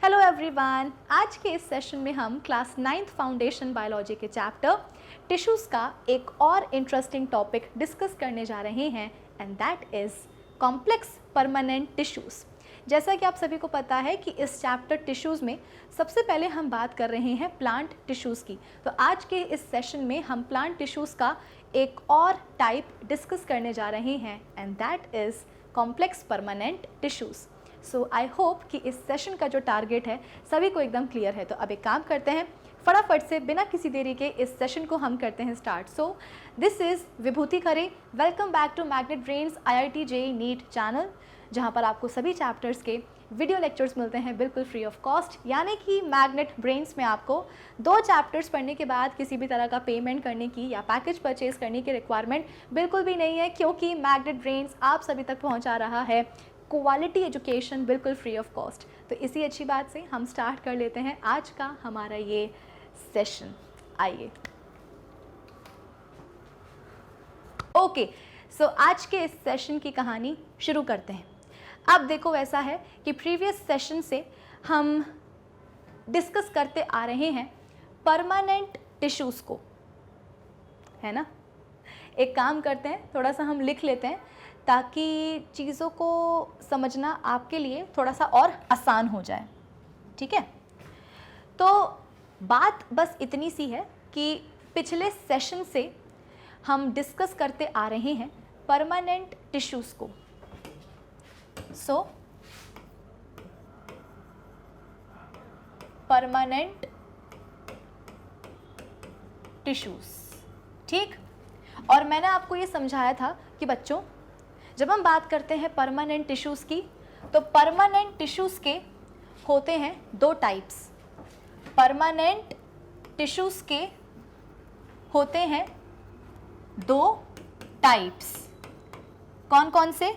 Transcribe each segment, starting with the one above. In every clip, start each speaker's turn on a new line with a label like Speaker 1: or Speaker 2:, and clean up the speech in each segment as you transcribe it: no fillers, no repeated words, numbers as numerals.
Speaker 1: Hello everyone, आज के इस सेशन में हम क्लास 9th फाउंडेशन बायोलॉजी के चैप्टर टिश्यूज़ का एक और इंटरेस्टिंग टॉपिक डिस्कस करने जा रहे हैं and that is complex permanent tissues. जैसा कि आप सभी को पता है कि इस चैप्टर टिश्यूज़ में सबसे पहले हम बात कर रहे हैं प्लांट टिश्यूज़ की, तो आज के इस सेशन में हम प्लांट टिश्यूज़ का एक और टाइप डिस्कस करने जा रहे हैं and that is complex permanent tissues. So I hope कि इस सेशन का जो टारगेट है सभी को एकदम क्लियर है। तो अब एक काम करते हैं, फटाफट से बिना किसी देरी के इस सेशन को हम करते हैं start. So this is Vibhuti Khare, welcome back to Magnet Brains IIT JEE NEET channel, जहां पर आपको सभी चैप्टर्स के वीडियो लेक्चर्स मिलते हैं बिल्कुल फ्री ऑफ कॉस्ट। यानी कि मैग्नेट ब्रेन्स में आपको 2 चैप्टर्स पढ़ने के बाद किसी भी तरह का पेमेंट करने की या पैकेज परचेज करने की रिक्वायरमेंट बिल्कुल भी नहीं है, क्योंकि मैग्नेट ब्रेन्स आप सभी तक पहुंचा रहा है क्वालिटी एजुकेशन बिल्कुल फ्री ऑफ कॉस्ट। तो इसी अच्छी बात से हम स्टार्ट कर लेते हैं आज का हमारा ये सेशन। आइए ओके, सो आज के इस सेशन की कहानी शुरू करते हैं। अब देखो, ऐसा है कि प्रीवियस सेशन से हम डिस्कस करते आ रहे हैं परमानेंट टिश्यूज़ को, है ना। एक काम करते हैं, थोड़ा सा हम लिख लेते हैं ताकि चीज़ों को समझना आपके लिए थोड़ा सा और आसान हो जाए, ठीक है। तो बात बस इतनी सी है कि पिछले सेशन से हम डिस्कस करते आ रहे हैं परमानेंट टिश्यूज़ को। सो परमानेंट टिश्यूज़, ठीक। और मैंने आपको ये समझाया था कि बच्चों, जब हम बात करते हैं परमानेंट टिश्यूज़ की, तो परमानेंट टिश्यूज़ के होते हैं 2 टाइप्स। परमानेंट टिश्यूज़ के होते हैं 2 टाइप्स। कौन कौन से?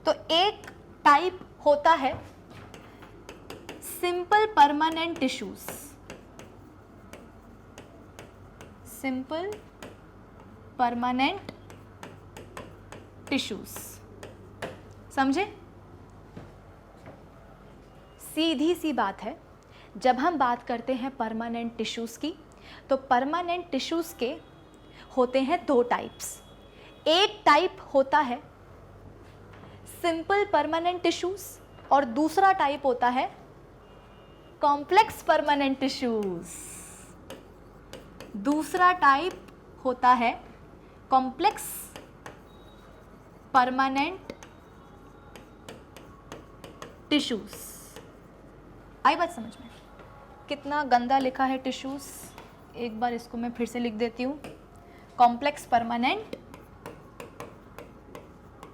Speaker 1: तो एक टाइप होता है simple permanent tissues, simple permanent tissues, समझे? सीधी सी बात है, जब हम बात करते हैं परमानेंट टिश्यूज़ की, तो परमानेंट टिश्यूज़ के होते हैं 2 टाइप्स। एक टाइप होता है सिंपल परमानेंट टिश्यूज़ और दूसरा टाइप होता है कॉम्प्लेक्स परमानेंट टिश्यूज़। दूसरा टाइप होता है कॉम्प्लेक्स परमानेंट टिश्यूज़। आई बात समझ में? कितना गंदा लिखा है टिश्यूज़, एक बार इसको मैं फिर से लिख देती हूँ, कॉम्प्लेक्स परमानेंट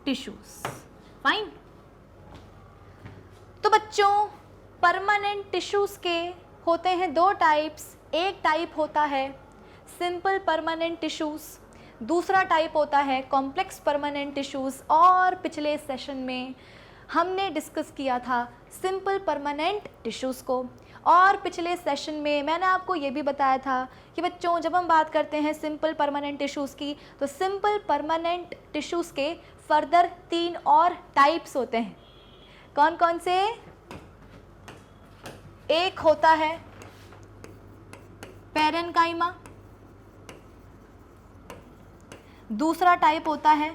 Speaker 1: टिश्यूज़। फाइन। तो बच्चों, परमानेंट टिश्यूज़ के होते हैं 2 टाइप्स। एक टाइप होता है सिंपल परमानेंट टिश्यूज़, दूसरा टाइप होता है कॉम्प्लेक्स परमानेंट टिश्यूज़। और पिछले सेशन में हमने डिस्कस किया था सिंपल परमानेंट टिश्यूज़ को, और पिछले सेशन में मैंने आपको ये भी बताया था कि बच्चों, जब हम बात करते हैं सिंपल परमानेंट टिश्यूज़ की, तो सिंपल परमानेंट टिश्यूज़ के फर्दर 3 और टाइप्स होते हैं। कौन कौन से? एक होता है पैरेन्काइमा, दूसरा टाइप होता है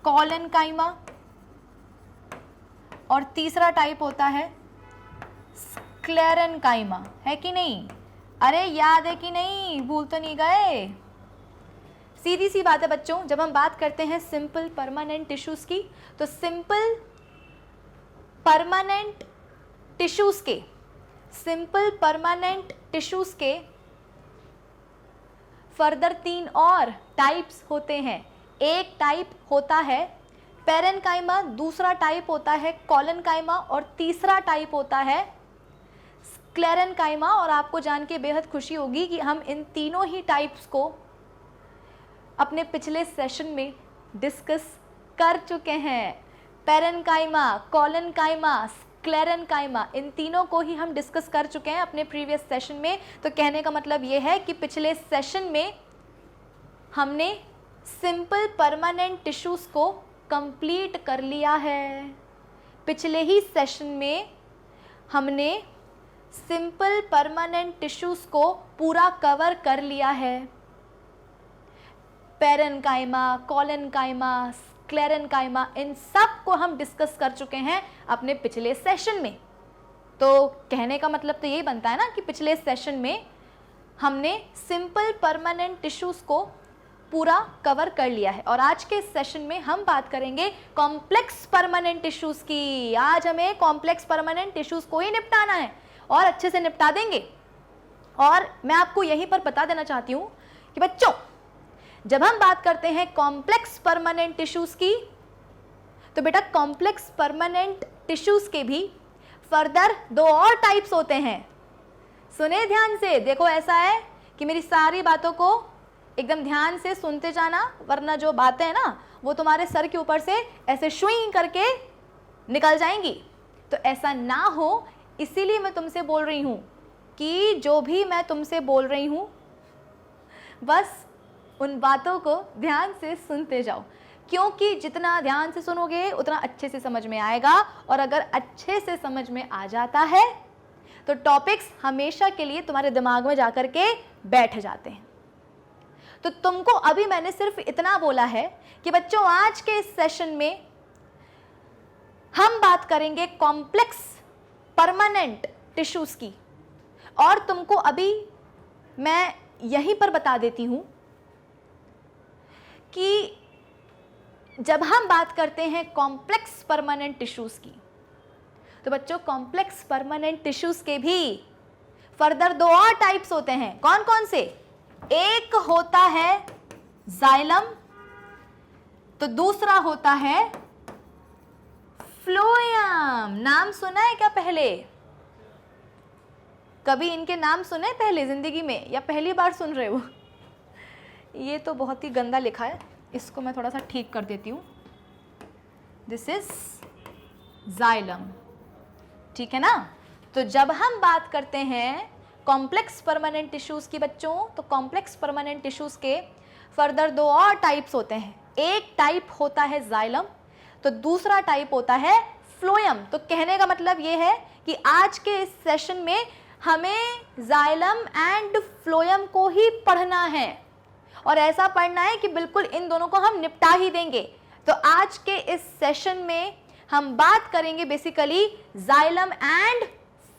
Speaker 1: कॉलेनकाइमा, और तीसरा टाइप होता है स्क्लेरेनकाइमा। है कि नहीं? अरे याद है कि नहीं? भूल तो नहीं गए? सीधी सी बात है बच्चों, जब हम बात करते हैं सिंपल परमानेंट टिश्यूज़ की, तो सिंपल परमानेंट टिश्यूज़ के, सिंपल परमानेंट टिश्यूज़ के फर्दर 3 और टाइप्स होते हैं। एक टाइप होता है पैरेन्काइमा, दूसरा टाइप होता है कॉलेनकाइमा, और तीसरा टाइप होता है स्क्लेरेनकाइमा। और आपको जान के बेहद खुशी होगी कि हम इन तीनों ही टाइप्स को अपने पिछले सेशन में डिस्कस कर चुके हैं। पैरेन्काइमा, कॉलेनकाइमा, स्क्लेरेनकाइमा, इन तीनों को ही हम डिस्कस कर चुके हैं अपने प्रीवियस सेशन में। तो कहने का मतलब ये है कि पिछले सेशन में हमने सिंपल परमानेंट टिश्यूज़ को कंप्लीट कर लिया है। पिछले ही सेशन में हमने सिंपल परमानेंट टिश्यूज को पूरा कवर कर लिया है। पेरेन्काइमा, कोलेन्काइमा, स्क्लेरेन्काइमा, इन सब को हम डिस्कस कर चुके हैं अपने पिछले सेशन में। तो कहने का मतलब तो यही बनता है ना कि पिछले सेशन में हमने सिंपल परमानेंट टिश्यूज को पूरा कवर कर लिया है और आज के सेशन में हम बात करेंगे कॉम्प्लेक्स परमानेंट टिश्यूज की। आज हमें कॉम्प्लेक्स परमानेंट टिश्यूज को ही निपटाना है और अच्छे से निपटा देंगे। और मैं आपको यहीं पर बता देना चाहती हूं कि बच्चों, जब हम बात करते हैं कॉम्प्लेक्स परमानेंट टिश्यूज की, तो बेटा कॉम्प्लेक्स परमानेंट टिश्यूज के भी फर्दर 2 और टाइप्स होते हैं। सुने ध्यान से, देखो ऐसा है कि मेरी सारी बातों को एकदम ध्यान से सुनते जाना, वरना जो बातें हैं ना वो तुम्हारे सर के ऊपर से ऐसे शुइंग करके निकल जाएंगी। तो ऐसा ना हो, इसीलिए मैं तुमसे बोल रही हूँ कि जो भी मैं तुमसे बोल रही हूँ बस उन बातों को ध्यान से सुनते जाओ, क्योंकि जितना ध्यान से सुनोगे उतना अच्छे से समझ में आएगा। और अगर अच्छे से समझ में आ जाता है तो टॉपिक्स हमेशा के लिए तुम्हारे दिमाग में जाकर के बैठ जाते हैं। तो तुमको अभी मैंने सिर्फ इतना बोला है कि बच्चों, आज के इस सेशन में हम बात करेंगे कॉम्प्लेक्स परमानेंट टिश्यूज की। और तुमको अभी मैं यहीं पर बता देती हूं कि जब हम बात करते हैं कॉम्प्लेक्स परमानेंट टिश्यूज की, तो बच्चों कॉम्प्लेक्स परमानेंट टिश्यूज के भी फर्दर 2 और टाइप्स होते हैं। कौन कौन से? एक होता है जाइलम, तो दूसरा होता है फ्लोएम। नाम सुना है क्या पहले? कभी इनके नाम सुने पहले जिंदगी में या पहली बार सुन रहे हो? ये तो बहुत ही गंदा लिखा है, इसको मैं थोड़ा सा ठीक कर देती हूँ। दिस इज जाइलम, ठीक है ना। तो जब हम बात करते हैं कॉम्प्लेक्स परमानेंट टिश्यूज की बच्चों, तो कॉम्प्लेक्स परमानेंट टिश्यूज के फर्दर 2 और टाइप्स होते हैं। एक टाइप होता है जाइलम, तो दूसरा टाइप होता है फ्लोएम। तो कहने का मतलब ये है कि आज के इस सेशन में हमें जाइलम एंड फ्लोएम को ही पढ़ना है और ऐसा पढ़ना है कि बिल्कुल इन दोनों को हम निपटा ही देंगे। तो आज के इस सेशन में हम बात करेंगे बेसिकली जाइलम एंड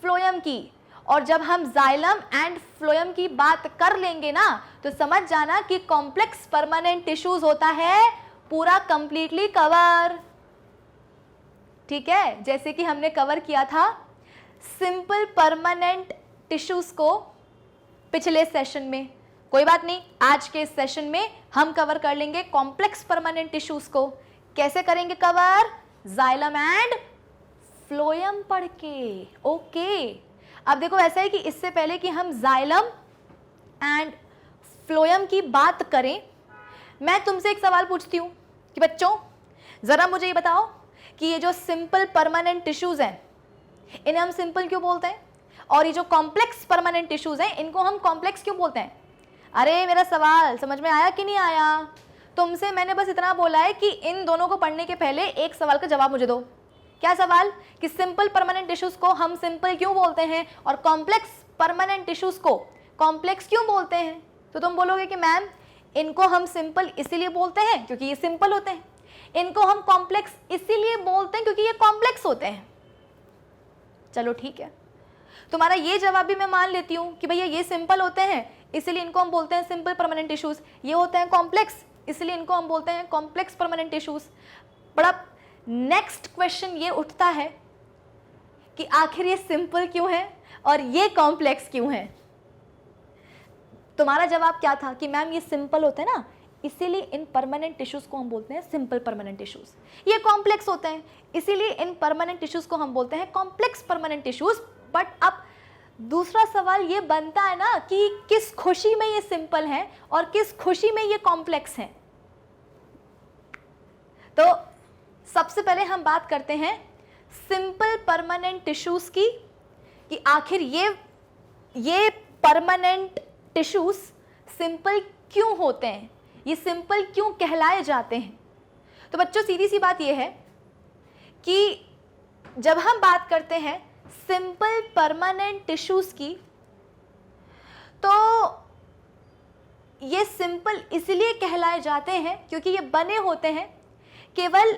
Speaker 1: फ्लोएम की। और जब हम जाइलम एंड फ्लोएम की बात कर लेंगे ना, तो समझ जाना कि कॉम्प्लेक्स परमानेंट टिश्यूज होता है पूरा कंप्लीटली कवर। ठीक है, जैसे कि हमने कवर किया था सिंपल परमानेंट टिश्यूज को पिछले सेशन में। कोई बात नहीं, आज के इस सेशन में हम कवर कर लेंगे कॉम्प्लेक्स परमानेंट टिश्यूज को। कैसे करेंगे कवर? जाइलम एंड फ्लोएम पढ़ के। ओके, अब देखो ऐसा है कि इससे पहले कि हम जाइलम एंड फ्लोएम की बात करें, मैं तुमसे एक सवाल पूछती हूँ कि बच्चों जरा मुझे ये बताओ कि ये जो सिंपल परमानेंट टिश्यूज हैं इन्हें हम सिंपल क्यों बोलते हैं, और ये जो कॉम्प्लेक्स परमानेंट टिश्यूज हैं इनको हम कॉम्प्लेक्स क्यों बोलते हैं? अरे मेरा सवाल समझ में आया कि नहीं आया? तुमसे मैंने बस इतना बोला है कि इन दोनों को पढ़ने के पहले एक सवाल का जवाब मुझे दो। क्या सवाल? कि सिंपल परमानेंट टिश्यूज को हम सिंपल क्यों बोलते हैं और कॉम्प्लेक्स परमानेंट टिश्यूज को कॉम्प्लेक्स क्यों बोलते हैं? तो तुम बोलोगे कि मैम इनको हम सिंपल इसीलिए बोलते हैं क्योंकि ये सिंपल होते हैं, इनको हम कॉम्प्लेक्स इसीलिए बोलते हैं क्योंकि ये कॉम्प्लेक्स होते हैं। चलो ठीक है, तुम्हारा ये जवाब भी मैं मान लेती हूँ कि भैया ये सिंपल होते हैं इसलिए इनको हम बोलते हैं सिंपल परमानेंट टिश्यूज, ये होते हैं कॉम्प्लेक्स इसलिए इनको हम बोलते हैं कॉम्प्लेक्स परमानेंट टिश्यूज। बड़ा नेक्स्ट क्वेश्चन ये उठता है कि आखिर ये सिंपल क्यों है और ये कॉम्प्लेक्स क्यों है? तुम्हारा जवाब क्या था कि मैम ये सिंपल होते हैं ना इसीलिए इन परमानेंट टिश्यूज को हम बोलते हैं सिंपल परमानेंट टिश्यूज, ये कॉम्प्लेक्स होते हैं इसीलिए इन परमानेंट टिश्यूज को हम बोलते हैं कॉम्प्लेक्स परमानेंट टिश्यूज। बट अब दूसरा सवाल ये बनता है ना कि किस खुशी में ये सिंपल है और किस खुशी में ये कॉम्प्लेक्स है। तो सबसे पहले हम बात करते हैं सिंपल परमानेंट टिश्यूज की कि आखिर ये परमानेंट टिश्यूज सिंपल क्यों होते हैं, ये सिंपल क्यों कहलाए जाते हैं। तो बच्चों सीधी सी बात ये है कि जब हम बात करते हैं सिंपल परमानेंट टिश्यूज की, तो ये सिंपल इसलिए कहलाए जाते हैं क्योंकि ये बने होते हैं केवल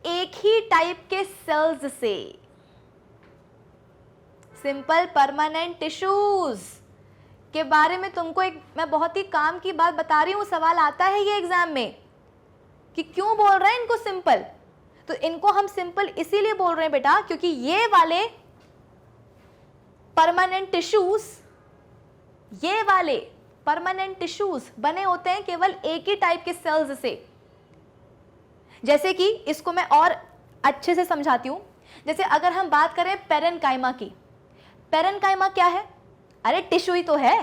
Speaker 1: एक ही टाइप के सेल्स से। सिंपल परमानेंट टिश्यूज के बारे में तुमको एक मैं बहुत ही काम की बात बता रही हूं, सवाल आता है ये एग्जाम में कि क्यों बोल रहे हैं इनको सिंपल। तो इनको हम सिंपल इसीलिए बोल रहे हैं बेटा क्योंकि ये वाले परमानेंट टिश्यूज, ये वाले परमानेंट टिश्यूज बने होते हैं केवल एक ही टाइप के सेल्स से। जैसे कि इसको मैं और अच्छे से समझाती हूं। जैसे अगर हम बात करें पेरेन्काइमा की, पेरेन्काइमा क्या है? अरे टिश्यू ही तो है,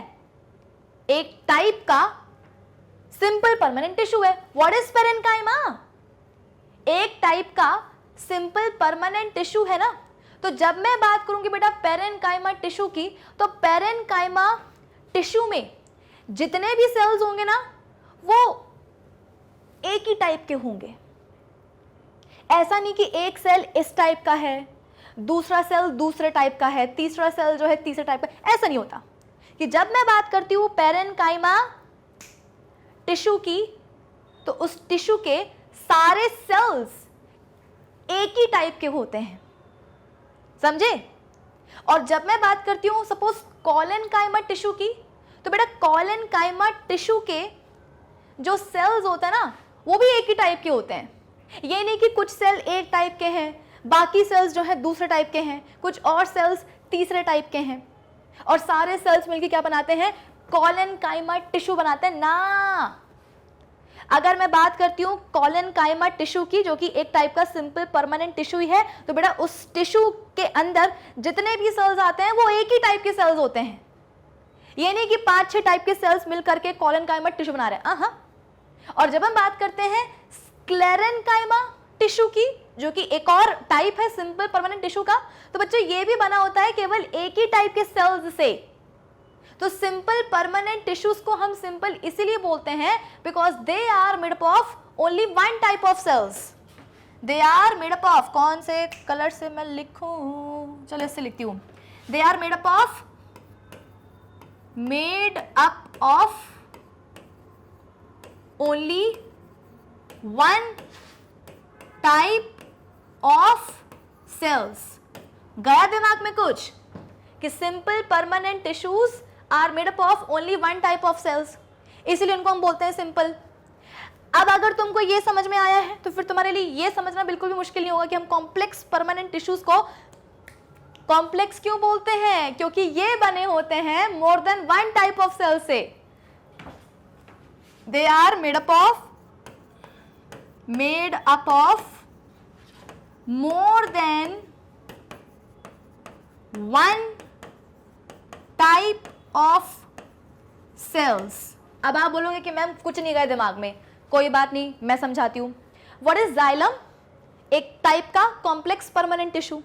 Speaker 1: एक टाइप का सिंपल परमानेंट टिश्यू है। What is parenchyma? एक टाइप का सिंपल परमानेंट टिश्यू है ना। तो जब मैं बात करूंगी बेटा पेरेन्काइमा टिश्यू की, तो पेरेन्काइमा टिश्यू में जितने भी सेल्स होंगे ना वो एक ही टाइप के होंगे। ऐसा नहीं कि एक सेल इस टाइप का है, दूसरा सेल दूसरे टाइप का है, तीसरा सेल जो है तीसरे टाइप का, ऐसा नहीं होता। कि जब मैं बात करती हूं पेरेन्काइमा टिश्यू की, तो उस टिश्यू के सारे सेल्स एक ही टाइप के होते हैं, समझे? और जब मैं बात करती हूं सपोज कोलेनकाइमा टिश्यू की, तो बेटा कोलेनकाइमा टिश्यू के जो सेल्स होते हैं ना वो भी एक ही टाइप के होते हैं। ये नहीं कि कुछ सेल एक टाइप के हैं, बाकी सेल्स जो है दूसरे टाइप के हैं, कुछ और सेल्स तीसरे टाइप के हैं, और सारे सेल्स मिलकर क्या बनाते हैं? कोलेनकाइमा टिश्यू बनाते हैं ना। अगर मैं बात करती हूँ कोलेनकाइमा टिश्यू की, जो कि एक टाइप का सिंपल परमानेंट टिश्यू ही है, तो बेटा उस टिश्यू के अंदर जितने भी सेल्स आते हैं वो एक ही टाइप के सेल्स होते हैं। ये नहीं कि 5-6 टाइप के सेल्स मिलकर के कोलेनकाइमा टिश्यू बना रहे हैं। और जब हम बात करते हैं स्क्लेरेन्काइमा टिश्यू की, जो कि एक और टाइप है सिंपल परमानेंट टिश्यू का, तो बच्चों ये भी बना होता है केवल एक ही टाइप के सेल्स से। तो सिंपल परमानेंट टिश्यूज को हम सिंपल इसीलिए बोलते हैं because they are made up of only one type of cells. They are made up of, कौन से कलर से मैं लिखूं? चलो इससे लिखती हूं। They are made up of only one type of cells. गया दिमाग में कुछ कि simple permanent tissues are made up of only one type of cells, इसीलिए उनको हम बोलते हैं सिंपल। अब अगर तुमको ये समझ में आया है तो फिर तुम्हारे लिए ये समझना बिल्कुल भी मुश्किल नहीं होगा कि हम कॉम्प्लेक्स परमानेंट टिश्यूज को कॉम्प्लेक्स क्यों बोलते हैं, क्योंकि ये बने होते हैं more than one type of cell से। They are made up of more than one type of cells. अब आप बोलोगे कि मैम कुछ नहीं गए दिमाग में, कोई बात नहीं, मैं समझाती हूं। What is xylem? एक टाइप का कॉम्प्लेक्स परमानेंट टिश्यू।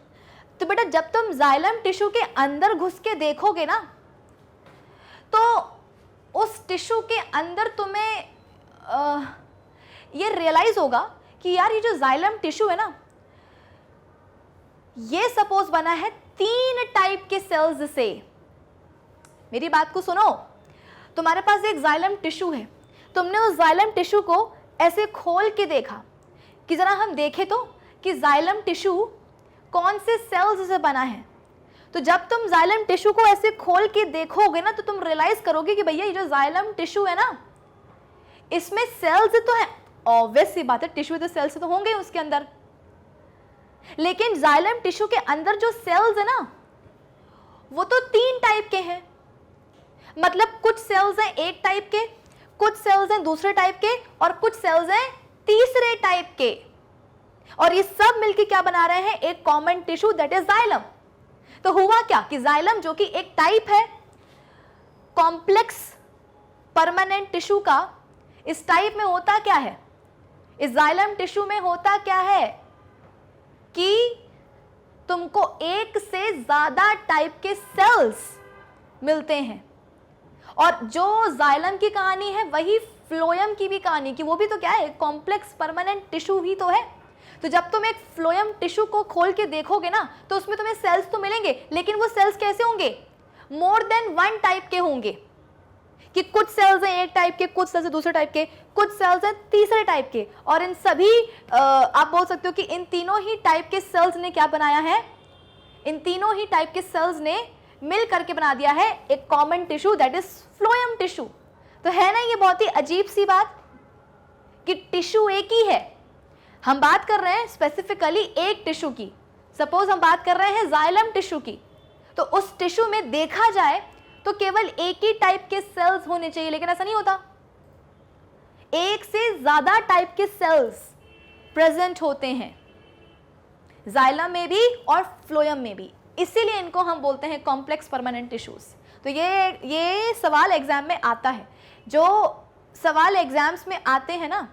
Speaker 1: तो बेटा जब तुम जाइलम टिश्यू के अंदर घुस के देखोगे ना, तो उस टिश्यू के अंदर तुम्हें ये रियलाइज होगा कि यार ये जो जाइलम टिश्यू है ना, ये सपोज बना है 3 टाइप के सेल्स से। मेरी बात को सुनो, तुम्हारे पास एक जाइलम टिश्यू है, तुमने उस जाइलम टिश्यू को ऐसे खोल के देखा कि जरा हम देखें तो कि जाइलम टिश्यू कौन से सेल्स से बना है। तो जब तुम जाइलम टिश्यू को ऐसे खोल के देखोगे ना, तो तुम रियलाइज करोगे कि भैया ये जो जाइलम टिश्यू है ना, इसमें सेल्स तो है, ऑब्वियस सी बात है, टिश्यू तो सेल्स तो होंगे उसके अंदर। लेकिन जाइलम टिश्यू के अंदर जो सेल्स है ना, वो तो 3 टाइप के हैं। मतलब कुछ सेल्स हैं एक टाइप के, कुछ सेल्स हैं दूसरे टाइप के, और कुछ सेल्स हैं तीसरे टाइप के, और ये सब मिलके क्या बना रहे हैं? एक common tissue, that is xylem. तो हुआ क्या कि जाइलम जो कि एक टाइप है कॉम्प्लेक्स परमानेंट टिश्यू का, इस टाइप में होता क्या है, इस जाइलम टिश्यू में होता क्या है कि तुमको एक से ज्यादा टाइप के सेल्स मिलते हैं। और जो जाइलम की कहानी है वही फ्लोएम की भी कहानी, कि वो भी तो क्या है, कॉम्प्लेक्स परमानेंट टिश्यू ही तो है। तो जब तुम एक फ्लोएम टिश्यू को खोल के देखोगे ना तो उसमें तुम्हें सेल्स तो मिलेंगे, लेकिन वो सेल्स कैसे होंगे? मोर देन वन टाइप के होंगे, कि कुछ सेल्स हैं एक टाइप के, कुछ सेल्स हैं दूसरे टाइप के, कुछ सेल्स हैं तीसरे टाइप के, और इन सभी आप बोल सकते हो कि इन तीनों ही टाइप के सेल्स ने क्या बनाया है? इन तीनों ही टाइप के सेल्स ने मिल करके बना दिया है एक common tissue, that is phloem tissue. तो है ना ये बहुत ही अजीब सी बात कि टिश्यू एक ही है। हम बात कर रहे हैं स्पेसिफिकली एक टिश्यू की, सपोज हम बात कर रहे हैं जाइलम टिश्यू की, तो उस टिश्यू में देखा जाए तो केवल एक ही टाइप के सेल्स होने चाहिए, लेकिन ऐसा नहीं होता, एक से ज्यादा टाइप के सेल्स प्रेजेंट होते हैं जाइलम में भी और फ्लोएम में भी, इसीलिए इनको हम बोलते हैं कॉम्प्लेक्स परमानेंट टिश्यूज। तो ये सवाल एग्जाम में आता है, जो सवाल एग्जाम्स में आते हैं ना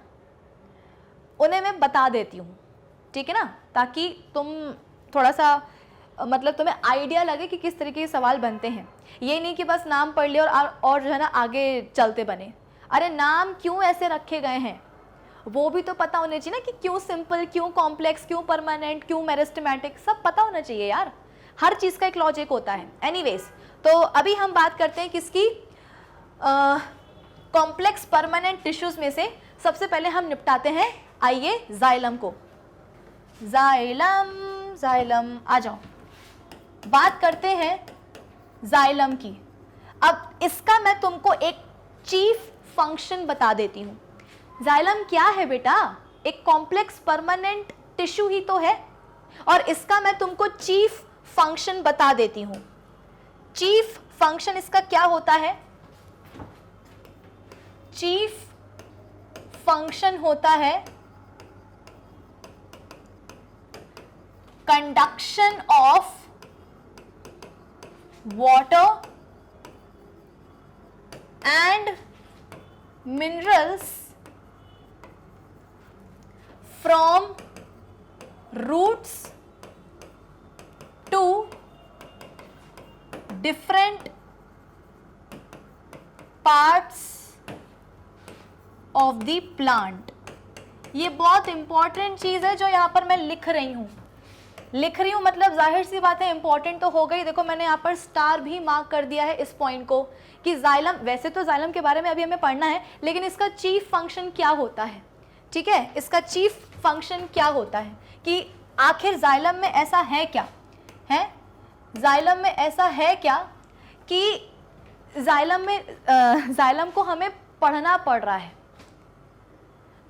Speaker 1: उन्हें मैं बता देती हूँ, ठीक है ना, ताकि तुम थोड़ा सा मतलब तुम्हें आइडिया लगे कि किस तरीके के सवाल बनते हैं। ये नहीं कि बस नाम पढ़ लिया और जो है ना आगे चलते बने। अरे नाम क्यों ऐसे रखे गए हैं वो भी तो पता होना चाहिए ना, कि क्यों सिंपल, क्यों कॉम्प्लेक्स, क्यों परमानेंट, क्यों मेरिस्टेमेटिक, सब पता होना चाहिए यार। हर चीज़ का एक लॉजिक होता है। एनीवेज, तो अभी हम बात करते हैं किसकी, कॉम्प्लेक्स परमानेंट टिश्यूज में से सबसे पहले हम निपटाते हैं, आइए जाइलम को। जाइलम आ जाओ, बात करते हैं जाइलम की। अब इसका मैं तुमको एक चीफ फंक्शन बता देती हूँ। जाइलम क्या है बेटा? एक कॉम्प्लेक्स परमानेंट टिश्यू ही तो है, और इसका मैं तुमको चीफ फंक्शन बता देती हूँ। चीफ फंक्शन इसका क्या होता है? चीफ फंक्शन होता है conduction of water and minerals from roots to different parts of the plant। ये बहुत इंपॉर्टेंट चीज है जो यहाँ पर मैं लिख रही हूँ मतलब जाहिर सी बात है इंपॉर्टेंट तो हो गई। देखो मैंने यहाँ पर स्टार भी मार्क कर दिया है इस पॉइंट को, कि जाइलम, वैसे तो जाइलम के बारे में अभी हमें पढ़ना है, लेकिन इसका चीफ फंक्शन क्या होता है, ठीक है, इसका चीफ फंक्शन क्या होता है, कि आखिर जाइलम में ऐसा है क्या है, जाइलम में ऐसा है क्या कि जाइलम को हमें पढ़ना पड़ रहा है।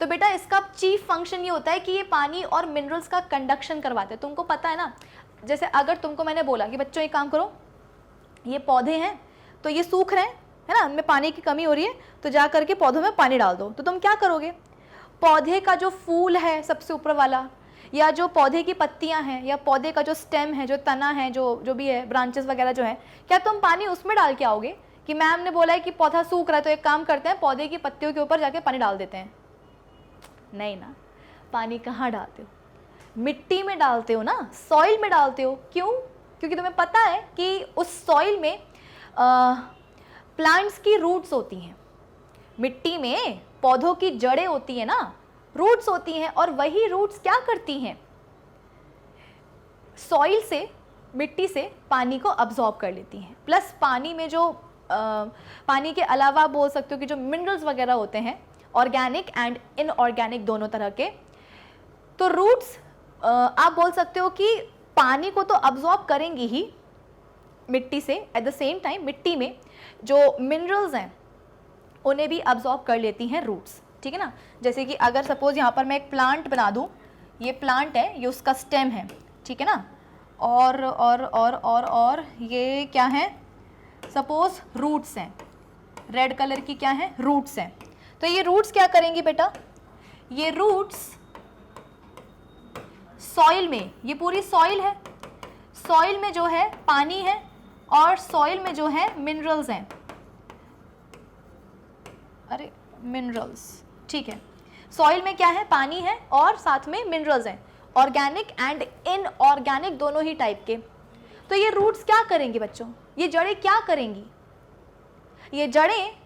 Speaker 1: तो बेटा इसका चीफ फंक्शन ये होता है कि ये पानी और मिनरल्स का कंडक्शन करवाते हैं। तुमको पता है ना, जैसे अगर तुमको मैंने बोला कि बच्चों एक काम करो, ये पौधे हैं तो ये सूख रहे हैं, है ना, उनमें पानी की कमी हो रही है, तो जा करके पौधों में पानी डाल दो। तो तुम क्या करोगे? पौधे का जो फूल है सबसे ऊपर वाला, या जो पौधे की पत्तियां हैं, या पौधे का जो स्टेम है, जो तना है, जो भी है, ब्रांचेस वगैरह जो है, क्या तुम पानी उसमें डाल के आओगे कि मैम ने बोला है कि पौधा सूख रहा है तो एक काम करते हैं पौधे की पत्तियों के ऊपर जाके पानी डाल देते हैं? नहीं ना, पानी कहाँ डालते हो? मिट्टी में डालते हो ना, सॉइल में डालते हो। क्यों? क्योंकि तुम्हें पता है कि उस सॉइल में प्लांट्स की रूट्स होती हैं, मिट्टी में पौधों की जड़ें होती हैं ना, रूट्स होती हैं, और वही रूट्स क्या करती हैं, सॉइल से, मिट्टी से पानी को अब्जॉर्ब कर लेती हैं। प्लस पानी में जो पानी के अलावा बोल सकते हो कि जो मिनरल्स वगैरह होते हैं, ऑर्गेनिक एंड इनऑर्गेनिक दोनों तरह के, तो रूट्स आप बोल सकते हो कि पानी को तो अब्जॉर्ब करेंगी ही मिट्टी से, एट द सेम टाइम मिट्टी में जो मिनरल्स हैं उन्हें भी अब्जॉर्ब कर लेती हैं रूट्स, ठीक है ना। जैसे कि अगर सपोज यहाँ पर मैं एक प्लांट बना दूँ, ये प्लांट है, ये उसका स्टेम है, ठीक है ना, और ये क्या है, सपोज रूट्स हैं, रेड कलर की क्या है, रूट्स हैं। तो ये रूट्स क्या करेंगी बेटा, ये रूट्स सॉइल में, ये पूरी सॉइल है, सॉइल में जो है पानी है और सॉइल में जो है मिनरल्स हैं, अरे मिनरल्स, ठीक है, सॉइल में क्या है, पानी है और साथ में मिनरल्स हैं, ऑर्गेनिक एंड इनऑर्गेनिक दोनों ही टाइप के। तो ये रूट्स क्या करेंगी बच्चों, ये जड़ें क्या करेंगी, ये जड़ें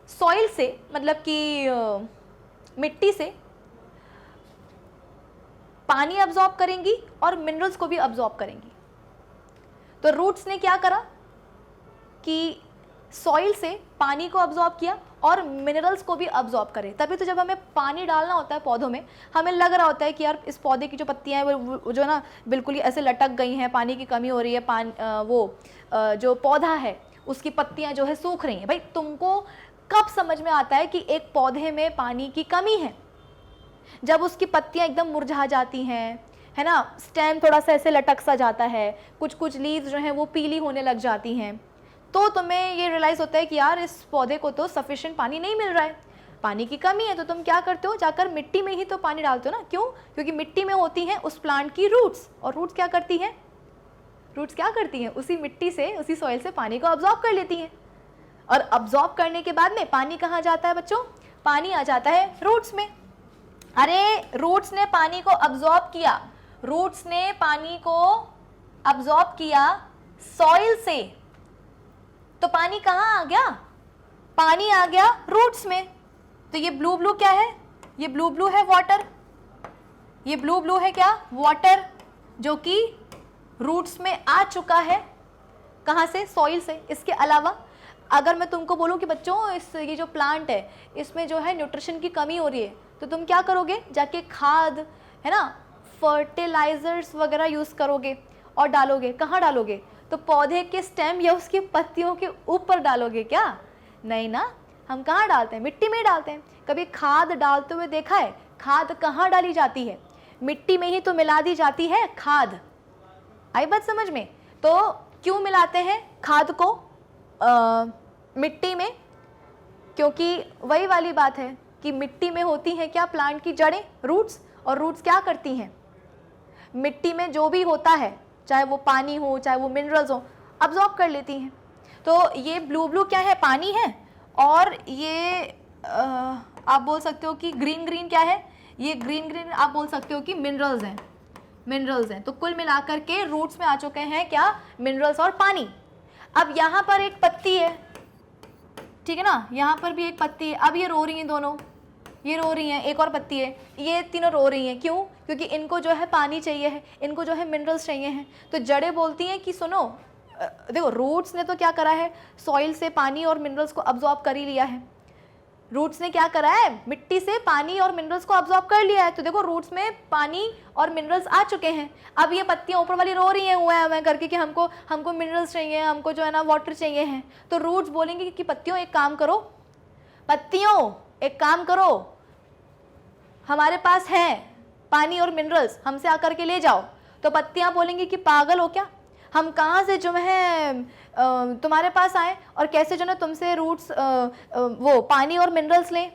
Speaker 1: सॉइल से, मतलब कि मिट्टी से पानी अब्जॉर्ब करेंगी और मिनरल्स को भी अब्जॉर्ब करेंगी। तो रूट्स ने क्या करा कि सॉइल से पानी को अब्जॉर्ब किया और मिनरल्स को भी अब्जॉर्ब करे। तभी तो जब हमें पानी डालना होता है पौधों में, हमें लग रहा होता है कि यार इस पौधे की जो पत्तियां हैं वो जो ना बिल्कुल ही ऐसे लटक गई हैं, पानी की कमी हो रही है, जो पौधा है उसकी पत्तियां जो है सूख रही हैं। भाई तुमको कब समझ में आता है कि एक पौधे में पानी की कमी है? जब उसकी पत्तियां एकदम मुरझा जाती हैं, है ना, स्टेम थोड़ा सा ऐसे लटक सा जाता है, कुछ लीव्स जो हैं वो पीली होने लग जाती हैं, तो तुम्हें ये रियलाइज़ होता है कि यार इस पौधे को तो सफिशिएंट पानी नहीं मिल रहा है, पानी की कमी है। तो तुम क्या करते हो, जाकर मिट्टी में ही तो पानी डालते हो ना। क्यों? क्योंकि मिट्टी में होती हैं उस प्लांट की रूट्स, और रूट्स क्या करती हैं? रूट्स क्या करती हैं? उसी मिट्टी से, उसी सॉइल से पानी को अब्जॉर्ब कर लेती हैं। और अब्जॉर्ब करने के बाद में पानी कहाँ जाता है बच्चों? पानी आ जाता है रूट्स में। अरे रूट्स ने पानी को अब्जॉर्ब किया, रूट्स ने पानी को अब्जॉर्ब किया सॉइल से, तो पानी कहाँ आ गया? पानी आ गया रूट्स में। तो ये ब्लू ब्लू क्या है? ये ब्लू ब्लू है वाटर। ये ब्लू ब्लू है क्या? वाटर, जो कि रूट्स में आ चुका है। कहाँ से? सॉइल से। इसके अलावा अगर मैं तुमको बोलूँ कि बच्चों ये जो प्लांट है इसमें जो है न्यूट्रिशन की कमी हो रही है, तो तुम क्या करोगे? जाके खाद, है ना, फर्टिलाइजर्स वगैरह यूज़ करोगे और डालोगे। कहाँ डालोगे? तो पौधे के स्टेम या उसकी पत्तियों के ऊपर डालोगे क्या? नहीं ना, हम कहाँ डालते हैं? मिट्टी में ही डालते हैं। कभी खाद डालते हुए देखा है? खाद कहाँ डाली जाती है? मिट्टी में ही तो मिला दी जाती है खाद। आई बात समझ में? तो क्यों मिलाते हैं खाद को मिट्टी में? क्योंकि वही वाली बात है कि मिट्टी में होती हैं क्या? प्लांट की जड़ें, रूट्स। और रूट्स क्या करती हैं? मिट्टी में जो भी होता है, चाहे वो पानी हो चाहे वो मिनरल्स हो, अब्जॉर्ब कर लेती हैं। तो ये ब्लू ब्लू क्या है? पानी है। और ये आप बोल सकते हो कि ग्रीन ग्रीन क्या है? ये ग्रीन ग्रीन आप बोल सकते हो कि मिनरल्स हैं, मिनरल्स हैं। तो कुल मिलाकर के रूट्स में आ चुके हैं क्या? मिनरल्स और पानी। अब यहाँ पर एक पत्ती है, ठीक है ना, यहाँ पर भी एक पत्ती है। अब ये रो रही हैं दोनों, ये रो रही हैं, एक और पत्ती है, ये तीनों रो रही हैं। क्यों? क्योंकि इनको जो है पानी चाहिए है, इनको जो है मिनरल्स चाहिए हैं। तो जड़ें बोलती हैं कि सुनो, देखो रूट्स ने तो क्या करा है? सॉइल से पानी और मिनरल्स को अब्जॉर्ब कर ही लिया है। रूट्स ने क्या करा है? मिट्टी से पानी और मिनरल्स को अब्जॉर्ब कर लिया है। तो देखो रूट्स में पानी और मिनरल्स आ चुके हैं। अब ये पत्तियां ऊपर वाली रो रही हैं हुआ करके कि हमको मिनरल्स चाहिए, हमको जो है ना वाटर चाहिए हैं। तो रूट्स बोलेंगे कि पत्तियों एक काम करो, पत्तियों एक काम करो, हमारे पास है पानी और मिनरल्स, हमसे आकर के ले जाओ। तो पत्तियां बोलेंगी कि पागल हो क्या, हम कहाँ से जो है तुम्हारे पास आए और कैसे जो ना तुमसे रूट्स वो पानी और मिनरल्स लें।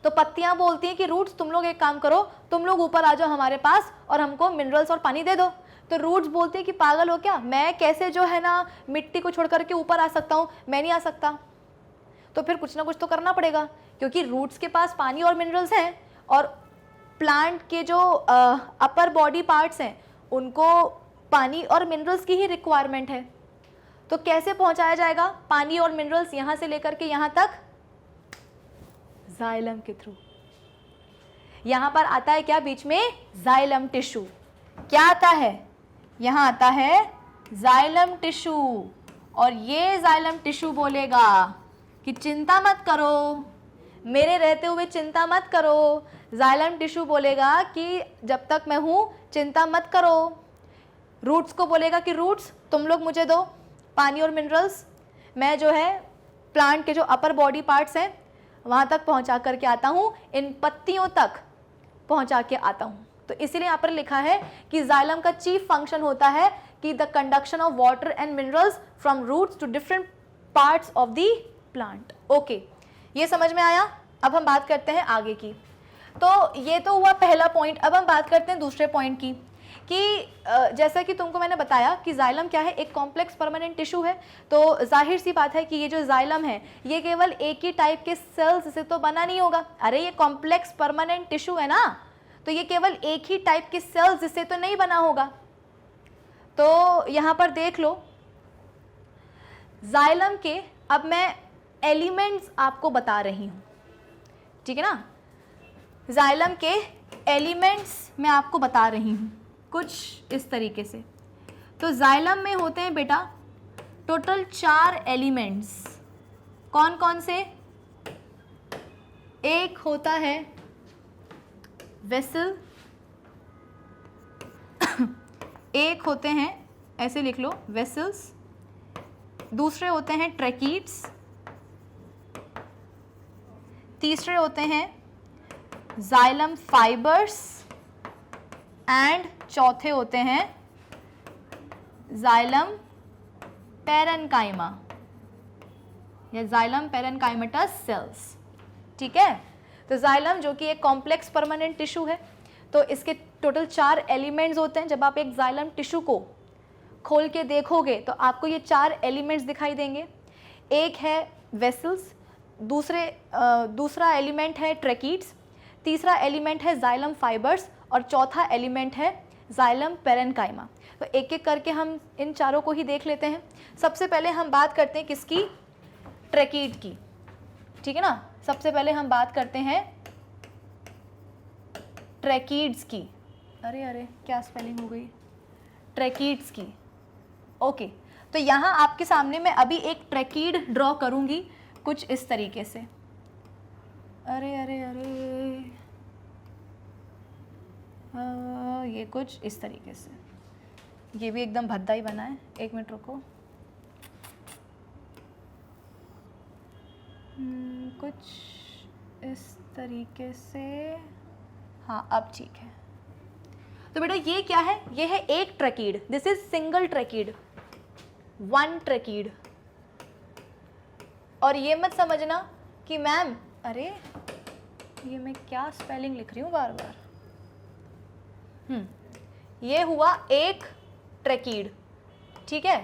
Speaker 1: तो पत्तियां बोलती हैं कि रूट्स तुम लोग एक काम करो, तुम लोग ऊपर आ जाओ हमारे पास और हमको मिनरल्स और पानी दे दो। तो रूट्स बोलती हैं कि पागल हो क्या, मैं कैसे जो है ना मिट्टी को छोड़ करके ऊपर आ सकता हूँ, मैं नहीं आ सकता। तो फिर कुछ ना कुछ तो करना पड़ेगा, क्योंकि रूट्स के पास पानी और मिनरल्स हैं और प्लांट के जो अपर बॉडी पार्ट्स हैं उनको पानी और मिनरल्स की ही रिक्वायरमेंट है। तो कैसे पहुंचाया जाएगा पानी और मिनरल्स यहाँ से लेकर के यहाँ तक? जाइलम के थ्रू। यहाँ पर आता है क्या बीच में? Xylem tissue. क्या आता है? यहाँ आता है जाइलम टिश्यू। और ये जाइलम टिश्यू बोलेगा कि चिंता मत करो, मेरे रहते हुए चिंता मत करो। जाइलम टिश्यू बोलेगा कि जब तक मैं हूँ चिंता मत करो। रूट्स को बोलेगा कि रूट्स तुम लोग मुझे दो पानी और मिनरल्स, मैं जो है प्लांट के जो अपर बॉडी पार्ट्स हैं वहाँ तक पहुँचा करके आता हूँ, इन पत्तियों तक पहुँचा के आता हूँ। तो इसीलिए यहाँ पर लिखा है कि जाइलम का चीफ फंक्शन होता है कि the conduction of water and minerals from roots to different parts of the plant. Okay, ये समझ में आया? अब हम बात करते हैं आगे की। तो ये तो हुआ पहला पॉइंट। अब हम बात करते हैं दूसरे पॉइंट की कि जैसा कि तुमको मैंने बताया कि जाइलम क्या है? एक कॉम्प्लेक्स परमानेंट टिश्यू है। तो जाहिर सी बात है कि ये जो जाइलम है ये केवल एक ही टाइप के सेल्स से तो बना नहीं होगा। अरे ये कॉम्प्लेक्स परमानेंट टिश्यू है ना, तो ये केवल एक ही टाइप के सेल्स से तो नहीं बना होगा। तो यहाँ पर देख लो जाइलम के, अब मैं एलिमेंट्स आपको बता रही हूँ, ठीक है ना। जाइलम के एलिमेंट्स मैं आपको बता रही हूँ कुछ इस तरीके से। तो जाइलम में होते हैं बेटा टोटल 4 एलिमेंट्स। कौन कौन से? एक होता है वेसल, एक होते हैं, ऐसे लिख लो, वेसल्स। दूसरे होते हैं ट्रैकीड्स, तीसरे होते हैं जाइलम फाइबर्स एंड चौथे होते हैं जाइलम पैरेन्काइमा या जाइलम पैरेन्काइमेटस सेल्स। ठीक है, तो जाइलम जो कि एक कॉम्प्लेक्स परमानेंट टिश्यू है, तो इसके टोटल 4 एलिमेंट्स होते हैं। जब आप एक जाइलम टिश्यू को खोल के देखोगे तो आपको ये 4 एलिमेंट्स दिखाई देंगे। एक है वेसल्स, दूसरा एलिमेंट है ट्रैकीड्स, तीसरा एलिमेंट है जाइलम फाइबर्स और चौथा एलिमेंट है जाइलम पैरेन्काइमा। तो एक एक करके हम इन चारों को ही देख लेते हैं। सबसे पहले हम बात करते हैं किसकी? ट्रैकीड की। ठीक है ना, सबसे पहले हम बात करते हैं ट्रैकीड्स की। अरे अरे क्या स्पेलिंग हो गई, ट्रैकीड्स की। ओके, तो यहाँ आपके सामने मैं अभी एक ट्रैकीड ड्रॉ करूँगी कुछ इस तरीके से। अरे अरे अरे ये कुछ इस तरीके से, ये भी एकदम भद्दा ही बना है। एक मिनट रुको, कुछ इस तरीके से, हाँ अब ठीक है। तो बेटा ये क्या है? ये है एक ट्रैकीड, दिस इज सिंगल ट्रैकीड, वन ट्रैकीड। और ये मत समझना कि मैम अरे ये मैं क्या स्पेलिंग लिख रही हूँ बार बार। ये हुआ एक ट्रैकीड। ठीक है,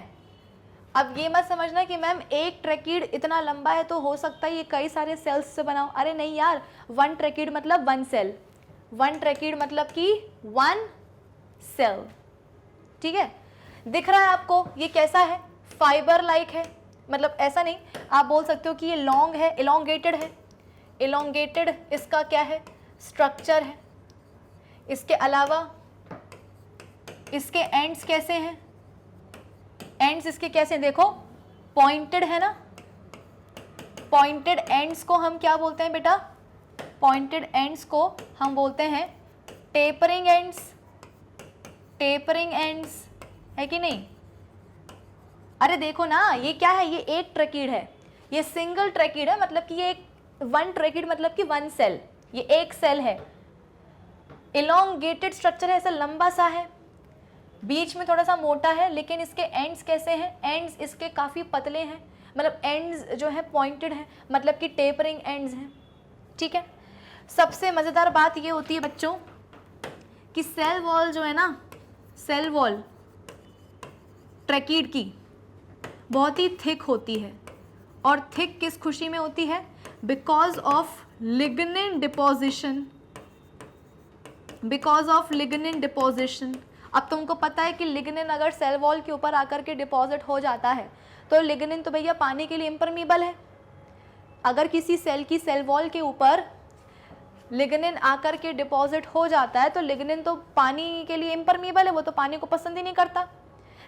Speaker 1: अब ये मत समझना कि मैम एक ट्रैकीड इतना लंबा है तो हो सकता है ये कई सारे सेल्स से बना हो। अरे नहीं यार, वन ट्रैकीड मतलब वन सेल, वन ट्रैकीड मतलब कि वन सेल। ठीक है, दिख रहा है आपको ये कैसा है? फाइबर लाइक है, मतलब ऐसा नहीं, आप बोल सकते हो कि ये लॉन्ग है, इलोंगेटेड है। इलोंगेटेड इसका क्या है? स्ट्रक्चर है। इसके अलावा इसके एंड्स कैसे हैं? एंड्स इसके कैसे हैं? देखो पॉइंटेड है ना। पॉइंटेड एंड्स को हम क्या बोलते हैं बेटा? पॉइंटेड एंड्स को हम बोलते हैं टेपरिंग एंड्स। टेपरिंग एंड्स है कि नहीं? अरे देखो ना, ये क्या है? ये एक ट्रैकीड है, ये सिंगल ट्रैकीड है, मतलब कि ये एक वन ट्रैकीड मतलब कि वन सेल, ये एक सेल है। इलोंगेटेड स्ट्रक्चर है, ऐसा लंबा सा है, बीच में थोड़ा सा मोटा है, लेकिन इसके एंड्स कैसे हैं? एंड्स इसके काफ़ी पतले हैं, मतलब एंड्स जो है पॉइंटेड है, मतलब कि टेपरिंग एंड्स हैं। ठीक है, सबसे मज़ेदार बात ये होती है बच्चों कि सेल वॉल जो है ना, सेल वॉल ट्रैकीड की बहुत ही थिक होती है। और थिक किस खुशी में होती है? Because of lignin deposition. Because of lignin deposition. अब तुमको पता है कि लिग्निन अगर सेल वॉल के ऊपर आकर के डिपॉजिट हो जाता है तो लिग्निन तो भैया पानी के लिए इम्परमीबल है। अगर किसी सेल की सेल वॉल के ऊपर लिग्निन आकर के डिपॉजिट हो जाता है तो लिग्निन तो पानी के लिए इम्परमीबल है, वो तो पानी को पसंद ही नहीं करता,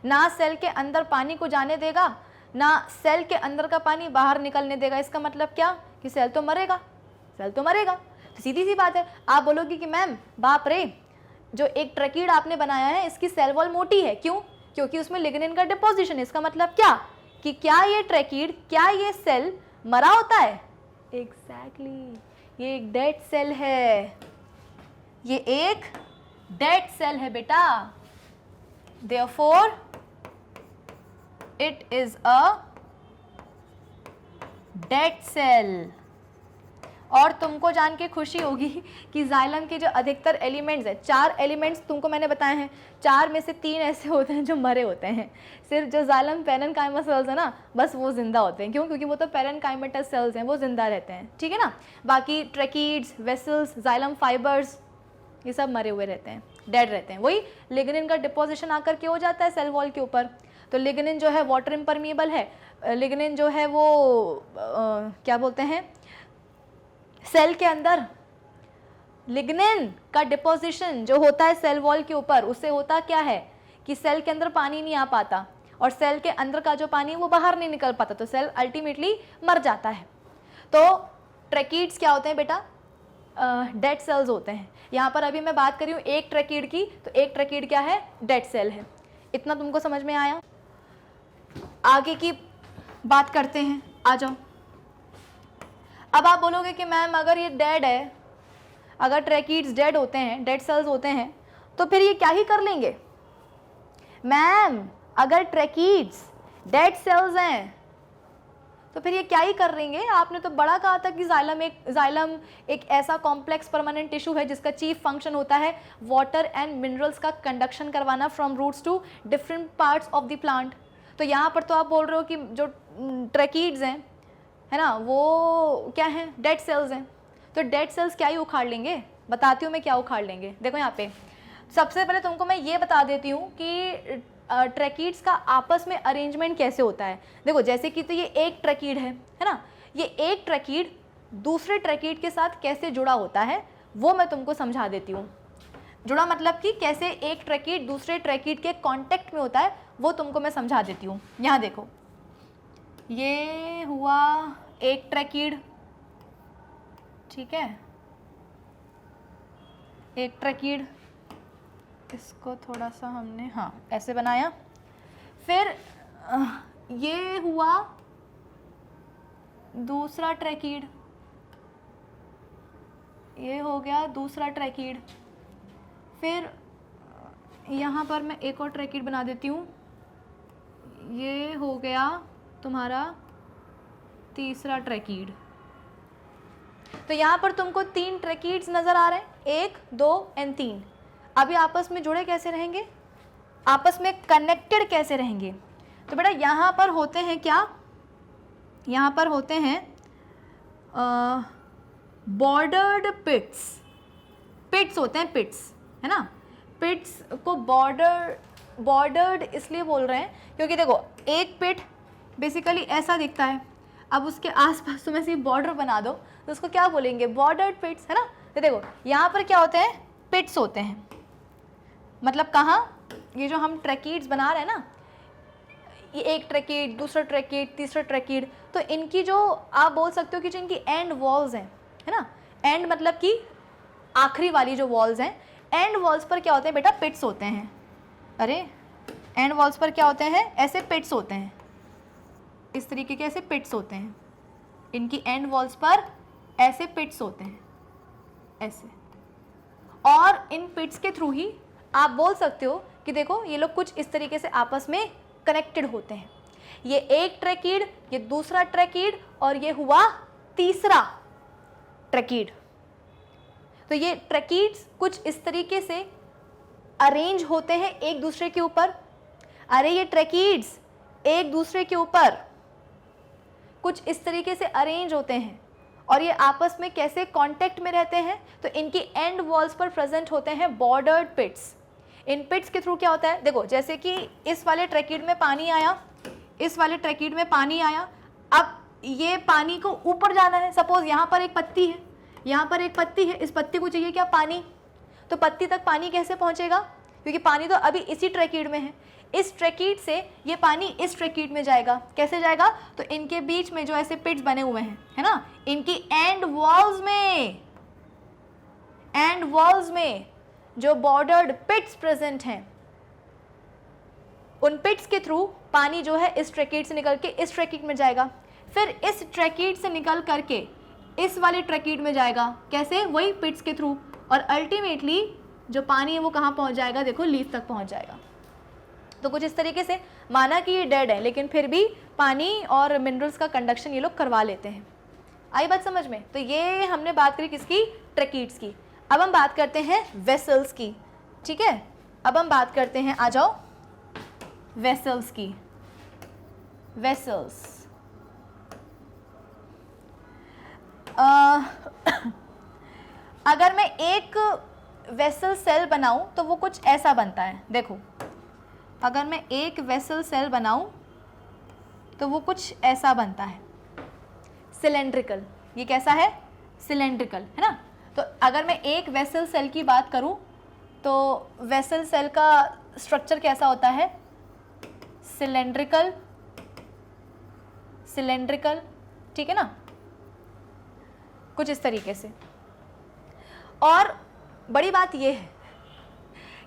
Speaker 1: ना सेल के अंदर पानी को जाने देगा, ना सेल के अंदर का पानी बाहर निकलने देगा। इसका मतलब क्या? कि सेल तो मरेगा, सेल तो मरेगा। तो सीधी सी बात है, आप बोलोगे कि मैम बाप रे, जो एक ट्रैकीड आपने बनाया है इसकी सेल वॉल मोटी है, क्यों? क्योंकि उसमें लिग्निन का डिपोजिशन है। इसका मतलब क्या? कि क्या ये ट्रैकीड, क्या ये सेल मरा होता है? एग्जैक्टली, ये एक डेड सेल है, ये एक डेड सेल है बेटा। Therefore it is a dead cell. और तुमको जान के खुशी होगी कि जाइलम के जो अधिकतर एलिमेंट्स हैं, 4 एलिमेंट्स तुमको मैंने बताए हैं, 4 में से 3 ऐसे होते हैं जो मरे होते हैं। सिर्फ जो जाइलम पैरेन्काइमा सेल्स है ना, बस वो जिंदा होते हैं। क्यों? क्योंकि वो तो पैरेन्काइमेटस सेल्स हैं, वो जिंदा रहते हैं। ठीक है ना, बाकी ट्रैकीड्स, वेसल्स, जाइलम फाइबर्स, ये सब मरे हुए रहते हैं, डेड रहते हैं। वही लिग्निन का डिपोजिशन आकर के हो जाता है सेल वॉल के ऊपर। तो लिग्निन जो है वाटर इम्परमीबल है, लिग्निन जो है वो क्या बोलते हैं, सेल के अंदर लिग्निन का डिपोजिशन जो होता है सेल वॉल के ऊपर, उससे होता क्या है कि सेल के अंदर पानी नहीं आ पाता और सेल के अंदर का जो पानी वो बाहर नहीं निकल पाता, तो सेल अल्टीमेटली मर जाता है। तो ट्रैकीड्स क्या होते हैं बेटा? डेड सेल्स होते हैं। यहाँ पर अभी मैं बात कर रही हूँ एक ट्रैकीड की, तो एक ट्रैकीड क्या है? डेड सेल है। इतना तुमको समझ में आया? आगे की बात करते हैं, आ जाओ। अब आप बोलोगे कि मैम अगर ये डेड है, अगर ट्रैकीड्स डेड होते हैं, डेड सेल्स होते हैं, तो फिर ये क्या ही कर लेंगे? मैम अगर ट्रैकीड्स डेड सेल्स हैं तो फिर ये क्या ही कर लेंगे? आपने तो बड़ा कहा था कि जाइलम एक ऐसा कॉम्प्लेक्स परमानेंट टिश्यू है जिसका चीफ फंक्शन होता है वाटर एंड मिनरल्स का कंडक्शन करवाना from roots to different parts of the plant. तो यहाँ पर तो आप बोल रहे हो कि जो ट्रैकीड्स हैं, है ना, वो क्या हैं? डेड सेल्स हैं। तो डेड सेल्स क्या ही उखाड़ लेंगे? बताती हूँ मैं क्या उखाड़ लेंगे। देखो यहाँ पे सबसे पहले तुमको मैं ये बता देती हूँ कि ट्रैकीड्स का आपस में अरेंजमेंट कैसे होता है। देखो जैसे कि तो ये एक ट्रैकीड है ना, ये एक ट्रैकीड दूसरे ट्रैकीड के साथ कैसे जुड़ा होता है वो मैं तुमको समझा देती हूँ। जुड़ा मतलब कि कैसे एक ट्रैकीड दूसरे ट्रैकीड के कांटेक्ट में होता है वो तुमको मैं समझा देती हूँ। यहाँ देखो, ये हुआ एक ट्रैकीड, ठीक है, एक ट्रैकीड, इसको थोड़ा सा हमने हाँ ऐसे बनाया। फिर ये हुआ दूसरा ट्रैकीड, ये हो गया दूसरा ट्रैकीड। फिर यहाँ पर मैं एक और ट्रैकीड बना देती हूँ, ये हो गया तुम्हारा तीसरा ट्रैकीड। तो यहाँ पर तुमको 3 ट्रैकीड्स नज़र आ रहे हैं, 1, 2 एंड 3। अभी आपस में जुड़े कैसे रहेंगे? आपस में कनेक्टेड कैसे रहेंगे? तो बेटा यहाँ पर होते हैं क्या? यहाँ पर होते हैं बॉर्डर्ड पिट्स। पिट्स होते हैं, पिट्स, है ना। पिट्स को बॉर्डर्ड इसलिए बोल रहे हैं क्योंकि देखो एक पिट बेसिकली ऐसा दिखता है, अब उसके आसपास तुम ऐसे बॉर्डर बना दो तो उसको क्या बोलेंगे? बॉर्डर्ड पिट्स, है ना। तो देखो यहाँ पर क्या होते हैं? पिट्स होते हैं। मतलब कहाँ? ये जो हम ट्रैकीड्स बना रहे हैं ना, ये एक ट्रैकीड, दूसरा ट्रैकीड, तीसरा ट्रैकीड, तो इनकी जो आप बोल सकते हो कि जो इनकी एंड वॉल्स हैं, है ना, एंड मतलब कि आखिरी वाली जो वॉल्स हैं, एंड वॉल्स पर क्या होते हैं बेटा? पिट्स होते हैं। अरे एंड वॉल्स पर क्या होते हैं? ऐसे पिट्स होते हैं, इस तरीके के ऐसे पिट्स होते हैं। इनकी एंड वॉल्स पर ऐसे पिट्स होते हैं, ऐसे। और इन पिट्स के थ्रू ही आप बोल सकते हो कि देखो ये लोग कुछ इस तरीके से आपस में कनेक्टेड होते हैं। ये एक ट्रैकीड, ये दूसरा ट्रैकीड और ये हुआ तीसरा ट्रैकीड। तो ये ट्रैकीड्स कुछ इस तरीके से अरेंज होते हैं एक दूसरे के ऊपर। अरे ये ट्रैकीड्स एक दूसरे के ऊपर कुछ इस तरीके से अरेंज होते हैं और ये आपस में कैसे कांटेक्ट में रहते हैं? तो इनकी एंड वॉल्स पर प्रेजेंट होते हैं बॉर्डर्ड पिट्स। इन पिट्स के थ्रू क्या होता है? देखो जैसे कि इस वाले ट्रैकीड में पानी आया, इस वाले ट्रैकीड में पानी आया, अब ये पानी को ऊपर जाना है। सपोज यहाँ पर एक पत्ती है, यहाँ पर एक पत्ती है, इस पत्ती को चाहिए क्या? पानी। तो पत्ती तक पानी कैसे पहुँचेगा? क्योंकि पानी तो अभी इसी ट्रैकीड में है। इस ट्रैकीड से ये पानी इस ट्रैकीड में जाएगा। कैसे जाएगा? तो इनके बीच में जो ऐसे पिट्स बने हुए हैं, है ना, इनकी एंड वॉल्स में जो बॉर्डर्ड पिट्स प्रेजेंट हैं, उन पिट्स के थ्रू पानी जो है इस ट्रैकीड से निकल के इस ट्रैकीड में जाएगा। फिर इस ट्रैकीड से निकल करके इस वाले ट्रैकीड में जाएगा। कैसे? वही पिट्स के थ्रू। और अल्टीमेटली जो पानी है वो कहाँ पहुँच जाएगा? देखो लीफ तक पहुँच जाएगा। तो कुछ इस तरीके से माना कि ये डेड है लेकिन फिर भी पानी और मिनरल्स का कंडक्शन ये लोग करवा लेते हैं। आई बात समझ में? तो ये हमने बात करी किसकी? ट्रैकीड्स की। अब हम बात करते हैं वेसल्स की, ठीक है। अब हम बात करते हैं, आ जाओ, वेसल्स की। वेसल्स अगर मैं एक वेसल सेल बनाऊं तो वो कुछ ऐसा बनता है। देखो अगर मैं एक वेसल सेल बनाऊं तो वो कुछ ऐसा बनता है, सिलेंड्रिकल। ये कैसा है? सिलेंड्रिकल, है ना। तो अगर मैं एक वेसल सेल की बात करूं तो वेसल सेल का स्ट्रक्चर कैसा होता है, सिलेंड्रिकल, सिलेंड्रिकल, ठीक है ना, कुछ इस तरीके से। और बड़ी बात ये है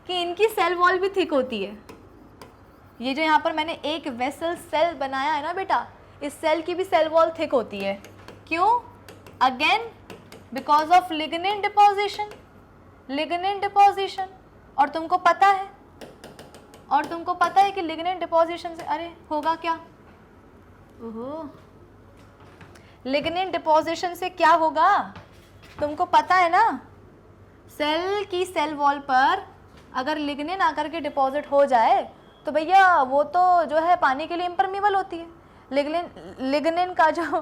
Speaker 1: कि इनकी सेल वॉल भी थिक होती है। ये जो यहाँ पर मैंने एक वेसल सेल बनाया है ना बेटा, इस सेल की भी सेल वॉल थिक होती है। क्यों? Again because of lignin deposition, lignin deposition. और तुमको पता है, और तुमको पता है कि लिग्निन डिपोजिशन से अरे होगा क्या, ओहो, लिग्निन डिपोजिशन से क्या होगा तुमको पता है ना, सेल की सेल वॉल पर अगर लिग्निन आकर के डिपॉजिट हो जाए तो भैया वो तो जो है पानी के लिए इम्परमिबल होती है। लिग्निन का जो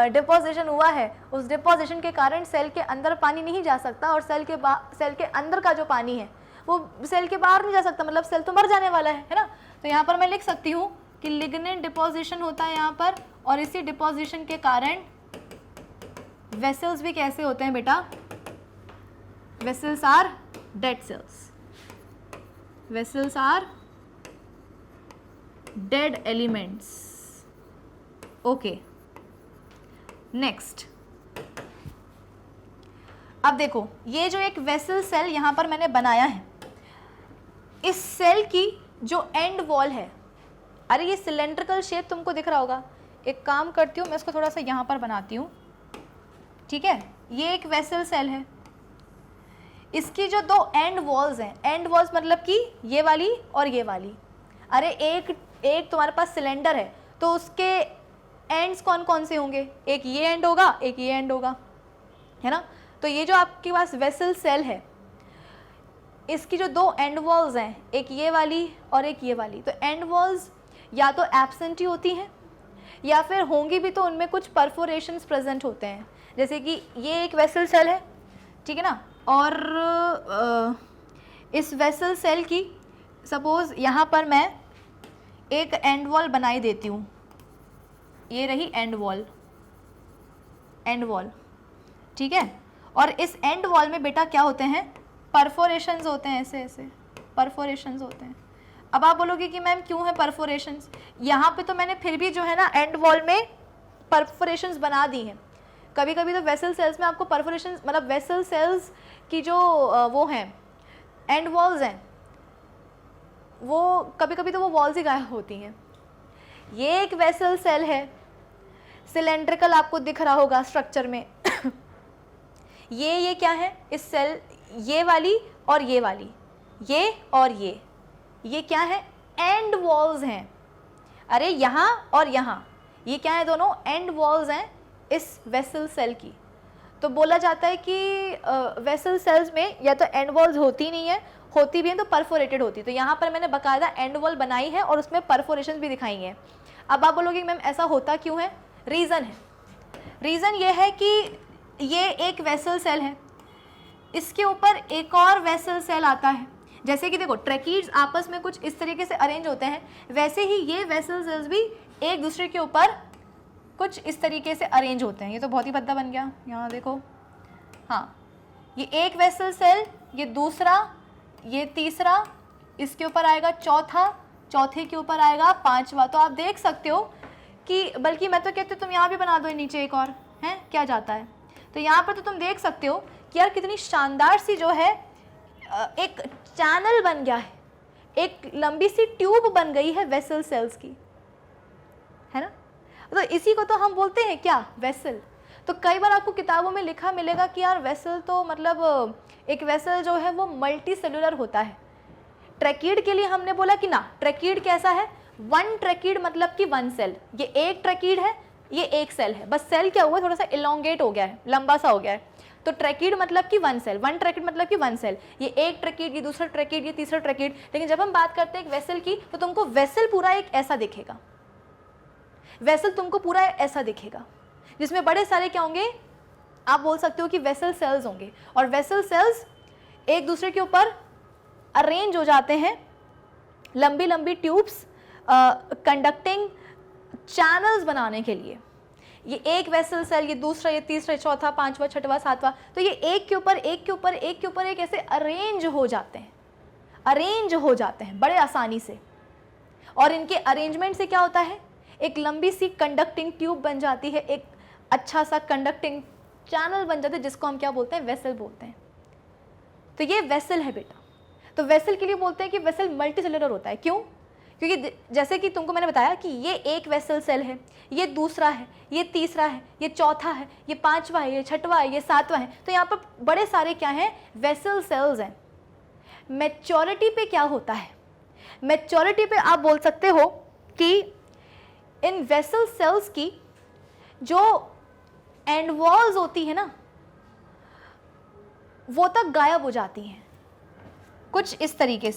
Speaker 1: डिपोजिशन हुआ है उस डिपोजिशन के कारण सेल के अंदर पानी नहीं जा सकता, और सेल के अंदर का जो पानी है वो सेल के बाहर नहीं जा सकता, मतलब सेल तो मर जाने वाला है ना। तो यहाँ पर मैं लिख सकती हूँ कि लिग्निन डिपोजिशन होता है यहाँ पर, और इसी डिपोजिशन के कारण वेसल्स भी कैसे होते हैं बेटा, vessels are dead cells, vessels are dead elements. Okay, next. अब देखो ये जो एक वेसल सेल यहां पर मैंने बनाया है, इस सेल की जो एंड वॉल है, अरे ये सिलेंड्रिकल शेप तुमको दिख रहा होगा, एक काम करती हूँ मैं इसको थोड़ा सा यहां पर बनाती हूँ, ठीक है। ये एक वेसल सेल है, इसकी जो दो एंड वॉल्स हैं, एंड वॉल्स मतलब कि ये वाली और ये वाली, अरे एक तुम्हारे पास सिलेंडर है तो उसके एंड्स कौन कौन से होंगे, एक ये एंड होगा, एक ये एंड होगा, है ना। तो ये जो आपके पास वेसल सेल है, इसकी जो दो एंड वॉल्स हैं, एक ये वाली और एक ये वाली, तो एंड वॉल्स या तो एब्सेंट ही होती हैं या फिर होंगी भी तो उनमें कुछ परफोरेशंस प्रेजेंट होते हैं। जैसे कि ये एक वेसल सेल है, ठीक है ना, और इस वेसल सेल की सपोज यहाँ पर मैं एक एंड वॉल बनाई देती हूँ, ये रही एंड वॉल, एंड वॉल, ठीक है। और इस एंड वॉल में बेटा क्या होते हैं, परफोरेशंस होते हैं, ऐसे ऐसे परफोरेशंस होते हैं। अब आप बोलोगे कि मैम क्यों है परफोरेशंस, यहाँ पे तो मैंने फिर भी जो है ना एंड वॉल में परफोरेशंस बना दी हैं। कभी कभी तो वेसल सेल्स में आपको परफोरेशंस, मतलब वेसल सेल्स की जो वो हैं एंड वॉल्स हैं, वो कभी कभी तो वो वॉल्स ही गायब होती हैं। ये एक वेसल सेल है, सिलेंड्रिकल आपको दिख रहा होगा स्ट्रक्चर में। ये क्या है, इस सेल ये वाली और ये वाली, ये और ये क्या है, एंड वॉल्स हैं। अरे यहाँ और यहाँ ये क्या है, दोनों एंड वॉल्स हैं इस वेसल सेल की। तो बोला जाता है कि वेसल सेल्स में या तो एंड वॉल्स होती नहीं है, होती भी हैं तो परफोरेटेड होती है। तो यहाँ पर मैंने बाकायदा एंड वॉल बनाई है और उसमें परफोरेशन भी दिखाई हैं। अब आप बोलोगे मैम ऐसा होता क्यों है, रीज़न है, रीज़न ये है कि ये एक वेसल सेल है, इसके ऊपर एक और वेसल सेल आता है। जैसे कि देखो ट्रैकीड्स आपस में कुछ इस तरीके से अरेंज होते हैं, वैसे ही ये वेसल सेल्स भी एक दूसरे के ऊपर कुछ इस तरीके से अरेंज होते हैं। ये तो बहुत ही भद्दा बन गया, यहाँ देखो, हाँ ये एक वेसल सेल, ये दूसरा, ये तीसरा, इसके ऊपर आएगा चौथा, चौथे के ऊपर आएगा पांचवा। तो आप देख सकते हो कि, बल्कि मैं तो कहती हूँ तुम यहाँ भी बना दो नीचे एक और, हैं क्या जाता है। तो यहाँ पर तो तुम देख सकते हो कि यार कितनी शानदार सी जो है एक चैनल बन गया है, एक लंबी सी ट्यूब बन गई है वेसल सेल्स की, है ना। तो इसी को तो हम बोलते हैं क्या, वेसल। तो कई बार आपको किताबों में लिखा मिलेगा कि यार वेसल तो मतलब एक वेसल जो है वो मल्टी सेलुलर होता है। ट्रैकीड के लिए हमने बोला कि ना, ट्रैकीड कैसा है, वन ट्रैकीड मतलब कि वन सेल, ये एक ट्रैकीड है, ये एक सेल है, बस सेल क्या हुआ थोड़ा सा इलोंगेट हो गया है, लंबा सा हो गया है। तो ट्रैकीड मतलब कि वन सेल, वन ट्रैकीड मतलब कि वन सेल, ये एक ट्रैकीड, ये दूसरा ट्रैकीड, ये तीसरा ट्रैकीड। लेकिन जब हम बात करते हैं एक वेसल की तो तुमको वेसल पूरा एक ऐसा दिखेगा, वेसल तुमको पूरा ऐसा दिखेगा, जिसमें बड़े सारे क्या होंगे, आप बोल सकते हो कि वेसल सेल्स होंगे। और वेसल सेल्स एक दूसरे के ऊपर अरेंज हो जाते हैं, लंबी लंबी ट्यूब्स कंडक्टिंग चैनल्स बनाने के लिए। ये एक वेसल सेल, ये दूसरा, ये तीसरा, चौथा, पांचवा, छठवा, सातवां, तो ये एक के ऊपर एक के ऊपर एक के ऊपर एक ऐसे अरेंज हो जाते हैं बड़े आसानी से। और इनके अरेंजमेंट से क्या होता है, एक लंबी सी कंडक्टिंग ट्यूब बन जाती है, एक अच्छा सा कंडक्टिंग चैनल बन जाता है, जिसको हम क्या बोलते हैं, वेसल बोलते हैं। तो ये वेसल है बेटा। तो वेसल के लिए बोलते हैं कि वेसल मल्टी सेलुलर होता है। क्यों? क्योंकि जैसे कि तुमको मैंने बताया कि ये एक वेसल सेल है, ये दूसरा है, ये तीसरा है, ये चौथा है, ये पांचवा है, ये छठवा है, ये सातवां है। तो यहाँ पर बड़े सारे क्या हैं, वेसल सेल्स हैं। मैच्योरिटी पे क्या होता है, मैच्योरिटी पे आप बोल सकते हो कि इन वेसल सेल्स की जो एंड वॉल्स होती है ना, वो तक गायब हो जाती हैं, कुछ इस तरीके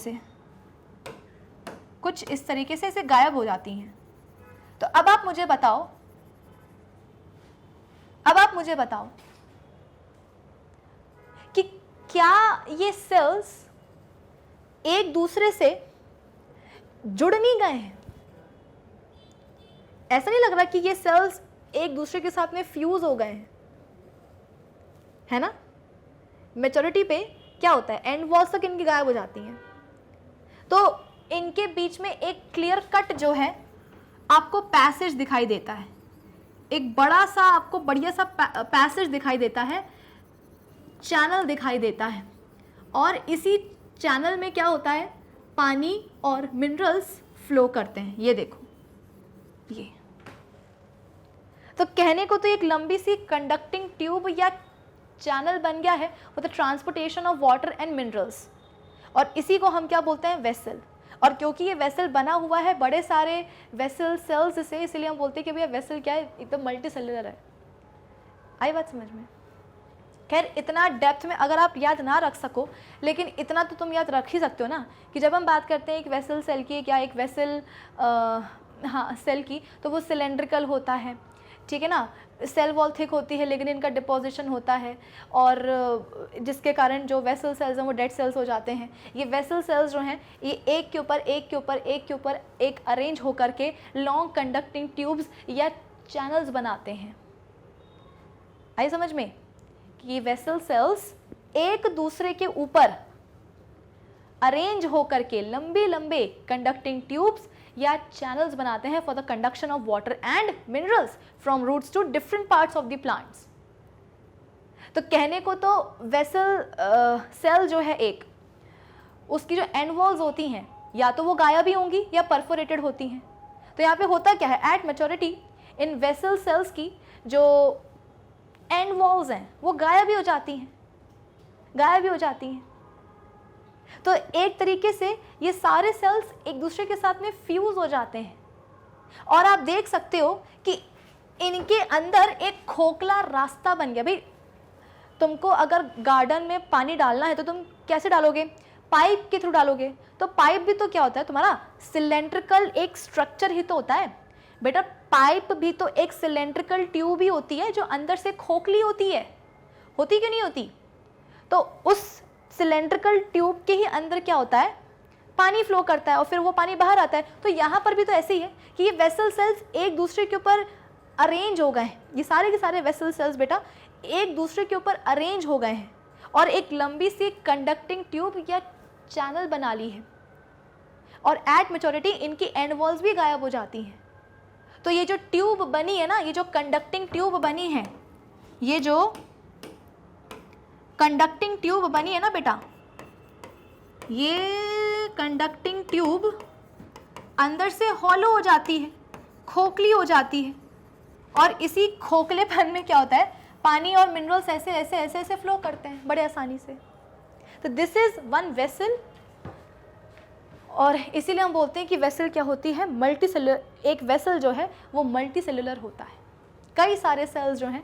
Speaker 1: से इसे गायब हो जाती हैं। तो अब आप मुझे बताओ कि क्या ये सेल्स एक दूसरे से जुड़ नहीं गए हैं? ऐसा नहीं लग रहा कि ये सेल्स एक दूसरे के साथ में फ्यूज हो गए हैं, है ना? मैच्योरिटी पे क्या होता है, एंड वॉल्स तक इनकी गायब हो जाती हैं। तो इनके बीच में एक क्लियर कट जो है आपको पैसेज दिखाई देता है, एक बड़ा सा आपको बढ़िया सा पैसेज दिखाई देता है, चैनल दिखाई देता है। और इसी चैनल में क्या होता है, पानी और मिनरल्स फ्लो करते हैं। ये देखो, ये तो कहने को तो एक लंबी सी कंडक्टिंग ट्यूब या चैनल बन गया है for the transportation of water and minerals, और इसी को हम क्या बोलते हैं, वेसल। और क्योंकि ये वेसल बना हुआ है बड़े सारे वेसल सेल्स से, इसलिए हम बोलते हैं कि भैया वेसल क्या है, एकदम मल्टी सेलुलर है। आई बात समझ में? खैर इतना डेप्थ में अगर आप याद ना रख सको, लेकिन इतना तो तुम याद रख ही सकते हो ना कि जब हम बात करते हैं एक वेसल सेल की, क्या एक वेसल सेल की, तो वो सिलेंड्रिकल होता है, ठीक है ना। सेल वॉल थिक होती है, लेकिन इनका डिपोजिशन होता है, और जिसके कारण जो वेसल सेल्स हैं वो डेड सेल्स हो जाते हैं। ये वेसल सेल्स जो हैं ये एक के ऊपर एक के ऊपर एक के ऊपर एक अरेंज होकर के लॉन्ग कंडक्टिंग ट्यूब्स या चैनल्स बनाते हैं। आई समझ में कि ये वेसल सेल्स एक दूसरे के ऊपर अरेंज होकर के लंबे लंबे कंडक्टिंग ट्यूब्स या चैनल्स बनाते हैं for the conduction of water and minerals from roots to different parts of the plants. तो कहने को तो वेसल सेल जो है एक, उसकी जो एंड वॉल्स होती हैं या तो वो गायब ही होंगी या परफोरेटेड होती हैं। तो यहाँ पे होता क्या है, at maturity in vessel cells की जो एंड वॉल्स हैं वो गायब ही हो जाती हैं। तो एक तरीके से ये सारे सेल्स एक दूसरे के साथ में फ्यूज हो जाते हैं, और आप देख सकते हो कि इनके अंदर एक खोखला रास्ता बन गया। भाई तुमको अगर गार्डन में पानी डालना है तो तुम कैसे डालोगे, पाइप के थ्रू डालोगे। तो पाइप भी तो क्या होता है तुम्हारा, सिलेंड्रिकल एक स्ट्रक्चर ही तो होता है बेटा। पाइप भी तो एक सिलेंड्रिकल ट्यूब ही होती है जो अंदर से खोखली होती है, होती कि नहीं होती। तो उस सिलेंड्रिकल ट्यूब के ही अंदर क्या होता है, पानी फ्लो करता है और फिर वो पानी बाहर आता है। तो यहाँ पर भी तो ऐसे ही है कि ये वेसल सेल्स एक दूसरे के ऊपर अरेंज हो गए हैं। ये सारे के सारे वेसल सेल्स बेटा एक दूसरे के ऊपर अरेंज हो गए हैं और एक लंबी सी कंडक्टिंग ट्यूब या चैनल बना ली है, और एट मैच्योरिटी इनकी एंड वॉल्स भी गायब हो जाती हैं। तो ये जो ट्यूब बनी है ना, ये जो कंडक्टिंग ट्यूब बनी है, ये जो कंडक्टिंग ट्यूब बनी है ना बेटा, ये कंडक्टिंग ट्यूब अंदर से हॉलो हो जाती है, खोखली हो जाती है, और इसी खोखलेपन में क्या होता है, पानी और मिनरल्स ऐसे ऐसे ऐसे ऐसे फ्लो करते हैं बड़े आसानी से। तो दिस इज वन वेसल, और इसीलिए हम बोलते हैं कि वेसल क्या होती है, मल्टी सेलुलर। एक वेसल जो है वो मल्टी सेलुलर होता है, कई सारे सेल्स जो हैं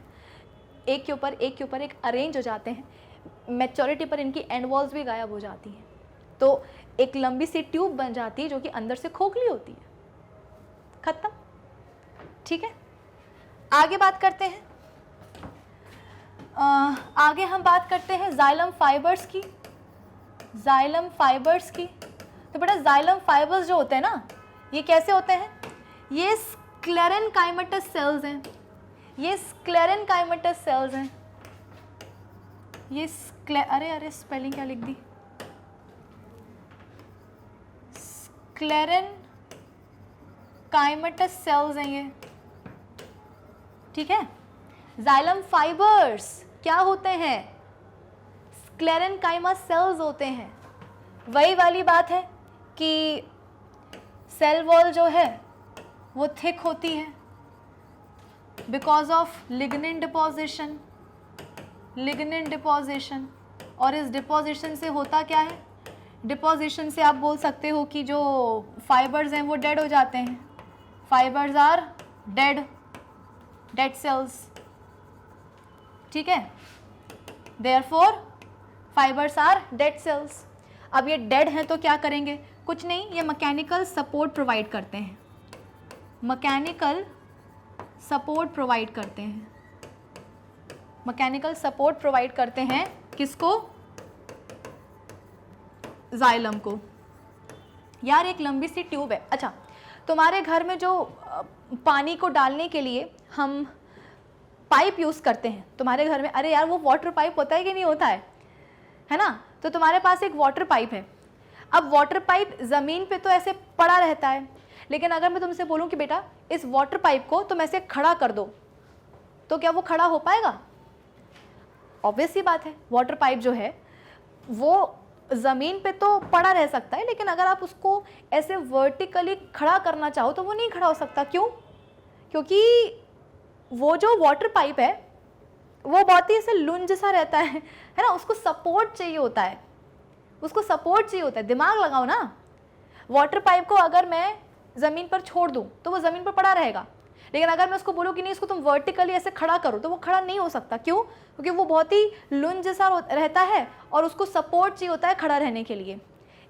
Speaker 1: एक के ऊपर एक अरेंज हो जाते हैं। मैच्योरिटी पर इनकी एंड वॉल्स भी गायब हो जाती हैं, तो एक लंबी सी ट्यूब बन जाती है जो कि अंदर से खोखली होती है। खत्म, ठीक है। आगे बात करते हैं, आगे हम बात करते हैं जाइलम फाइबर्स की। जाइलम फाइबर्स की, तो बेटा जाइलम फाइबर्स जो होते हैं ना, ये कैसे होते हैं, ये स्क्लेरेनकाइमेटस सेल्स हैं। ये स्क्लेरेनकाइमेटस सेल्स हैं, ये अरे स्पेलिंग क्या लिख दी, स्क्लेरेनकाइमेटस सेल्स हैं ये, ठीक है। जाइलम फाइबर्स क्या होते हैं, स्क्लेरेनकाइमा सेल्स होते हैं। वही वाली बात है कि सेल वॉल जो है वो थिक होती है बिकॉज ऑफ लिग्निन डिपोजिशन, और इस डिपोजिशन से होता क्या है, डिपोजिशन से आप बोल सकते हो कि जो फाइबर्स हैं वो डेड हो जाते हैं, फाइबर्स आर डेड सेल्स, ठीक है। Therefore fibres are dead cells. अब ये डेड हैं तो क्या करेंगे, कुछ नहीं, ये मैकेनिकल सपोर्ट प्रोवाइड करते हैं, मैकेनिकल सपोर्ट प्रोवाइड करते हैं, मैकेनिकल सपोर्ट प्रोवाइड करते हैं किसको, जाइलम को। यार एक लंबी सी ट्यूब है, अच्छा तुम्हारे घर में जो पानी को डालने के लिए हम पाइप यूज़ करते हैं तुम्हारे घर में, अरे यार वो वाटर पाइप होता है कि नहीं होता है ना, तो तुम्हारे पास एक वाटर पाइप है। अब वाटर पाइप ज़मीन पे तो ऐसे पड़ा रहता है, लेकिन अगर मैं तुमसे बोलूं कि बेटा इस वाटर पाइप को तुम ऐसे खड़ा कर दो, तो क्या वो खड़ा हो पाएगा? ऑब्वियस सी बात है, वाटर पाइप जो है वो ज़मीन पे तो पड़ा रह सकता है, लेकिन अगर आप उसको ऐसे वर्टिकली खड़ा करना चाहो तो वो नहीं खड़ा हो सकता। क्यों? क्योंकि वो जो वाटर पाइप है वो बहुत ही ऐसे लुंज जैसा रहता है ना, उसको सपोर्ट चाहिए होता है, उसको सपोर्ट चाहिए होता है। दिमाग लगाओ ना, वाटर पाइप को अगर मैं ज़मीन पर छोड़ दूँ तो वो ज़मीन पर पड़ा रहेगा, लेकिन अगर मैं उसको बोलूँ कि नहीं इसको तुम वर्टिकली ऐसे खड़ा करो तो वो खड़ा नहीं हो सकता। क्यों? क्योंकि वो बहुत ही लुंज जैसा रहता है और उसको सपोर्ट चाहिए होता है खड़ा रहने के लिए।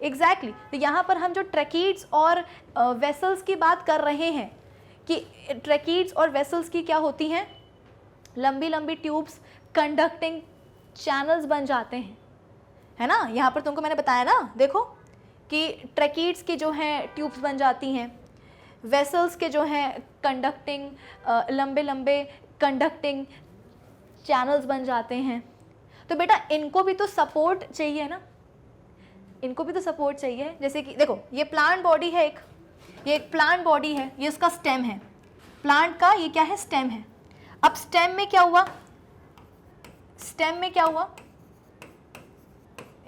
Speaker 1: एग्जैक्टली तो यहाँ पर हम जो ट्रैकीड्स और वेसल्स की बात कर रहे हैं कि ट्रैकीड्स और वेसल्स की क्या होती हैं, लंबी लंबी ट्यूब्स, कंडक्टिंग चैनल्स बन जाते हैं, है ना। यहाँ पर तुमको मैंने बताया ना, देखो कि ट्रैकीड्स की जो हैं ट्यूब्स बन जाती हैं, वेसल्स के जो हैं कंडक्टिंग लंबे लंबे कंडक्टिंग चैनल्स बन जाते हैं। तो बेटा इनको भी तो सपोर्ट चाहिए ना, इनको भी तो सपोर्ट चाहिए। जैसे कि देखो ये प्लांट बॉडी है, ये एक प्लांट बॉडी है, ये उसका स्टेम है, प्लांट का ये क्या है, स्टेम है। अब स्टेम में क्या हुआ, स्टेम में क्या हुआ,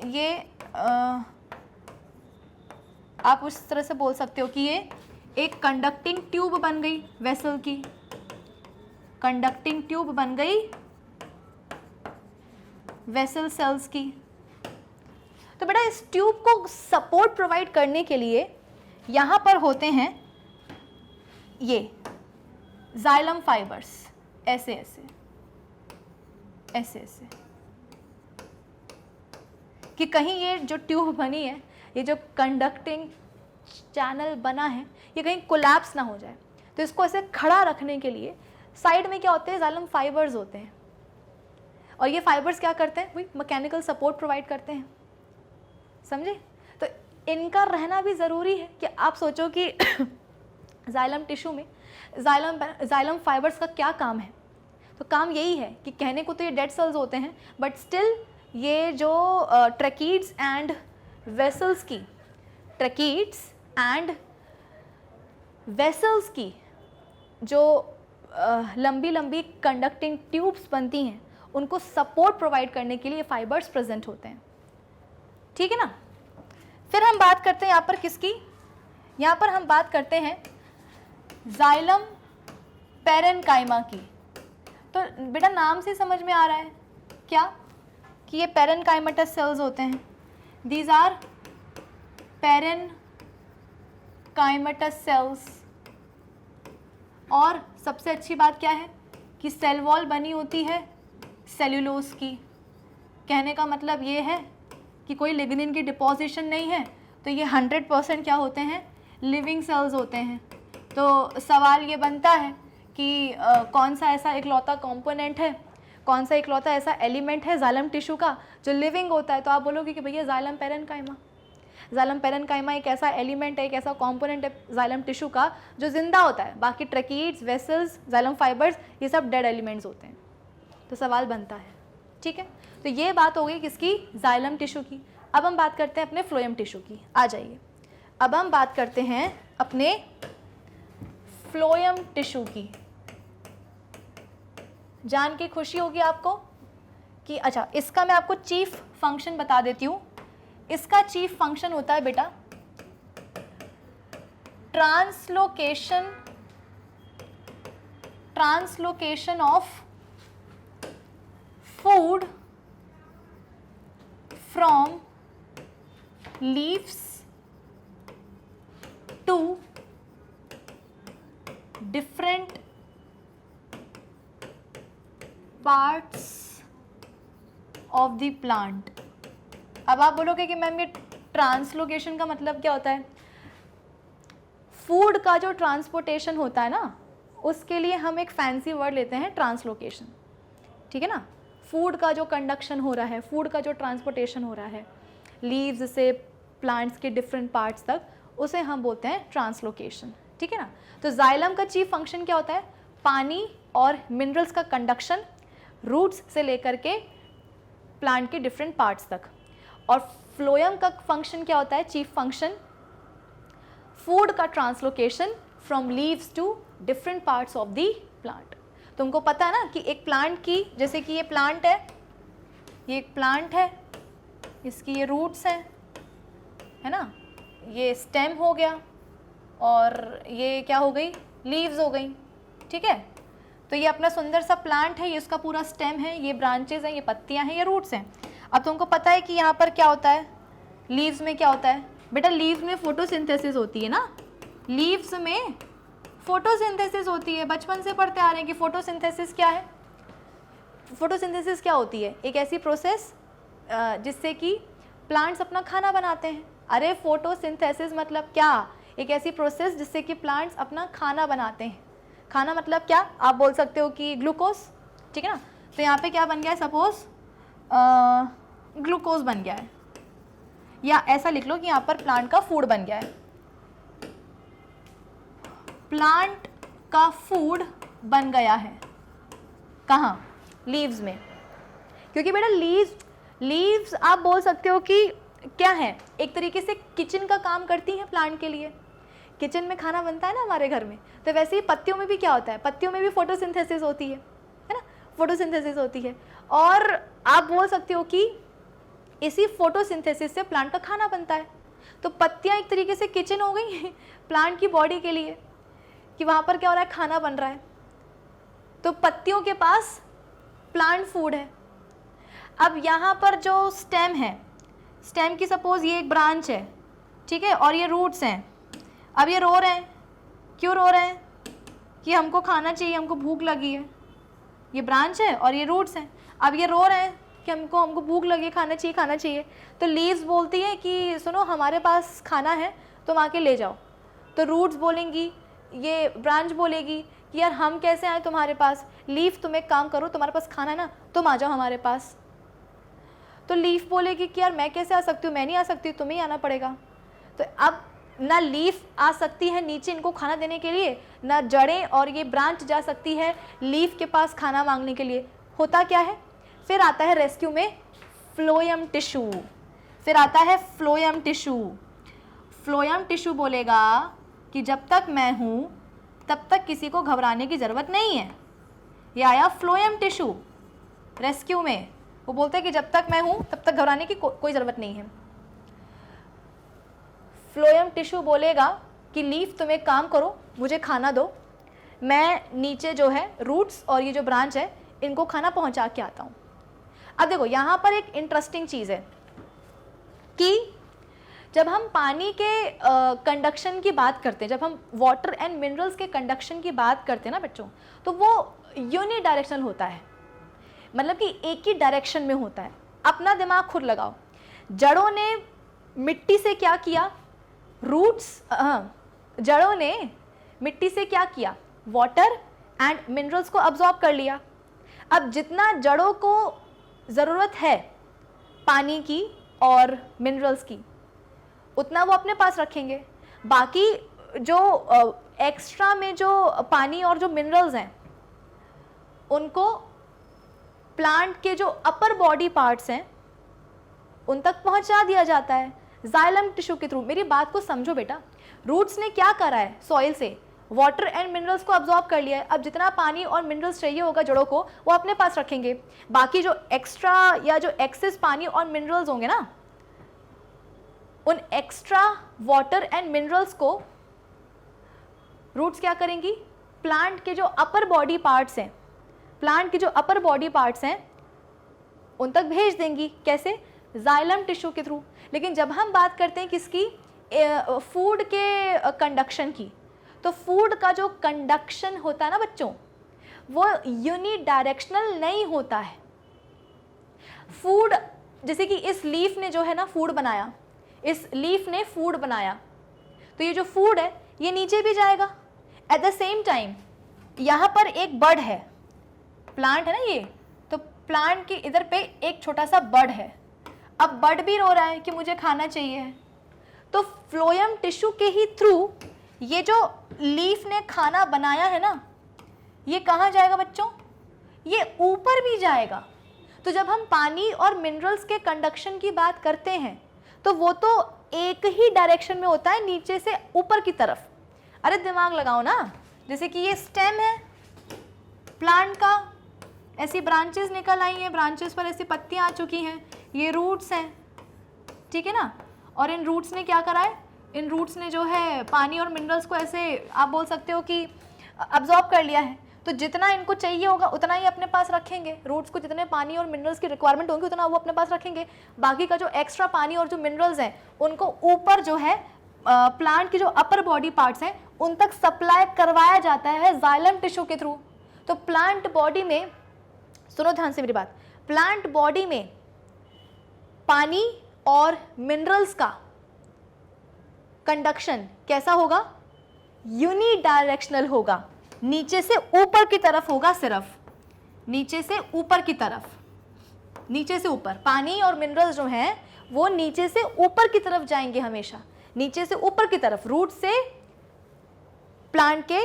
Speaker 1: ये आप उस तरह से बोल सकते हो कि ये एक कंडक्टिंग ट्यूब बन गई, वेसल की कंडक्टिंग ट्यूब बन गई वेसल सेल्स की। तो बेटा इस ट्यूब को सपोर्ट प्रोवाइड करने के लिए यहाँ पर होते हैं ये जाइलम फाइबर्स, ऐसे ऐसे ऐसे ऐसे, कि कहीं ये जो ट्यूब बनी है, ये जो कंडक्टिंग चैनल बना है, ये कहीं कोलैप्स ना हो जाए। तो इसको ऐसे खड़ा रखने के लिए साइड में क्या होते हैं, जाइलम फाइबर्स होते हैं, और ये फाइबर्स क्या करते हैं, वही मैकेनिकल सपोर्ट प्रोवाइड करते हैं, समझे। तो इनका रहना भी ज़रूरी है कि आप सोचो कि जाइलम टिश्यू में जाइलम फाइबर्स का क्या काम है। तो काम यही है कि कहने को तो ये डेड सेल्स होते हैं, बट स्टिल ये जो ट्रैकीड्स एंड वेसल्स की, ट्रैकीड्स एंड वेसल्स की जो लंबी लंबी कंडक्टिंग ट्यूब्स बनती हैं, उनको सपोर्ट प्रोवाइड करने के लिए फाइबर्स प्रेजेंट होते हैं, ठीक है ना। फिर हम बात करते हैं यहाँ पर किसकी, यहाँ पर हम बात करते हैं जाइलम पैरेन्काइमा की। तो बेटा नाम से समझ में आ रहा है क्या कि ये पैरेन्काइमेटस सेल्स होते हैं, दीज आर पैरेन्काइमेटस सेल्स। और सबसे अच्छी बात क्या है कि सेल वॉल बनी होती है सेल्यूलोज की। कहने का मतलब ये है कि कोई लिग्निन की डिपोजिशन नहीं है, तो ये 100% क्या होते हैं, लिविंग सेल्स होते हैं। तो सवाल ये बनता है कि कौन सा ऐसा इकलौता कंपोनेंट है, कौन सा इकलौता ऐसा एलिमेंट है जाइलम टिश्यू का जो लिविंग होता है। तो आप बोलोगे कि भैया जाइलम पैरेन्काइमा। जाइलम पेरेन्काइमा एक ऐसा एलिमेंट है, एक ऐसा कंपोनेंट है जाइलम टिश्यू का जो जिंदा होता है, बाकी ट्रैकीड्स, वेसल्स, जाइलम फाइबर्स ये सब डेड एलिमेंट्स होते हैं। तो सवाल बनता है, ठीक है। तो ये बात हो गई किसकी, जाइलम टिश्यू की। अब हम बात करते हैं अपने फ्लोएम टिश्यू की। आ जाइए, अब हम बात करते हैं अपने फ्लोएम टिश्यू की। जान के खुशी होगी आपको कि अच्छा, इसका मैं आपको चीफ फंक्शन बता देती हूँ। इसका चीफ फंक्शन होता है बेटा translocation of food from leaves to different parts of the plant. अब आप बोलोगे कि मैम ये ट्रांसलोकेशन का मतलब क्या होता है? फूड का जो ट्रांसपोर्टेशन होता है ना, उसके लिए हम एक फैंसी वर्ड लेते हैं ट्रांसलोकेशन, ठीक है ना। फूड का जो कंडक्शन हो रहा है, फूड का जो ट्रांसपोर्टेशन हो रहा है लीव्स से प्लांट्स के डिफरेंट पार्ट्स तक, उसे हम बोलते हैं ट्रांसलोकेशन, ठीक है ना। तो जाइलम का चीफ फंक्शन क्या होता है? पानी और मिनरल्स का कंडक्शन रूट्स से लेकर के प्लांट के डिफरेंट पार्ट्स तक। और फ्लोएम का फंक्शन क्या होता है? चीफ फंक्शन फूड का translocation from leaves to different parts of the plant. तुमको पता है ना कि एक प्लांट की, जैसे कि ये प्लांट है, ये एक प्लांट है, इसकी ये रूट्स हैं, है ना, ये स्टेम हो गया और ये क्या हो गई, लीव्स हो गई, ठीक है। तो ये अपना सुंदर सा प्लांट है, ये उसका पूरा स्टेम है, ये ब्रांचेज हैं, ये पत्तियां हैं, ये रूट्स हैं। अब तुमको पता है कि यहाँ पर क्या होता है, लीव्स में क्या होता है बेटा? लीव्स में फोटोसिंथेसिस होती है ना, लीव्स में फोटोसिंथेसिस होती है। बचपन से पढ़ते आ रहे हैं कि फोटोसिंथेसिस क्या है। फोटोसिंथेसिस क्या होती है? एक ऐसी प्रोसेस जिससे कि प्लांट्स अपना खाना बनाते हैं। अरे फोटोसिंथेसिस मतलब क्या? एक ऐसी प्रोसेस जिससे कि प्लांट्स अपना खाना बनाते हैं। खाना मतलब क्या? आप बोल सकते हो कि ग्लूकोज, ठीक है ना। तो यहाँ पे क्या बन गया है? सपोज ग्लूकोज बन गया है, या ऐसा लिख लो कि यहाँ पर प्लांट का फूड बन गया है। प्लांट का फूड बन गया है कहाँ? लीव्स में। क्योंकि बेटा लीव्स आप बोल सकते हो कि क्या है, एक तरीके से किचन का काम करती हैं प्लांट के लिए। किचन में खाना बनता है ना हमारे घर में, तो वैसे ही पत्तियों में भी क्या होता है? पत्तियों में भी फोटोसिंथेसिस होती है ना, फोटोसिंथेसिस होती है। और आप बोल सकते हो कि इसी फोटोसिंथेसिस से प्लांट का खाना बनता है। तो पत्तियां एक तरीके से किचन हो गई प्लांट की बॉडी के लिए, कि वहाँ पर क्या हो रहा है? खाना बन रहा है। तो पत्तियों के पास प्लांट फूड है। अब यहाँ पर जो स्टेम है, स्टेम की सपोज ये एक ब्रांच है, ठीक है, और ये रूट्स हैं। अब ये रो रहे हैं, क्यों रो रहे हैं? कि हमको खाना चाहिए, हमको भूख लगी है। ये ब्रांच है और ये रूट्स हैं। अब ये रो रहे हैं कि हमको भूख लगी है, खाना चाहिए, खाना चाहिए। तो लीव्स बोलती है कि सुनो हमारे पास खाना है, तुम आके ले जाओ। तो रूट्स बोलेंगी, ये ब्रांच बोलेगी कि यार हम कैसे आए तुम्हारे पास? लीफ तुम एक काम करो, तुम्हारे पास खाना है ना, तुम आ जाओ हमारे पास। तो लीफ बोलेगी कि यार मैं कैसे आ सकती हूँ, मैं नहीं आ सकती, तुम्हें ही आना पड़ेगा। तो अब ना लीफ आ सकती है नीचे इनको खाना देने के लिए, ना जड़ें और ये ब्रांच जा सकती है लीफ के पास खाना मांगने के लिए। होता क्या है? फिर आता है रेस्क्यू में फ्लोएम टिश्यू। फिर आता है फ्लोएम टिश्यू। फ्लोएम टिश्यू बोलेगा कि जब तक मैं हूँ तब तक किसी को घबराने की ज़रूरत नहीं है। ये आया फ्लोएम टिश्यू रेस्क्यू में। वो बोलते हैं कि जब तक मैं हूँ तब तक घबराने की कोई ज़रूरत नहीं है। फ्लोएम टिश्यू बोलेगा कि लीफ तुम एक काम करो, मुझे खाना दो, मैं नीचे जो है रूट्स और ये जो ब्रांच है इनको खाना पहुंचा के आता हूँ। अब देखो यहाँ पर एक इंटरेस्टिंग चीज़ है कि जब हम पानी के कंडक्शन की बात करते हैं, जब हम वाटर एंड मिनरल्स के कंडक्शन की बात करते हैं ना बच्चों, तो वो यूनिडायरेक्शनल होता है, मतलब कि एक ही डायरेक्शन में होता है। अपना दिमाग खुद लगाओ। जड़ों ने मिट्टी से क्या किया? जड़ों ने मिट्टी से क्या किया? वाटर एंड मिनरल्स को अब्जॉर्ब कर लिया। अब जितना जड़ों को ज़रूरत है पानी की और मिनरल्स की, उतना वो अपने पास रखेंगे। बाकी जो एक्स्ट्रा में जो पानी और जो मिनरल्स हैं उनको प्लांट के जो अपर बॉडी पार्ट्स हैं उन तक पहुंचा दिया जाता है जाइलम टिश्यू के थ्रू। मेरी बात को समझो बेटा, रूट्स ने क्या करा है, सॉइल से वाटर एंड मिनरल्स को अब्जॉर्ब कर लिया है। अब जितना पानी और मिनरल्स चाहिए होगा जड़ों को वो अपने पास रखेंगे। बाकी जो एक्स्ट्रा या जो एक्सेस पानी और मिनरल्स होंगे ना, उन एक्स्ट्रा वाटर एंड मिनरल्स को रूट्स क्या करेंगी, प्लांट के जो अपर बॉडी पार्ट्स हैं, प्लांट के जो अपर बॉडी पार्ट्स हैं उन तक भेज देंगी। कैसे? जाइलम टिश्यू के थ्रू। लेकिन जब हम बात करते हैं किसकी, फूड के कंडक्शन की, तो फूड का जो कंडक्शन होता है ना बच्चों, वो यूनिडायरेक्शनल नहीं होता है। फूड, जैसे कि इस लीफ ने जो है ना फूड बनाया, इस लीफ ने फूड बनाया, तो ये जो फूड है ये नीचे भी जाएगा। एट द सेम टाइम यहाँ पर एक बड है, प्लांट है ना ये, तो प्लांट के इधर पे एक छोटा सा बड है। अब बड भी रो रहा है कि मुझे खाना चाहिए, तो फ्लोएम टिश्यू के ही थ्रू ये जो लीफ ने खाना बनाया है ना, ये कहाँ जाएगा बच्चों, ये ऊपर भी जाएगा। तो जब हम पानी और मिनरल्स के कंडक्शन की बात करते हैं तो वो तो एक ही डायरेक्शन में होता है, नीचे से ऊपर की तरफ। अरे दिमाग लगाओ ना, जैसे कि ये स्टेम है प्लांट का, ऐसी ब्रांचेस निकल आई हैं, ब्रांचेस पर ऐसी पत्तियां आ चुकी हैं, ये रूट्स हैं, ठीक है ना। और इन रूट्स ने क्या करा है, इन रूट्स ने जो है पानी और मिनरल्स को ऐसे आप बोल सकते हो कि अब्जॉर्ब कर लिया है। तो जितना इनको चाहिए होगा उतना ही अपने पास रखेंगे। रूट्स को जितने पानी और मिनरल्स की रिक्वायरमेंट होगी उतना वो अपने पास रखेंगे। बाकी का जो एक्स्ट्रा पानी और जो मिनरल्स हैं उनको ऊपर जो है प्लांट की जो अपर बॉडी पार्ट्स हैं उन तक सप्लाई करवाया जाता है जाइलम टिश्यू के थ्रू। तो प्लांट बॉडी में, सुनो ध्यान से मेरी बात, प्लांट बॉडी में पानी और मिनरल्स का कंडक्शन कैसा होगा, यूनिडायरेक्शनल होगा, नीचे से ऊपर की तरफ होगा, सिर्फ नीचे से ऊपर की तरफ, नीचे से ऊपर। पानी और मिनरल्स जो हैं वो नीचे से ऊपर की तरफ जाएंगे, हमेशा नीचे से ऊपर की तरफ, रूट से प्लांट के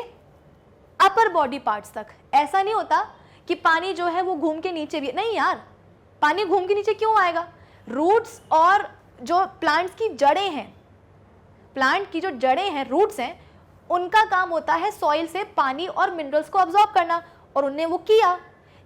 Speaker 1: अपर बॉडी पार्ट्स तक। ऐसा नहीं होता कि पानी जो है वो घूम के नीचे भी, नहीं यार, पानी घूम के नीचे क्यों आएगा, रूट्स और जो प्लांट्स की जड़ें हैं, प्लांट की जो जड़ें हैं, रूट्स हैं, उनका काम होता है सॉइल से पानी और मिनरल्स को अब्जॉर्ब करना, और उनने वो किया।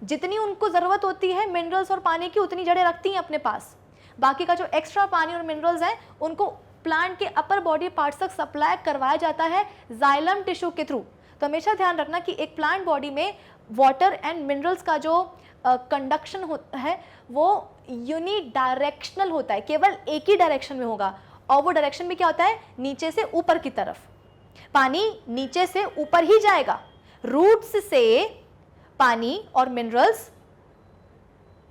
Speaker 1: जितनी उनको ज़रूरत होती है मिनरल्स और पानी की उतनी जड़ें रखती हैं अपने पास। बाकी का जो एक्स्ट्रा पानी और मिनरल्स हैं उनको प्लांट के अपर बॉडी पार्ट्स तक सप्लाई करवाया जाता है जाइलम टिश्यू के थ्रू। तो हमेशा ध्यान रखना कि एक प्लांट बॉडी में वाटर एंड मिनरल्स का जो कंडक्शन होता है वो यूनिडायरेक्शनल होता है, केवल एक ही डायरेक्शन में होगा, और वो डायरेक्शन में क्या होता है, नीचे से ऊपर की तरफ। पानी नीचे से ऊपर ही जाएगा, रूट्स से पानी और मिनरल्स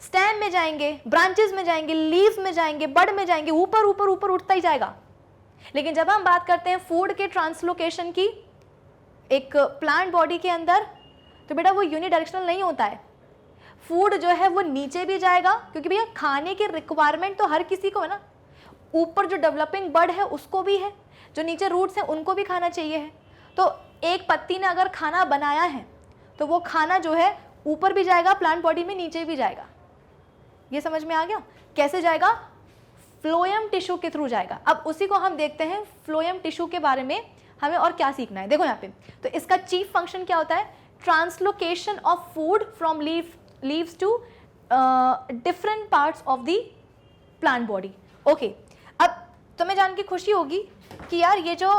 Speaker 1: स्टेम में जाएंगे, ब्रांचेस में जाएंगे, लीव्स में जाएंगे, बड में जाएंगे, ऊपर ऊपर ऊपर उठता ही जाएगा। लेकिन जब हम बात करते हैं फूड के ट्रांसलोकेशन की एक प्लांट बॉडी के अंदर, तो बेटा वो यूनिडायरेक्शनल नहीं होता है। फूड जो है वो नीचे भी जाएगा, क्योंकि भैया खाने की रिक्वायरमेंट तो हर किसी को है ना, ऊपर जो डेवलपिंग बड है उसको भी है, जो नीचे रूट्स हैं उनको भी खाना चाहिए है। तो एक पत्ती ने अगर खाना बनाया है तो वो खाना जो है ऊपर भी जाएगा प्लांट बॉडी में, नीचे भी जाएगा। ये समझ में आ गया कैसे जाएगा, फ्लोएम टिश्यू के थ्रू जाएगा। अब उसी को हम देखते हैं फ्लोएम टिश्यू के बारे में हमें और क्या सीखना है। देखो यहाँ पे, तो इसका चीफ फंक्शन क्या होता है, translocation of food from leaves to different parts of the plant body. Okay, अब तुम्हें जान के खुशी होगी कि यार ये जो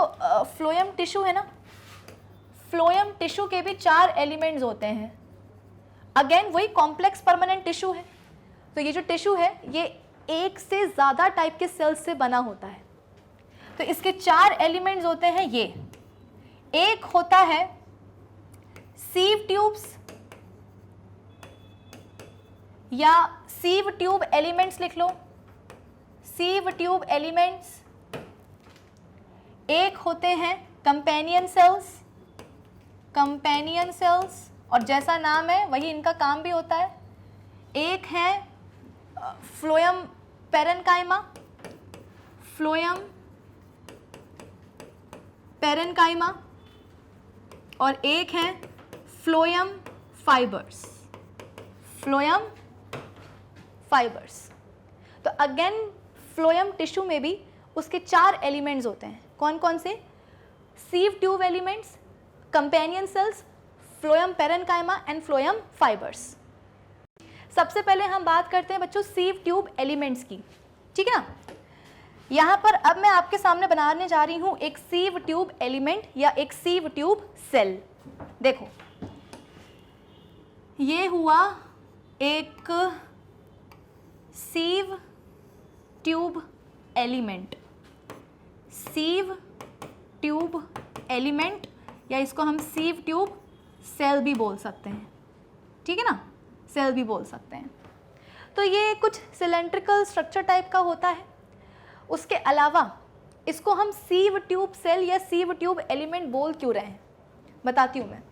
Speaker 1: फ्लोएम टिश्यू है ना, फ्लोएम टिश्यू के भी 4 एलिमेंट्स होते हैं। अगेन वही कॉम्प्लेक्स परमानेंट टिश्यू है। तो ये जो टिश्यू है ये एक से ज़्यादा टाइप के सेल्स से बना होता है। तो इसके 4 एलिमेंट्स होते हैं ये। एक होता है सीव ट्यूब्स या सीव ट्यूब एलिमेंट्स, लिख लो सीव ट्यूब एलिमेंट्स। एक होते हैं कंपेनियन सेल्स, कंपेनियन सेल्स, और जैसा नाम है वही इनका काम भी होता है। एक है फ्लोएम पेरेन्काइमा, फ्लोएम पेरेन्काइमा और एक है फ्लोएम फाइबर्स। Phloem fibres. तो अगेन फ्लोएम टिश्यू में भी उसके 4 एलिमेंट्स होते हैं। कौन कौन से? सीव tube elements, companion cells, phloem parenchyma and phloem fibres. सबसे पहले हम बात करते हैं बच्चों सीव ट्यूब एलिमेंट्स की, ठीक है ना। यहाँ पर अब मैं आपके सामने बनाने जा रही हूँ एक सीव ट्यूब एलिमेंट या एक सीव ट्यूब सेल। देखो ये हुआ एक sieve tube element. Sieve tube element या इसको हम सीव ट्यूब सेल भी बोल सकते हैं, ठीक है ना, सेल भी बोल सकते हैं। तो ये कुछ सिलेंड्रिकल स्ट्रक्चर टाइप का होता है। उसके अलावा इसको हम सीव ट्यूब सेल या सीव ट्यूब एलिमेंट बोल क्यों रहे हैं, बताती हूँ मैं।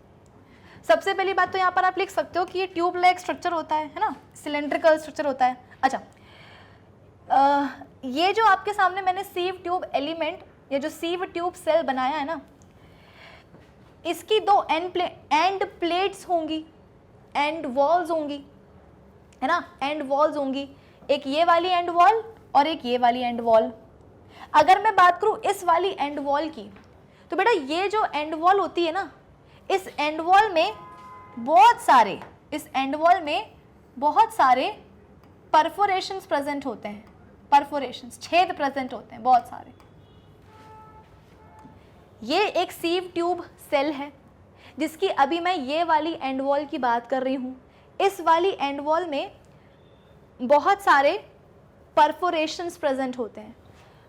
Speaker 1: सबसे पहली बात तो यहाँ पर आप लिख सकते हो कि ये ट्यूब लाइक स्ट्रक्चर होता है ना, सिलेंड्रिकल स्ट्रक्चर होता है। अच्छा, ये जो आपके सामने मैंने सीव ट्यूब एलिमेंट या जो सीव ट्यूब सेल बनाया है ना, इसकी 2 एंड प्लेट्स होंगी, एंड वॉल्स होंगी, है ना, एंड वॉल्स होंगी। एक ये वाली एंड वॉल और एक ये वाली एंड वॉल। अगर मैं बात करूँ इस वाली एंड वॉल की, तो बेटा ये जो एंड वॉल होती है ना, इस एंड वॉल में बहुत सारे परफोरेशंस प्रेजेंट होते हैं। परफोरेशंस, छेद प्रेजेंट होते हैं बहुत सारे। ये एक सीव ट्यूब सेल है जिसकी अभी मैं ये वाली एंड वॉल की बात कर रही हूँ। इस वाली एंड वॉल में बहुत सारे परफोरेशंस प्रेजेंट होते हैं,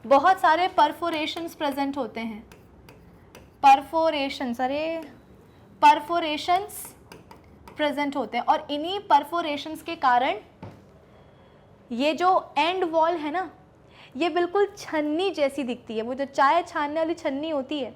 Speaker 1: बहुत सारे परफोरेशंस प्रेजेंट होते हैं। परफोरेशंस प्रेजेंट होते हैं और इन्हीं परफोरेशंस के कारण ये जो एंड वॉल है ना, ये बिल्कुल छन्नी जैसी दिखती है। वो जो चाय छानने वाली छन्नी होती है,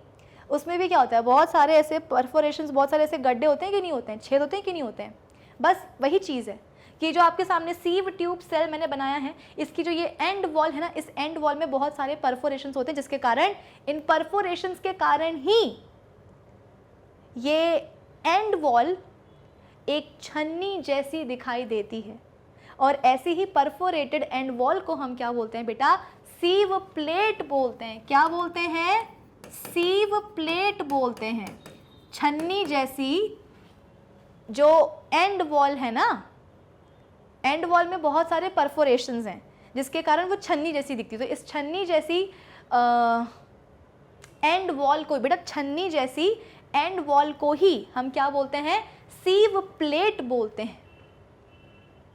Speaker 1: उसमें भी क्या होता है, बहुत सारे ऐसे परफोरेशंस, बहुत सारे ऐसे गड्ढे होते हैं कि नहीं होते हैं, छेद होते हैं कि नहीं होते हैं। बस वही चीज़ है कि जो आपके सामने सीव ट्यूब सेल मैंने बनाया है, इसकी जो ये एंड वॉल है ना, इस एंड वॉल में बहुत सारे परफोरेशंस होते हैं, जिसके कारण, इन परफोरेशंस के कारण ही ये एंड वॉल एक छन्नी जैसी दिखाई देती है। और ऐसी ही परफोरेटेड एंड वॉल को हम क्या बोलते हैं बेटा? सीव प्लेट बोलते हैं। क्या बोलते हैं? सीव प्लेट बोलते हैं। छन्नी जैसी जो एंड वॉल है ना, एंड वॉल में बहुत सारे परफोरेशंस हैं जिसके कारण वो छन्नी जैसी दिखती है। तो इस छन्नी जैसी एंड वॉल को बेटा, छन्नी जैसी एंड वॉल को ही हम क्या बोलते हैं? सीव प्लेट बोलते हैं।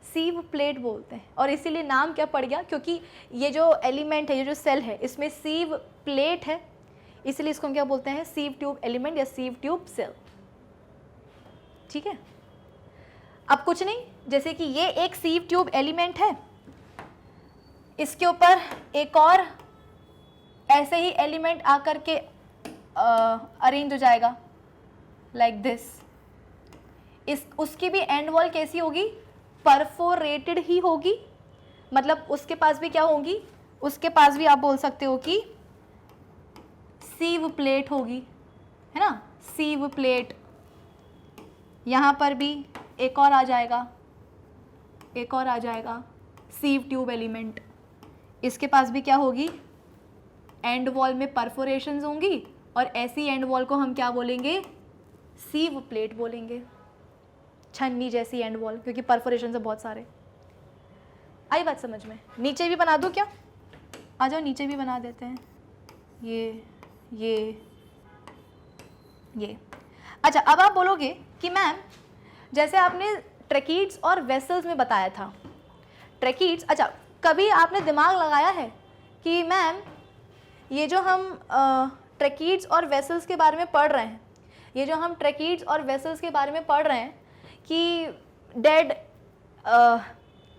Speaker 1: सीव प्लेट बोलते हैं। और इसीलिए नाम क्या पड़ गया? क्योंकि ये जो एलिमेंट है, ये जो सेल है, इसमें सीव प्लेट है, इसलिए इसको हम क्या बोलते हैं? सीव ट्यूब एलिमेंट या सीव ट्यूब सेल। ठीक है। अब कुछ नहीं, जैसे कि ये एक सीव ट्यूब एलिमेंट है, इसके ऊपर एक और ऐसे ही एलिमेंट आकर के अरेंज हो जाएगा लाइक दिस। उसकी भी एंड वॉल कैसी होगी? परफोरेटेड ही होगी। मतलब उसके पास भी क्या होगी? उसके पास भी आप बोल सकते हो कि सीव प्लेट होगी, है ना, सीव प्लेट। यहाँ पर भी एक और आ जाएगा, एक और आ जाएगा सीव ट्यूब एलिमेंट। इसके पास भी क्या होगी? एंड वॉल में परफोरेशंस होंगी और ऐसी एंड वॉल को हम क्या बोलेंगे? सीव प्लेट बोलेंगे। छन्नी जैसी एंड वॉल, क्योंकि परफोरेशन से बहुत सारे। आई बात समझ में? नीचे भी बना दूँ क्या? आ जाओ, नीचे भी बना देते हैं। ये अच्छा, अब आप बोलोगे कि मैम जैसे आपने ट्रैकीड्स और वेसल्स में बताया था, ट्रैकीड्स, अच्छा कभी आपने दिमाग लगाया है कि मैम ये जो हम ट्रैकीड्स और वेसल्स के बारे में पढ़ रहे हैं, ये जो हम ट्रैकीड्स और वेसल्स के बारे में पढ़ रहे हैं कि डेड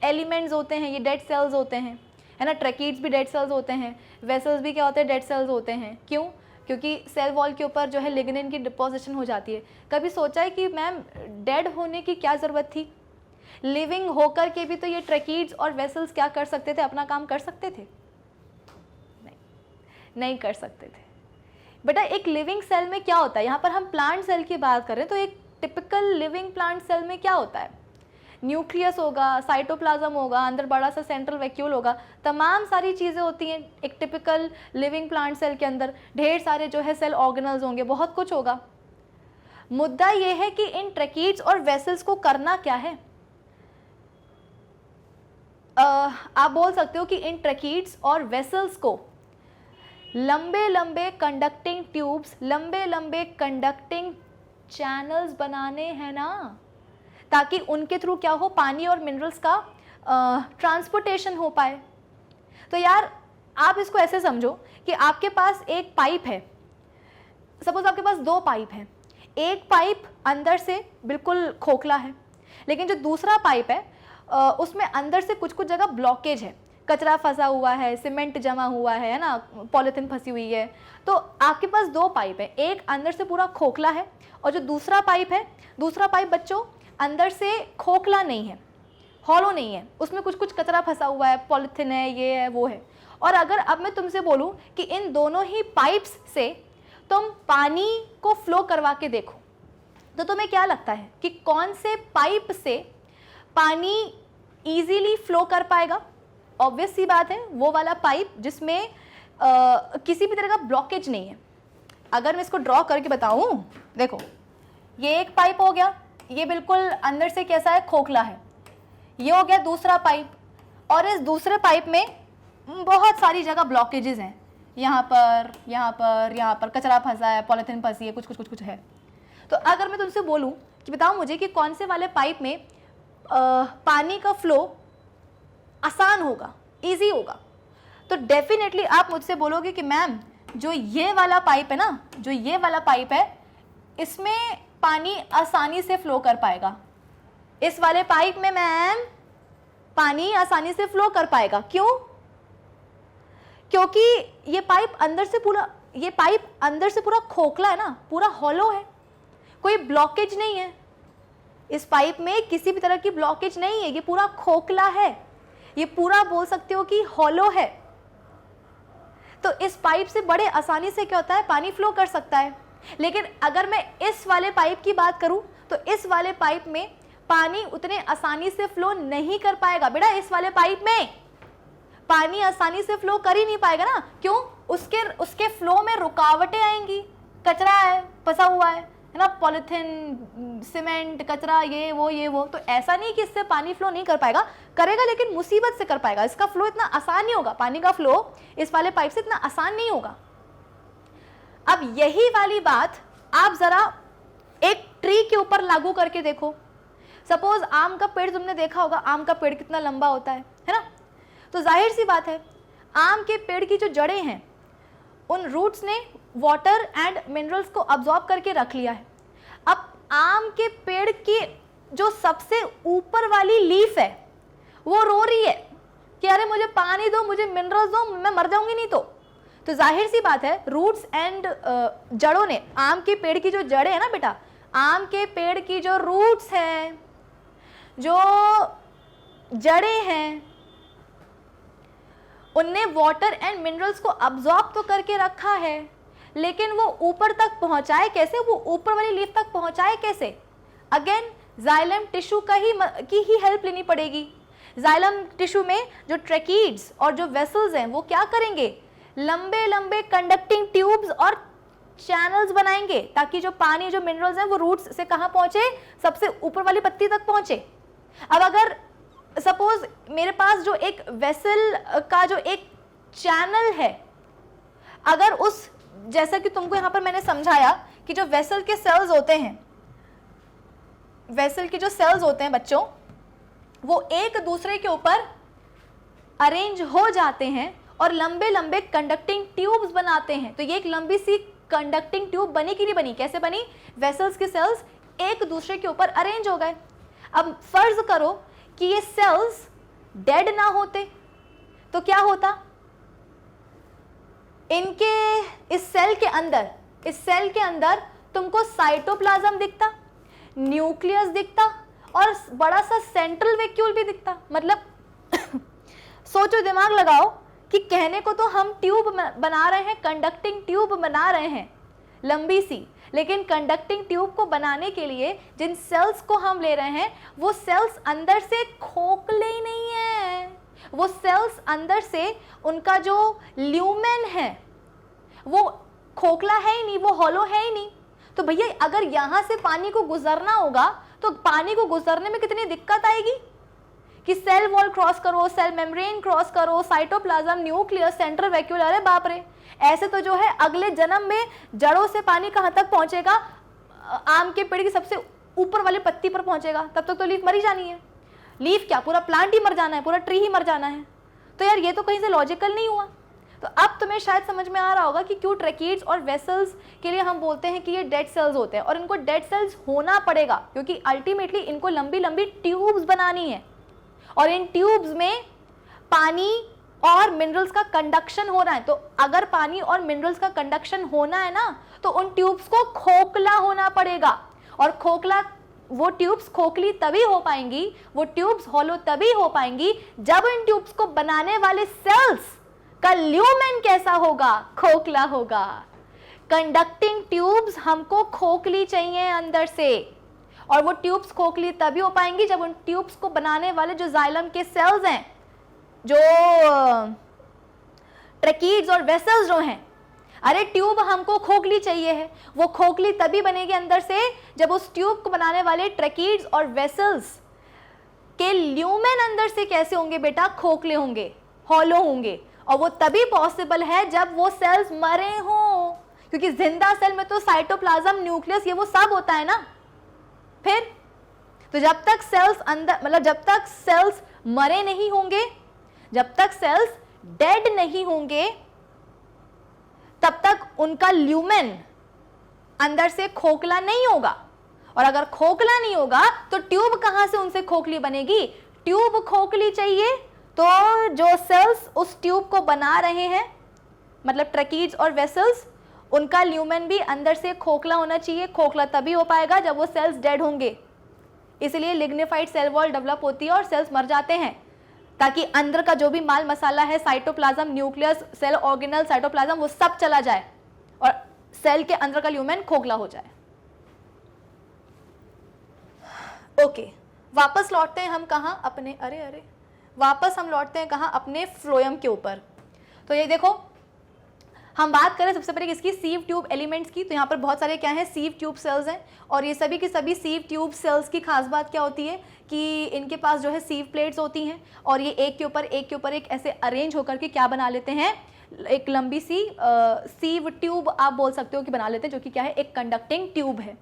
Speaker 1: एलिमेंट्स होते हैं, ये डेड सेल्स होते हैं, है ना, ट्रैकीड्स भी डेड सेल्स होते हैं, वेसल्स भी क्या होते हैं? डेड सेल्स होते हैं। क्यों? क्योंकि सेल वॉल के ऊपर जो है लिग्निन की डिपोजिशन हो जाती है। कभी सोचा है कि मैम डेड होने की क्या ज़रूरत थी? लिविंग होकर के भी तो ये ट्रैकीड्स और वेसल्स क्या कर सकते थे? अपना काम कर सकते थे? नहीं कर सकते थे। बेटा एक लिविंग सेल में क्या होता है, यहाँ पर हम प्लांट सेल की बात करें तो एक टिपिकल लिविंग प्लांट सेल में क्या होता है, न्यूक्लियस होगा, साइटोप्लाज्म होगा, अंदर बड़ा सा सेंट्रल वैक्यूल होगा, तमाम सारी चीज़ें होती हैं एक टिपिकल लिविंग प्लांट सेल के अंदर, ढेर सारे जो है सेल ऑर्गेनल्स होंगे, बहुत कुछ होगा। मुद्दा ये है कि इन ट्रैकीड्स और वेसल्स को करना क्या है। आप बोल सकते हो कि इन ट्रैकीड्स और वेसल्स को लंबे लंबे कंडक्टिंग ट्यूब्स, लंबे लंबे कंडक्टिंग चैनल्स बनाने हैं ना, ताकि उनके थ्रू क्या हो, पानी और मिनरल्स का ट्रांसपोर्टेशन हो पाए। तो यार आप इसको ऐसे समझो कि आपके पास एक पाइप है, सपोज आपके पास 2 पाइप हैं, एक पाइप अंदर से बिल्कुल खोखला है, लेकिन जो दूसरा पाइप है उसमें अंदर से कुछ कुछ जगह ब्लॉकेज है, कचरा फंसा हुआ है, सीमेंट जमा हुआ है ना, पॉलीथीन फंसी हुई है। तो आपके पास 2 पाइप है, एक अंदर से पूरा खोखला है और जो दूसरा पाइप है, दूसरा पाइप बच्चों अंदर से खोखला नहीं है, हॉलो नहीं है, उसमें कुछ कुछ कचरा फंसा हुआ है, पॉलीथीन है, ये है, वो है। और अगर अब मैं तुमसे बोलूं कि इन दोनों ही पाइप्स से तुम पानी को फ्लो करवा के देखो, तो तुम्हें क्या लगता है कि कौन से पाइप से पानी इजीली फ्लो कर पाएगा? ऑब्वियस सी बात है, वो वाला पाइप जिसमें किसी भी तरह का ब्लॉकेज नहीं है। अगर मैं इसको ड्रॉ करके बताऊं, देखो ये एक पाइप हो गया, ये बिल्कुल अंदर से कैसा है, खोखला है। ये हो गया दूसरा पाइप, और इस दूसरे पाइप में बहुत सारी जगह ब्लॉकेजेस हैं, यहाँ पर, यहाँ पर, यहाँ पर कचरा फंसा है, पॉलीथीन फंसी है, कुछ कुछ कुछ कुछ है। तो अगर मैं तुमसे बोलूं कि बताओ मुझे कि कौन से वाले पाइप में पानी का फ्लो आसान होगा, इजी होगा, तो डेफिनेटली आप मुझसे बोलोगे कि मैम जो ये वाला पाइप है ना, जो ये वाला पाइप है, इसमें पानी आसानी से फ्लो कर पाएगा। इस वाले पाइप में मैम पानी आसानी से फ्लो कर पाएगा। क्यों? क्योंकि ये पाइप अंदर से पूरा खोखला है ना, पूरा हॉलो है, कोई ब्लॉकेज नहीं है। इस पाइप में किसी भी तरह की ब्लॉकेज नहीं है, ये पूरा खोखला है, ये पूरा बोल सकते हो कि हॉलो है। तो इस पाइप से बड़े आसानी से क्या होता है, पानी फ्लो कर सकता है। लेकिन अगर मैं इस वाले पाइप की बात करूं तो इस वाले पाइप में पानी उतने आसानी से फ्लो नहीं कर पाएगा। बेटा इस वाले पाइप में पानी आसानी से फ्लो कर ही नहीं पाएगा ना। क्यों? उसके फ्लो में रुकावटें आएंगी, कचरा है, फंसा हुआ है ना, पॉलीथीन, सीमेंट, कचरा, ये वो। तो ऐसा नहीं कि इससे पानी फ्लो नहीं कर पाएगा, करेगा लेकिन मुसीबत से कर पाएगा। इसका फ्लो इतना आसान नहीं होगा, पानी का फ्लो इस वाले पाइप से इतना आसान नहीं होगा। अब यही वाली बात आप जरा एक ट्री के ऊपर लागू करके देखो। सपोज आम का पेड़ तुमने देखा होगा, आम का पेड़ कितना लंबा होता है ना। तो जाहिर सी बात है, आम के पेड़ की जो जड़ें हैं, उन रूट्स ने वाटर एंड मिनरल्स को अब्जॉर्ब करके रख लिया है। अब आम के पेड़ की जो सबसे ऊपर वाली लीफ है, वो रो रही है कि अरे मुझे पानी दो, मुझे मिनरल्स दो, मैं मर जाऊंगी नहीं तो जाहिर सी बात है, रूट्स एंड जड़ों ने, आम के पेड़ की जो जड़ें है ना बेटा, आम के पेड़ की जो रूट्स हैं, जो जड़ें हैं, उनने वाटर एंड मिनरल्स को अब्जॉर्ब तो करके रखा है, लेकिन वो ऊपर तक पहुंचाए कैसे, वो ऊपर वाली लीफ तक पहुंचाए कैसे? अगेन जाइलम टिश्यू की ही हेल्प लेनी पड़ेगी। जाइलम टिश्यू में जो ट्रैकीड्स और जो वेसल्स हैं, वो क्या करेंगे, लंबे लंबे कंडक्टिंग ट्यूब्स और चैनल्स बनाएंगे, ताकि जो पानी, जो मिनरल्स हैं, वो रूट्स से कहाँ पहुंचे, सबसे ऊपर वाली पत्ती तक पहुंचे। अब अगर सपोज मेरे पास जो एक वेसल का जो एक चैनल है, अगर उस, जैसा कि तुमको यहां पर मैंने समझाया कि जो वेसल के सेल्स होते हैं, वेसल के जो सेल्स होते हैं बच्चों, वो एक दूसरे के ऊपर अरेंज हो जाते हैं और लंबे लंबे कंडक्टिंग ट्यूब्स बनाते हैं। तो ये एक लंबी सी कंडक्टिंग ट्यूब बनी कि नहीं बनी? कैसे बनी? वेसल्स के सेल्स एक दूसरे के ऊपर अरेंज हो गए। अब फर्ज करो कि ये सेल्स डेड ना होते तो क्या होता? इनके इस सेल के अंदर तुमको साइटोप्लाज्म दिखता, न्यूक्लियस दिखता और बड़ा सा सेंट्रल वैक्यूल भी दिखता। मतलब सोचो, दिमाग लगाओ कि कहने को तो हम ट्यूब बना रहे हैं, कंडक्टिंग ट्यूब बना रहे हैं लंबी सी, लेकिन कंडक्टिंग ट्यूब को बनाने के लिए जिन सेल्स को हम ले रहे हैं वो सेल्स अंदर से खोखले ही नहीं है, वो सेल्स अंदर से उनका जो ल्यूमेन है वो खोखला है ही नहीं, वो हॉलो है ही नहीं। तो भैया अगर यहाँ से पानी को गुजरना होगा तो पानी को गुजरने में कितनी दिक्कत आएगी कि सेल वॉल क्रॉस करो, सेल मेम्ब्रेन क्रॉस करो, साइटोप्लाज्म, न्यूक्लियस, सेंट्रल वैक्यूल, अरे बाप रे। ऐसे तो जो है अगले जन्म में जड़ों से पानी कहाँ तक पहुंचेगा, आम के पेड़ की सबसे ऊपर वाली पत्ती पर पहुंचेगा, तब तक तो लीफ मरी जानी है। लीफ क्या, पूरा प्लांट ही मर जाना है, पूरा ट्री ही मर जाना है। तो यार ये तो कहीं से लॉजिकल नहीं हुआ। तो अब तुम्हें शायद समझ में आ रहा होगा कि क्यों ट्रैकीड्स और वेसल्स के लिए हम बोलते हैं कि ये डेड सेल्स होते हैं, और इनको डेड सेल्स होना पड़ेगा क्योंकि अल्टीमेटली इनको लंबी लंबी ट्यूब्स बनानी है, और इन ट्यूब्स में पानी और मिनरल्स का कंडक्शन हो रहा है। तो अगर पानी और मिनरल्स का कंडक्शन होना है ना तो उन ट्यूब्स को खोखला होना पड़ेगा, और खोखला, वो ट्यूब्स खोखली तभी हो पाएंगी, वो ट्यूब्स हॉलो तभी हो पाएंगी जब इन ट्यूब्स को बनाने वाले सेल्स का ल्यूमेन कैसा होगा, खोखला होगा। कंडक्टिंग ट्यूब्स हमको खोखली चाहिए अंदर से, और वो ट्यूब्स खोखली तभी हो पाएंगी जब उन ट्यूब्स को बनाने वाले जो जाइलम के सेल्स हैं, जो ट्रैकीड्स और वेसल्स जो हैं, अरे ट्यूब हमको खोखली चाहिए है, वो खोखली तभी बनेगी अंदर से जब उस ट्यूब को बनाने वाले ट्रैकीड्स और वेसल्स के ल्यूमेन अंदर से कैसे होंगे बेटा, खोखले होंगे, हॉलो होंगे। और वो तभी पॉसिबल है जब वो सेल्स मरे हों, क्योंकि जिंदा सेल में तो साइटोप्लाज्म, न्यूक्लियस, ये वो सब होता है ना। फिर तो जब तक सेल्स अंदर, मतलब जब तक सेल्स मरे नहीं होंगे, जब तक सेल्स डेड नहीं होंगे, तब तक उनका ल्यूमेन अंदर से खोखला नहीं होगा। और अगर खोखला नहीं होगा तो ट्यूब कहां से उनसे खोखली बनेगी, ट्यूब खोखली चाहिए तो जो सेल्स उस ट्यूब को बना रहे हैं, मतलब ट्रैकीड्स और वेसल्स, उनका ल्यूमेन भी अंदर से खोखला होना चाहिए। खोखला तभी हो पाएगा जब वो सेल्स डेड होंगे, इसलिए लिग्निफाइड सेल वॉल डेवलप होती है और सेल्स मर जाते हैं, ताकि अंदर का जो भी माल मसाला है, cytoplasm, nucleus, cell organelle, cytoplasm, वो सब चला जाए और सेल के अंदर का ल्यूमेन खोखला हो जाए। ओके, वापस लौटते हैं हम कहाँ, अपने वापस हम लौटते हैं कहाँ, अपने फ्लोएम के ऊपर। तो ये देखो, हम बात करें सबसे पहले किसकी, सीव ट्यूब एलिमेंट्स की। तो यहाँ पर बहुत सारे क्या हैं, सीव ट्यूब सेल्स हैं, और ये सभी की सभी सीव ट्यूब सेल्स की खास बात क्या होती है कि इनके पास जो है सीव प्लेट्स होती हैं, और ये एक के ऊपर एक ऐसे अरेंज होकर के क्या बना लेते हैं, एक लंबी सी सीव ट्यूब आप बोल सकते हो कि बना लेते हैं, जो कि क्या है, एक कंडक्टिंग ट्यूब है।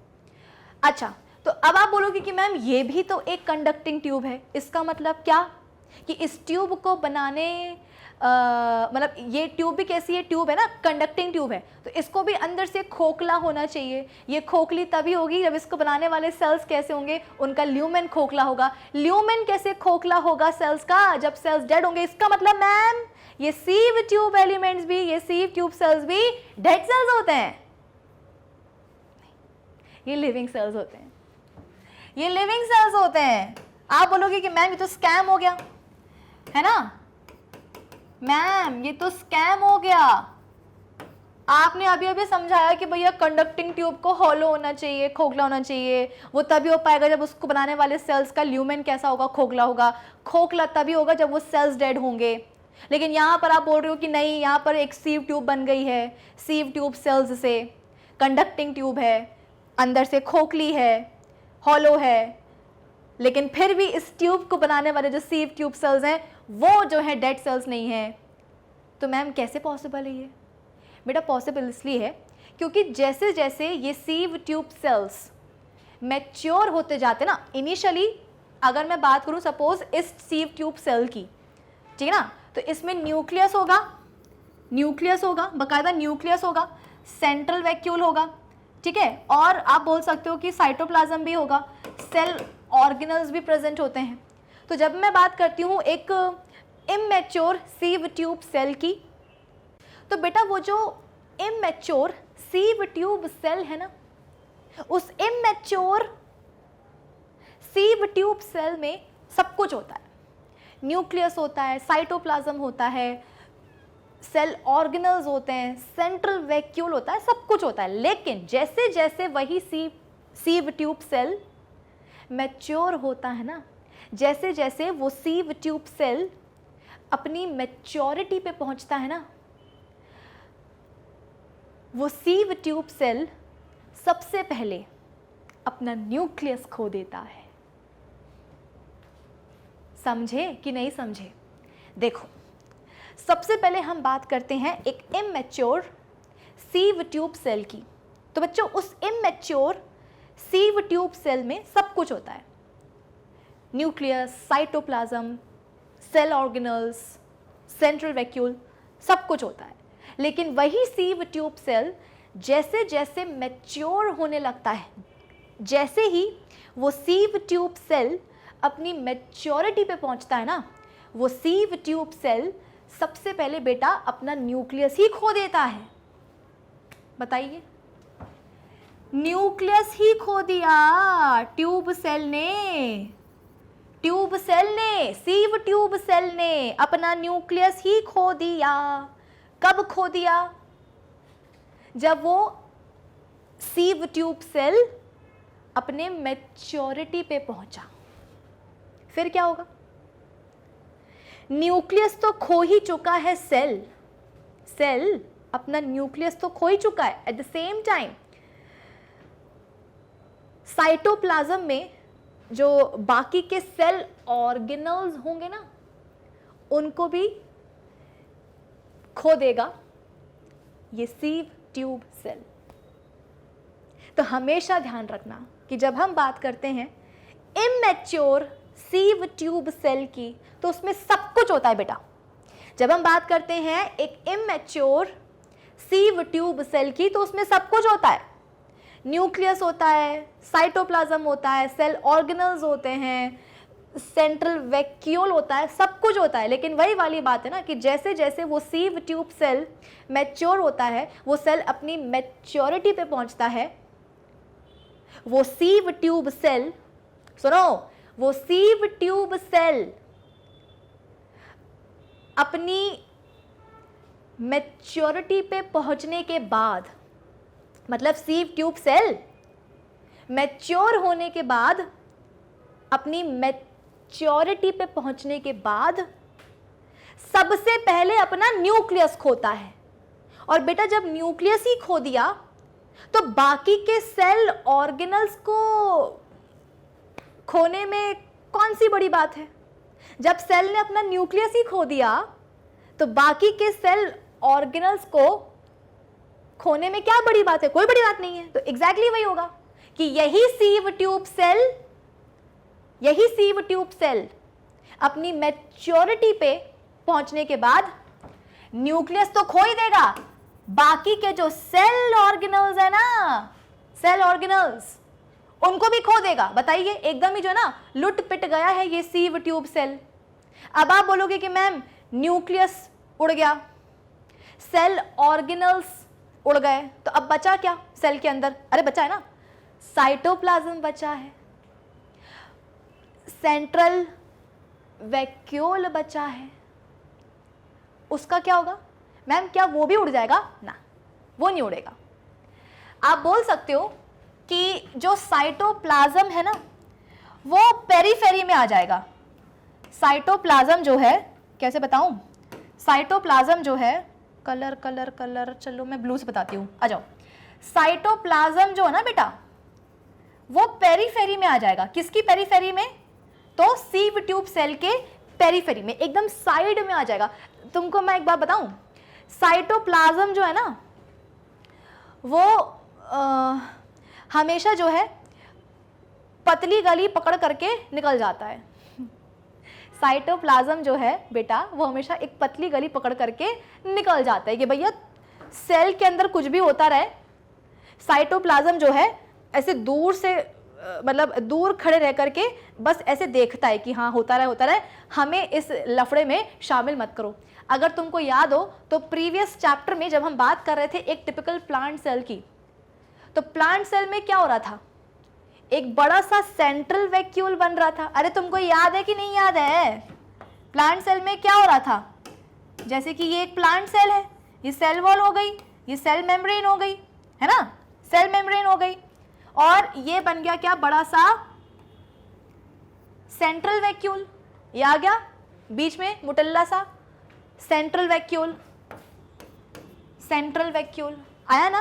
Speaker 1: अच्छा, तो अब आप बोलोगे कि मैम ये भी तो एक कंडक्टिंग ट्यूब है, इसका मतलब क्या कि इस ट्यूब को बनाने मतलब ये ट्यूब भी कैसी है, ट्यूब है ना, कंडक्टिंग ट्यूब है, तो इसको भी अंदर से खोखला होना चाहिए। ये खोखली तभी होगी जब इसको बनाने वाले सेल्स कैसे होंगे, उनका ल्यूमेन खोखला होगा। ल्यूमेन कैसे खोखला होगा सेल्स का, जब सेल्स डेड होंगे। इसका मतलब मैम ये सीव ट्यूब एलिमेंट्स भी, ये सीव ट्यूब सेल्स भी डेड सेल्स होते हैं, ये लिविंग सेल्स होते हैं, ये लिविंग सेल्स होते हैं। आप बोलोगे कि मैम ये तो स्कैम हो गया है ना, मैम ये तो स्कैम हो गया। आपने अभी अभी समझाया कि भैया कंडक्टिंग ट्यूब को हॉलो होना चाहिए, खोखला होना चाहिए, वो तभी हो पाएगा जब उसको बनाने वाले सेल्स का ल्यूमेन कैसा होगा, खोखला होगा। खोखला तभी होगा जब वो सेल्स डेड होंगे। लेकिन यहाँ पर आप बोल रहे हो कि नहीं, यहाँ पर एक सीव ट्यूब बन गई है, सीव ट्यूब सेल्स से, कंडक्टिंग ट्यूब है, अंदर से खोखली है, हॉलो है, लेकिन फिर भी इस ट्यूब को बनाने वाले जो सीव ट्यूब सेल्स हैं वो जो है डेड सेल्स नहीं है। तो मैम कैसे पॉसिबल है ये? बेटा पॉसिबल इसलिए है क्योंकि जैसे जैसे ये सीव ट्यूब सेल्स मैच्योर होते जाते ना, इनिशियली अगर मैं बात करूं सपोज इस सीव ट्यूब सेल की, ठीक है ना, तो इसमें न्यूक्लियस होगा, बाकायदा न्यूक्लियस होगा, सेंट्रल वैक्यूल होगा, ठीक है, और आप बोल सकते हो कि साइटोप्लाज्म भी होगा, सेल ऑर्गेनल्स भी प्रेजेंट होते हैं। तो जब मैं बात करती हूँ एक इमैच्योर सीव ट्यूब सेल की, तो बेटा वो जो इमैच्योर सीव ट्यूब सेल है ना, उस इमैच्योर सीव ट्यूब सेल में सब कुछ होता है, न्यूक्लियस होता है, साइटोप्लाज्म होता है, सेल ऑर्गेनल्स होते हैं, सेंट्रल वैक्यूल होता है, सब कुछ होता है। लेकिन जैसे जैसे वही सीव ट्यूब सेल मैच्योर होता है ना, जैसे जैसे वो सीव ट्यूब सेल अपनी मैच्योरिटी पे पहुंचता है ना, वो सीव ट्यूब सेल सबसे पहले अपना न्यूक्लियस खो देता है। समझे कि नहीं समझे? देखो, सबसे पहले हम बात करते हैं एक इमैच्योर सीव ट्यूब सेल की। तो बच्चों, उस इमैच्योर सीव ट्यूब सेल में सब कुछ होता है, nucleus, cytoplasm, cell organelles, central vacuole, सब कुछ होता है। लेकिन वही सीव ट्यूब सेल जैसे जैसे मैच्योर होने लगता है, जैसे ही वो सीव ट्यूब सेल अपनी मैच्योरिटी पे पहुंचता है ना, वो सीव ट्यूब सेल सबसे पहले बेटा अपना न्यूक्लियस ही खो देता है। बताइए, न्यूक्लियस ही खो दिया ट्यूब सेल ने, ट्यूब सेल ने, सीव ट्यूब सेल ने अपना न्यूक्लियस ही खो दिया। कब खो दिया? जब वो सीव ट्यूब सेल अपने मैच्योरिटी पे पहुंचा। फिर क्या होगा? न्यूक्लियस तो खो ही चुका है सेल अपना न्यूक्लियस तो खो ही चुका है। At the same time cytoplasm में जो बाकी के सेल ऑर्गेनल्स होंगे ना, उनको भी खो देगा ये सीव ट्यूब सेल। तो हमेशा ध्यान रखना कि जब हम बात करते हैं इमैच्योर सीव ट्यूब सेल की, तो उसमें सब कुछ होता है बेटा। जब हम बात करते हैं एक इमैच्योर सीव ट्यूब सेल की, तो उसमें सब कुछ होता है, न्यूक्लियस होता है, साइटोप्लाज्म होता है, सेल ऑर्गेनल्स होते हैं, सेंट्रल वैक्यूल होता है, सब कुछ होता है। लेकिन वही वाली बात है ना कि जैसे जैसे वो सीव ट्यूब सेल मैच्योर होता है, वो सेल अपनी मैच्योरिटी पे पहुंचता है, वो सीव ट्यूब सेल, सुनो, वो सीव ट्यूब सेल अपनी मैच्योरिटी पे पहुंचने के बाद, मतलब सीव ट्यूब सेल मैच्योर होने के बाद, अपनी मैच्योरिटी पे पहुंचने के बाद सबसे पहले अपना न्यूक्लियस खोता है। और बेटा जब न्यूक्लियस ही खो दिया तो बाकी के सेल ऑर्गेनल्स को खोने में कौन सी बड़ी बात है? जब सेल ने अपना न्यूक्लियस ही खो दिया तो बाकी के सेल ऑर्गेनल्स को खोने में क्या बड़ी बात है? कोई बड़ी बात नहीं है। तो एग्जैक्टली वही होगा कि यही सीव ट्यूब सेल अपनी मैच्योरिटी पे पहुंचने के बाद न्यूक्लियस तो खो ही देगा, बाकी के जो सेल ऑर्गेनल्स है ना, सेल ऑर्गेनल्स, उनको भी खो देगा। बताइए, एकदम ही जो ना लुट पिट गया है ये सीव ट्यूब सेल। अब आप बोलोगे कि मैम न्यूक्लियस उड़ गया, सेल ऑर्गेनल्स उड़ गए, तो अब बचा क्या सेल के अंदर? अरे बचा है ना, साइटोप्लाज्म बचा है, सेंट्रल वैक्यूल बचा है। उसका क्या होगा? मैम क्या वो भी उड़ जाएगा? ना, वो नहीं उड़ेगा। आप बोल सकते हो कि जो साइटोप्लाज्म है ना, वो पेरीफेरी में आ जाएगा। साइटोप्लाज्म जो है, कैसे बताऊं, साइटोप्लाज्म जो है, कलर चलो मैं ब्लू से बताती हूँ, आ जाओ। साइटोप्लाज्म जो है ना बेटा, वो पेरीफेरी में आ जाएगा। किसकी पेरीफेरी में? तो सीव ट्यूब सेल के पेरीफेरी में, एकदम साइड में आ जाएगा। तुमको मैं एक बात बताऊं, साइटोप्लाज्म जो है ना, वो हमेशा जो है पतली गली पकड़ करके निकल जाता है। साइटोप्लाज्म जो है बेटा, वो हमेशा एक पतली गली पकड़ करके निकल जाता है कि भैया सेल के अंदर कुछ भी होता रहे। साइटोप्लाज्म जो है ऐसे दूर से, मतलब दूर खड़े रह करके बस ऐसे देखता है कि हाँ होता रहे, हमें इस लफड़े में शामिल मत करो। अगर तुमको याद हो तो प्रीवियस चैप्टर में जब हम बात कर रहे थे एक टिपिकल प्लांट सेल की, तो प्लांट सेल में क्या हो रहा था? एक बड़ा सा सेंट्रल वैक्यूल बन रहा था। अरे तुमको याद है कि नहीं याद है? प्लांट सेल में क्या हो रहा था? जैसे कि ये एक प्लांट सेल है, ये सेल वॉल हो गई, ये सेल मेम्ब्रेन हो गई, है ना, सेल मेम्ब्रेन हो गई, और ये बन गया क्या, बड़ा सा सेंट्रल वैक्यूल, ये आ गया बीच में मुटल्ला सा सेंट्रल वैक्यूल, सेंट्रल वैक्यूल आया ना।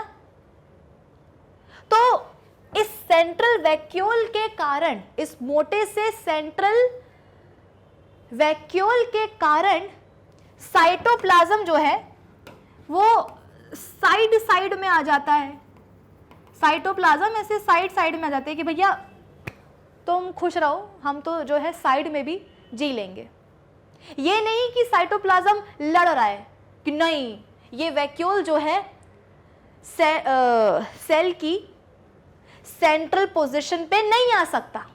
Speaker 1: तो इस सेंट्रल वैक्यूल के कारण, इस मोटे से सेंट्रल वैक्यूल के कारण साइटोप्लाज्म जो है वो साइड साइड में आ जाता है। साइटोप्लाज्म ऐसे साइड साइड में आ जाते हैं कि भैया तुम खुश रहो, हम तो जो है साइड में भी जी लेंगे। ये नहीं कि साइटोप्लाज्म लड़ रहा है कि नहीं ये वैक्यूल जो है सेल की सेंट्रल पोजीशन पे नहीं आ सकता।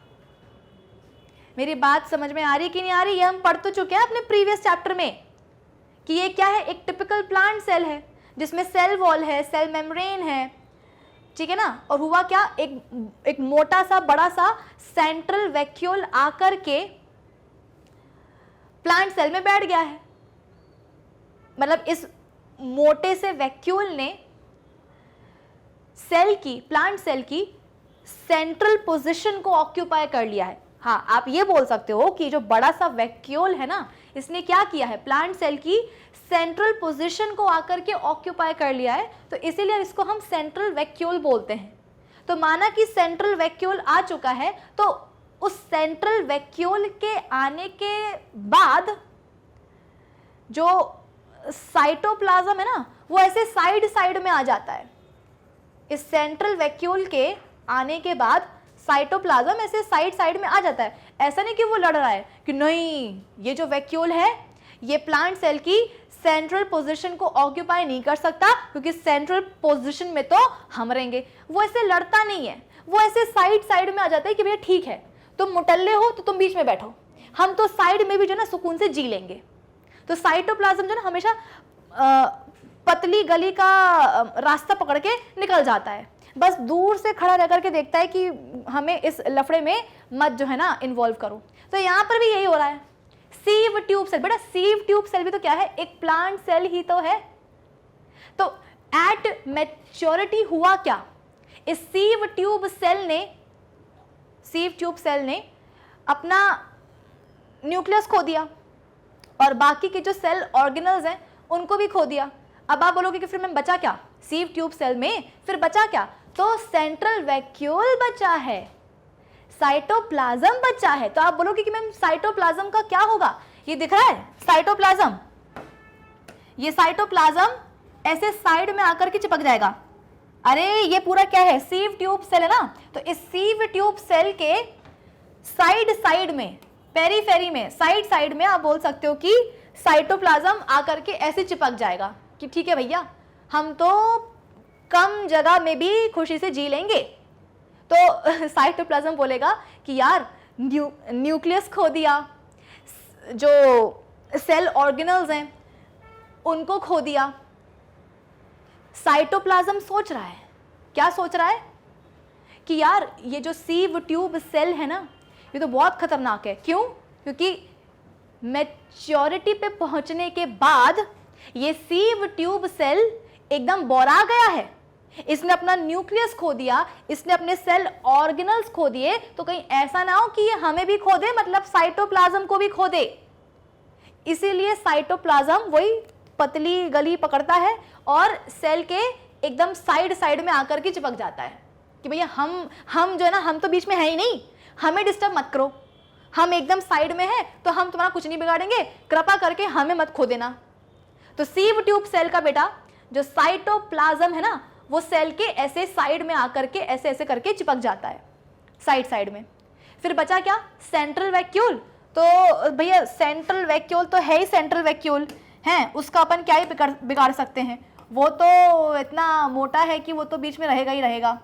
Speaker 1: मेरी बात समझ में आ रही कि नहीं आ रही? ये हम पढ़ तो चुके हैं अपने प्रीवियस चैप्टर में कि ये क्या है, एक टिपिकल प्लांट सेल है जिसमें सेल वॉल है, सेल मेम्ब्रेन है, ठीक है ना। और हुआ क्या, एक मोटा सा बड़ा सा सेंट्रल वैक्यूल आकर के प्लांट सेल में बैठ गया है। मतलब इस मोटे से वैक्यूल ने सेल की, प्लांट सेल की सेंट्रल पोजीशन को ऑक्यूपाई कर लिया है। हाँ, आप ये बोल सकते हो कि जो बड़ा सा वैक्यूल है ना, इसने क्या किया है, प्लांट सेल की सेंट्रल पोजीशन को आकर के ऑक्यूपाई कर लिया है, तो इसीलिए इसको हम सेंट्रल वैक्यूल बोलते हैं। तो माना कि सेंट्रल वैक्यूल आ चुका है, तो उस सेंट्रल वैक्यूल के आने के बाद जो साइटोप्लाज्म है ना, वो ऐसे साइड साइड में आ जाता है। इस सेंट्रल वैक्यूल के आने के बाद साइटोप्लाज्म ऐसे साइड साइड में आ जाता है। ऐसा नहीं कि वो लड़ रहा है कि नहीं ये जो वैक्यूल है ये प्लांट सेल की सेंट्रल पोजीशन को ऑक्यूपाई नहीं कर सकता क्योंकि सेंट्रल पोजीशन में तो हम रहेंगे। वो ऐसे लड़ता नहीं है, वो ऐसे साइड साइड में आ जाता है कि भैया ठीक है तुम मुटल्ले हो तो तुम बीच में बैठो, हम तो साइड में भी जो ना सुकून से जी लेंगे। तो साइटोप्लाज्म जो ना हमेशा पतली गली का रास्ता पकड़ के निकल जाता है, बस दूर से खड़ा रह करके देखता है कि हमें इस लफड़े में मत जो है ना इन्वॉल्व करो। तो यहाँ पर भी यही हो रहा है। सीव ट्यूब सेल, बेटा सीव ट्यूब सेल भी तो क्या है, एक प्लांट सेल ही तो है। तो एट मैच्योरिटी हुआ क्या, इस सीव ट्यूब सेल ने अपना न्यूक्लियस खो दिया और बाकी के जो सेल ऑर्गेनल्स हैं उनको भी खो दिया। अब आप बोलोगे कि फिर मैं बचा क्या, सीव ट्यूब सेल में फिर बचा क्या, तो सेंट्रल वैक्यूल बचा है, साइटोप्लाज्म बचा है। तो आप बोलोगे कि मैम साइटोप्लाज्म का क्या होगा, ये दिख रहा है साइटोप्लाज्म, ये साइटोप्लाज्म ऐसे साइड में आकर के चिपक जाएगा। अरे ये पूरा क्या है, सीव ट्यूब सेल है ना, तो इस सीव ट्यूब सेल के साइड साइड में, पेरीफेरी में, साइड साइड में आप बोल सकते हो कि साइटोप्लाज्म आकर के ऐसे चिपक जाएगा कि ठीक है भैया हम तो कम जगह में भी खुशी से जी लेंगे। तो साइटोप्लाज्म बोलेगा कि यार न्यूक्लियस खो दिया, जो सेल ऑर्गेनल्स हैं उनको खो दिया। साइटोप्लाज्म सोच रहा है, क्या सोच रहा है कि यार ये जो सीव ट्यूब सेल है ना ये तो बहुत खतरनाक है। क्यों? क्योंकि मैच्योरिटी पे पहुंचने के बाद ये सीव ट्यूब सेल एकदम बोरा गया है, इसने अपना न्यूक्लियस खो दिया, इसने अपने सेल ऑर्गेनल्स खो दिए, तो कहीं ऐसा ना हो कि ये हमें भी खो दे, मतलब साइटोप्लाज्म को भी खो दे। इसीलिए साइटोप्लाज्म वही पतली गली पकड़ता है और सेल के एकदम साइड साइड में आकर के चिपक जाता है कि भैया हम जो है ना, हम तो बीच में है ही नहीं, हमें डिस्टर्ब मत करो, हम एकदम साइड में हैं तो हम तुम्हारा कुछ नहीं बिगाड़ेंगे, कृपा करके हमें मत खो देना। तो सीव ट्यूब सेल का बेटा जो साइटोप्लाज्म है ना, वो सेल के ऐसे साइड में आकर के ऐसे ऐसे करके चिपक जाता है साइड साइड में। फिर बचा क्या, सेंट्रल वैक्यूल। तो भैया सेंट्रल वैक्यूल तो है ही, सेंट्रल वैक्यूल है, उसका अपन क्या ही बिगाड़ सकते हैं, वो तो इतना मोटा है कि वो तो बीच में रहेगा ही रहेगा,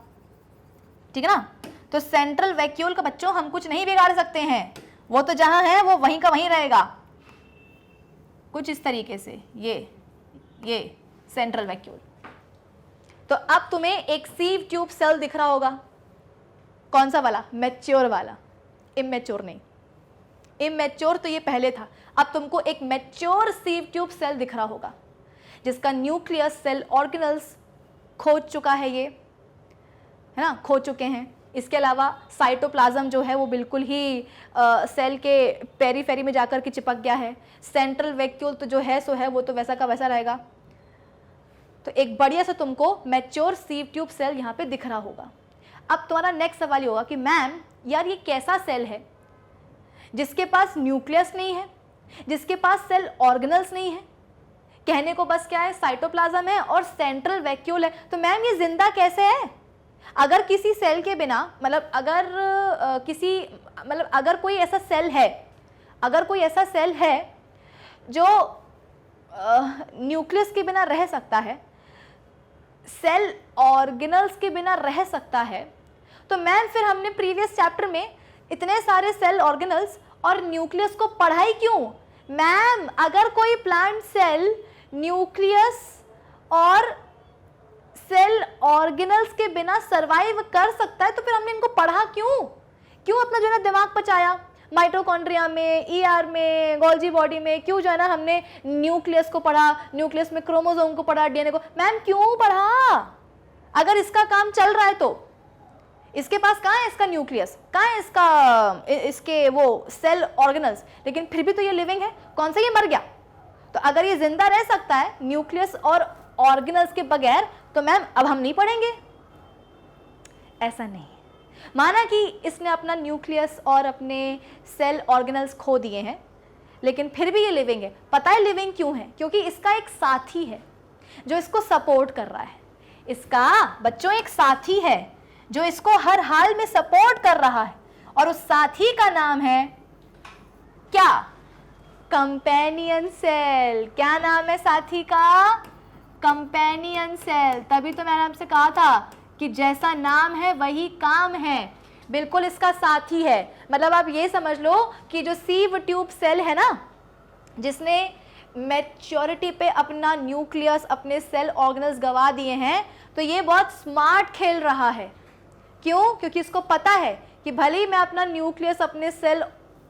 Speaker 1: ठीक है ना। तो सेंट्रल वैक्यूल का बच्चों हम कुछ नहीं बिगाड़ सकते हैं, वो तो जहां है वो वहीं का वहीं रहेगा। कुछ इस तरीके से ये सेंट्रल वैक्यूल। तो अब तुम्हें एक सीव ट्यूब सेल दिख रहा होगा, कौन सा वाला, मैच्योर वाला, इमेच्योर नहीं। इमेच्योर तो ये पहले था, अब तुमको एक मैच्योर सीव ट्यूब सेल दिख रहा होगा जिसका न्यूक्लियस सेल ऑर्गेनल्स खोज चुका है, ये है ना, खो चुके हैं। इसके अलावा साइटोप्लाज्म जो है वो बिल्कुल ही सेल के पेरीफेरी में जाकर के चिपक गया है। सेंट्रल वैक्यूल तो जो है सो है, वो तो वैसा का वैसा रहेगा। तो एक बढ़िया सा तुमको मैच्योर सीव ट्यूब सेल यहाँ पे दिख रहा होगा। अब तुम्हारा नेक्स्ट सवाल ये होगा कि मैम यार ये कैसा सेल है जिसके पास न्यूक्लियस नहीं है, जिसके पास सेल ऑर्गेनल्स नहीं है, कहने को बस क्या है, साइटोप्लाज्म है और सेंट्रल वैक्यूल है, तो मैम ये जिंदा कैसे है? अगर किसी सेल के बिना, मतलब अगर कोई ऐसा सेल है, अगर कोई ऐसा सेल है जो न्यूक्लियस के बिना रह सकता है, सेल ऑर्गेनल्स के बिना रह सकता है, तो मैम फिर हमने प्रीवियस चैप्टर में इतने सारे सेल ऑर्गेनल्स और न्यूक्लियस को पढ़ा ही क्यों? मैम अगर कोई प्लांट सेल न्यूक्लियस और सेल ऑर्गेनल्स के बिना सरवाइव कर सकता है तो फिर हमने इनको पढ़ा क्यों? क्यों अपना जो है ना दिमाग पचाया? माइटोकॉन्ड्रिया में, ईआर में, गोल्जी बॉडी में क्यों जो है ना हमने न्यूक्लियस को पढ़ा, न्यूक्लियस में क्रोमोसोम को पढ़ा, डीएनए को? मैम क्यों पढ़ा? अगर इसका काम चल रहा है तो इसके पास कहाँ है इसका न्यूक्लियस, कहाँ है इसके वो सेल ऑर्गेनल्स, लेकिन फिर भी तो ये लिविंग है। कौन सा ये मर गया? तो अगर ये जिंदा रह सकता है न्यूक्लियस और ऑर्गेनल्स के बगैर तो मैम अब हम नहीं पढ़ेंगे। ऐसा नहीं, माना कि इसने अपना न्यूक्लियस और अपने सेल ऑर्गेनल्स खो दिए हैं, लेकिन फिर भी ये लिविंग है। पता है लिविंग क्यों है? क्योंकि इसका एक साथी है जो इसको सपोर्ट कर रहा है। इसका बच्चों एक साथी है जो इसको हर हाल में सपोर्ट कर रहा है, और उस साथी का नाम है क्या? Companion cell. क्या नाम है साथी का? Companion cell. तभी तो मैंने आपसे कहा था कि जैसा नाम है वही काम है, बिल्कुल इसका साथी है। मतलब आप ये समझ लो कि जो सीव ट्यूब सेल है ना, जिसने मैच्योरिटी पे अपना न्यूक्लियस, अपने सेल ऑर्गेनल्स गवा दिए हैं, तो ये बहुत स्मार्ट खेल रहा है। क्यों? क्योंकि इसको पता है कि भले ही मैं अपना न्यूक्लियस, अपने सेल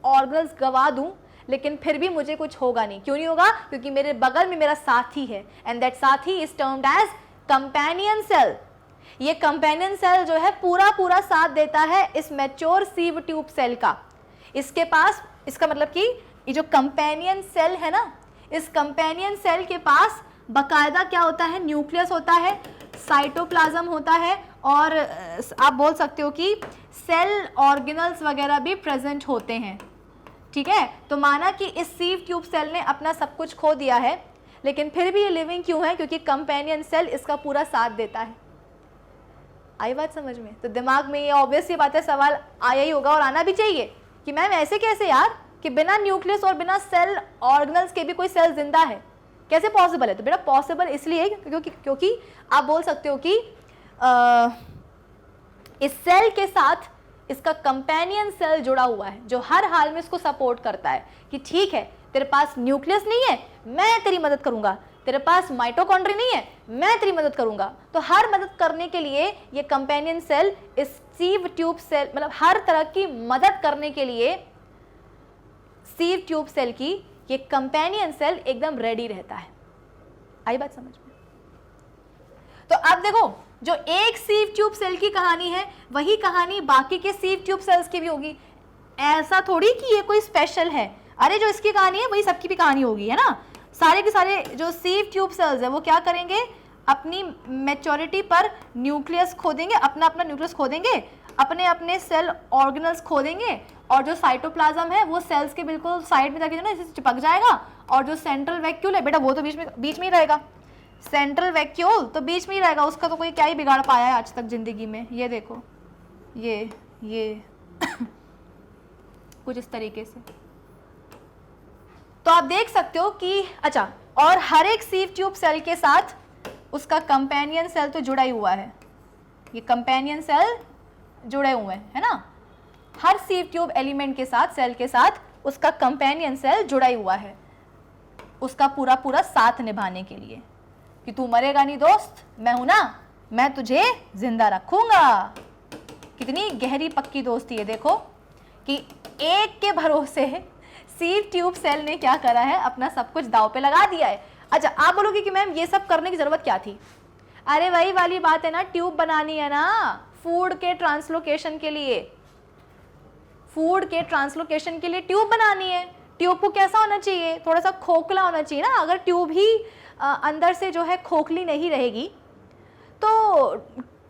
Speaker 1: ऑर्गेनल्स गवा दूं, लेकिन फिर भी मुझे कुछ होगा नहीं। क्यों नहीं होगा? क्योंकि मेरे बगल में मेरा साथी है, एंड दैट साथी is termed as companion cell. ये कंपेनियन सेल जो है पूरा साथ देता है इस मैच्योर सीव ट्यूब सेल का। इसके पास, इसका मतलब कि ये जो कंपेनियन सेल है ना, इस कंपेनियन सेल के पास बकायदा क्या होता है? न्यूक्लियस होता है, साइटोप्लाज्म होता है, और आप बोल सकते हो कि सेल ऑर्गेनल्स वगैरह भी प्रेजेंट होते हैं। ठीक है, तो माना कि इस सीव ट्यूब सेल ने अपना सब कुछ खो दिया है, लेकिन फिर भी ये लिविंग क्यों है? क्योंकि कंपेनियन सेल इसका पूरा साथ देता है। आई बात समझ में? तो दिमाग में ये ऑब्वियस सी बात है, सवाल आया ही होगा और आना भी चाहिए कि मैम ऐसे कैसे यार, कि बिना न्यूक्लियस और बिना सेल ऑर्गेनल्स के भी कोई सेल जिंदा है, कैसे पॉसिबल है? तो बेटा पॉसिबल इसलिए क्योंकि आप बोल सकते हो कि इस सेल के साथ इसका कंपेनियन सेल जुड़ा हुआ है, जो हर हाल में इसको सपोर्ट करता है कि ठीक है, तेरे पास न्यूक्लियस नहीं है, मैं तेरी मदद करूंगा, तेरे पास माइटोकॉन्ड्रिया नहीं है, मैं तेरी मदद करूंगा। तो हर मदद करने के लिए ये कंपेनियन सेल इस सीव ट्यूब सेल, मतलब हर तरह की मदद करने के लिए सीव ट्यूब सेल की ये कंपेनियन सेल एकदम रेडी रहता है। आई बात समझ में? तो अब देखो, जो एक सीव ट्यूब सेल की कहानी है, वही कहानी बाकी के सीव ट्यूब सेल्स की भी होगी। ऐसा थोड़ी कि ये कोई स्पेशल है, अरे जो इसकी कहानी है वही सबकी भी कहानी होगी, है ना। सारे के सारे जो सीव ट्यूब सेल्स है वो क्या करेंगे? अपनी मैच्योरिटी पर न्यूक्लियस खोदेंगे, अपना अपना न्यूक्लियस खोदेंगे, अपने अपने सेल ऑर्गेनल्स खोदेंगे, और जो साइटोप्लाज्म है वो सेल्स के बिल्कुल साइड में जाके जो ना इसे चिपक जाएगा, और जो सेंट्रल वैक्यूल है बेटा वो तो बीच में ही रहेगा। सेंट्रल वैक्यूल तो बीच में ही रहेगा, उसका तो कोई क्या ही बिगाड़ पाया है आज तक जिंदगी में। ये देखो, ये कुछ इस तरीके से। तो आप देख सकते हो कि अच्छा, और हर एक सीव ट्यूब सेल के साथ उसका कंपेनियन सेल तो जुड़ा ही हुआ है। ये कंपेनियन सेल जुड़े हुए हैं, है ना। हर सीव ट्यूब एलिमेंट के साथ, सेल के साथ उसका कंपेनियन सेल जुड़ा ही हुआ है, उसका पूरा साथ निभाने के लिए कि तू मरेगा नहीं दोस्त, मैं हूं ना, मैं तुझे जिंदा रखूंगा। कितनी गहरी पक्की दोस्ती है देखो, कि एक के भरोसे सीव ट्यूब सेल ने क्या करा है, अपना सब कुछ दांव पे लगा दिया है। अच्छा, आप बोलोगे कि मैम ये सब करने की जरूरत क्या थी? अरे वही वाली बात है ना, ट्यूब बनानी है ना फूड के ट्रांसलोकेशन के लिए, फूड के ट्रांसलोकेशन के लिए ट्यूब बनानी है। ट्यूब को कैसा होना चाहिए, थोड़ा सा खोखला होना चाहिए ना। अगर ट्यूब ही अंदर से जो है खोखली नहीं रहेगी तो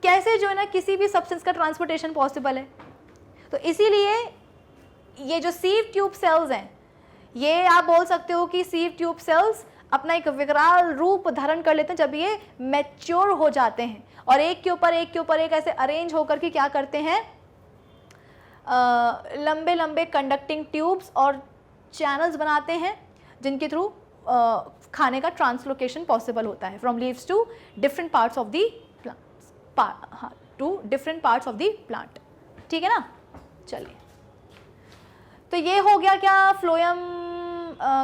Speaker 1: कैसे जो है ना किसी भी सब्सटेंस का ट्रांसपोर्टेशन पॉसिबल है। तो इसीलिए ये जो सीव ट्यूब सेल्स हैं, ये आप बोल सकते हो कि सीव ट्यूब सेल्स अपना एक विकराल रूप धारण कर लेते हैं जब ये मैच्योर हो जाते हैं और एक के ऊपर एक ऐसे अरेंज होकर के क्या करते हैं, लंबे लंबे कंडक्टिंग ट्यूब्स और चैनल्स बनाते हैं जिनके थ्रू खाने का ट्रांसलोकेशन पॉसिबल होता है from leaves to different parts of the plant, ठीक है ना। चलिए, तो ये हो गया क्या फ्लोएम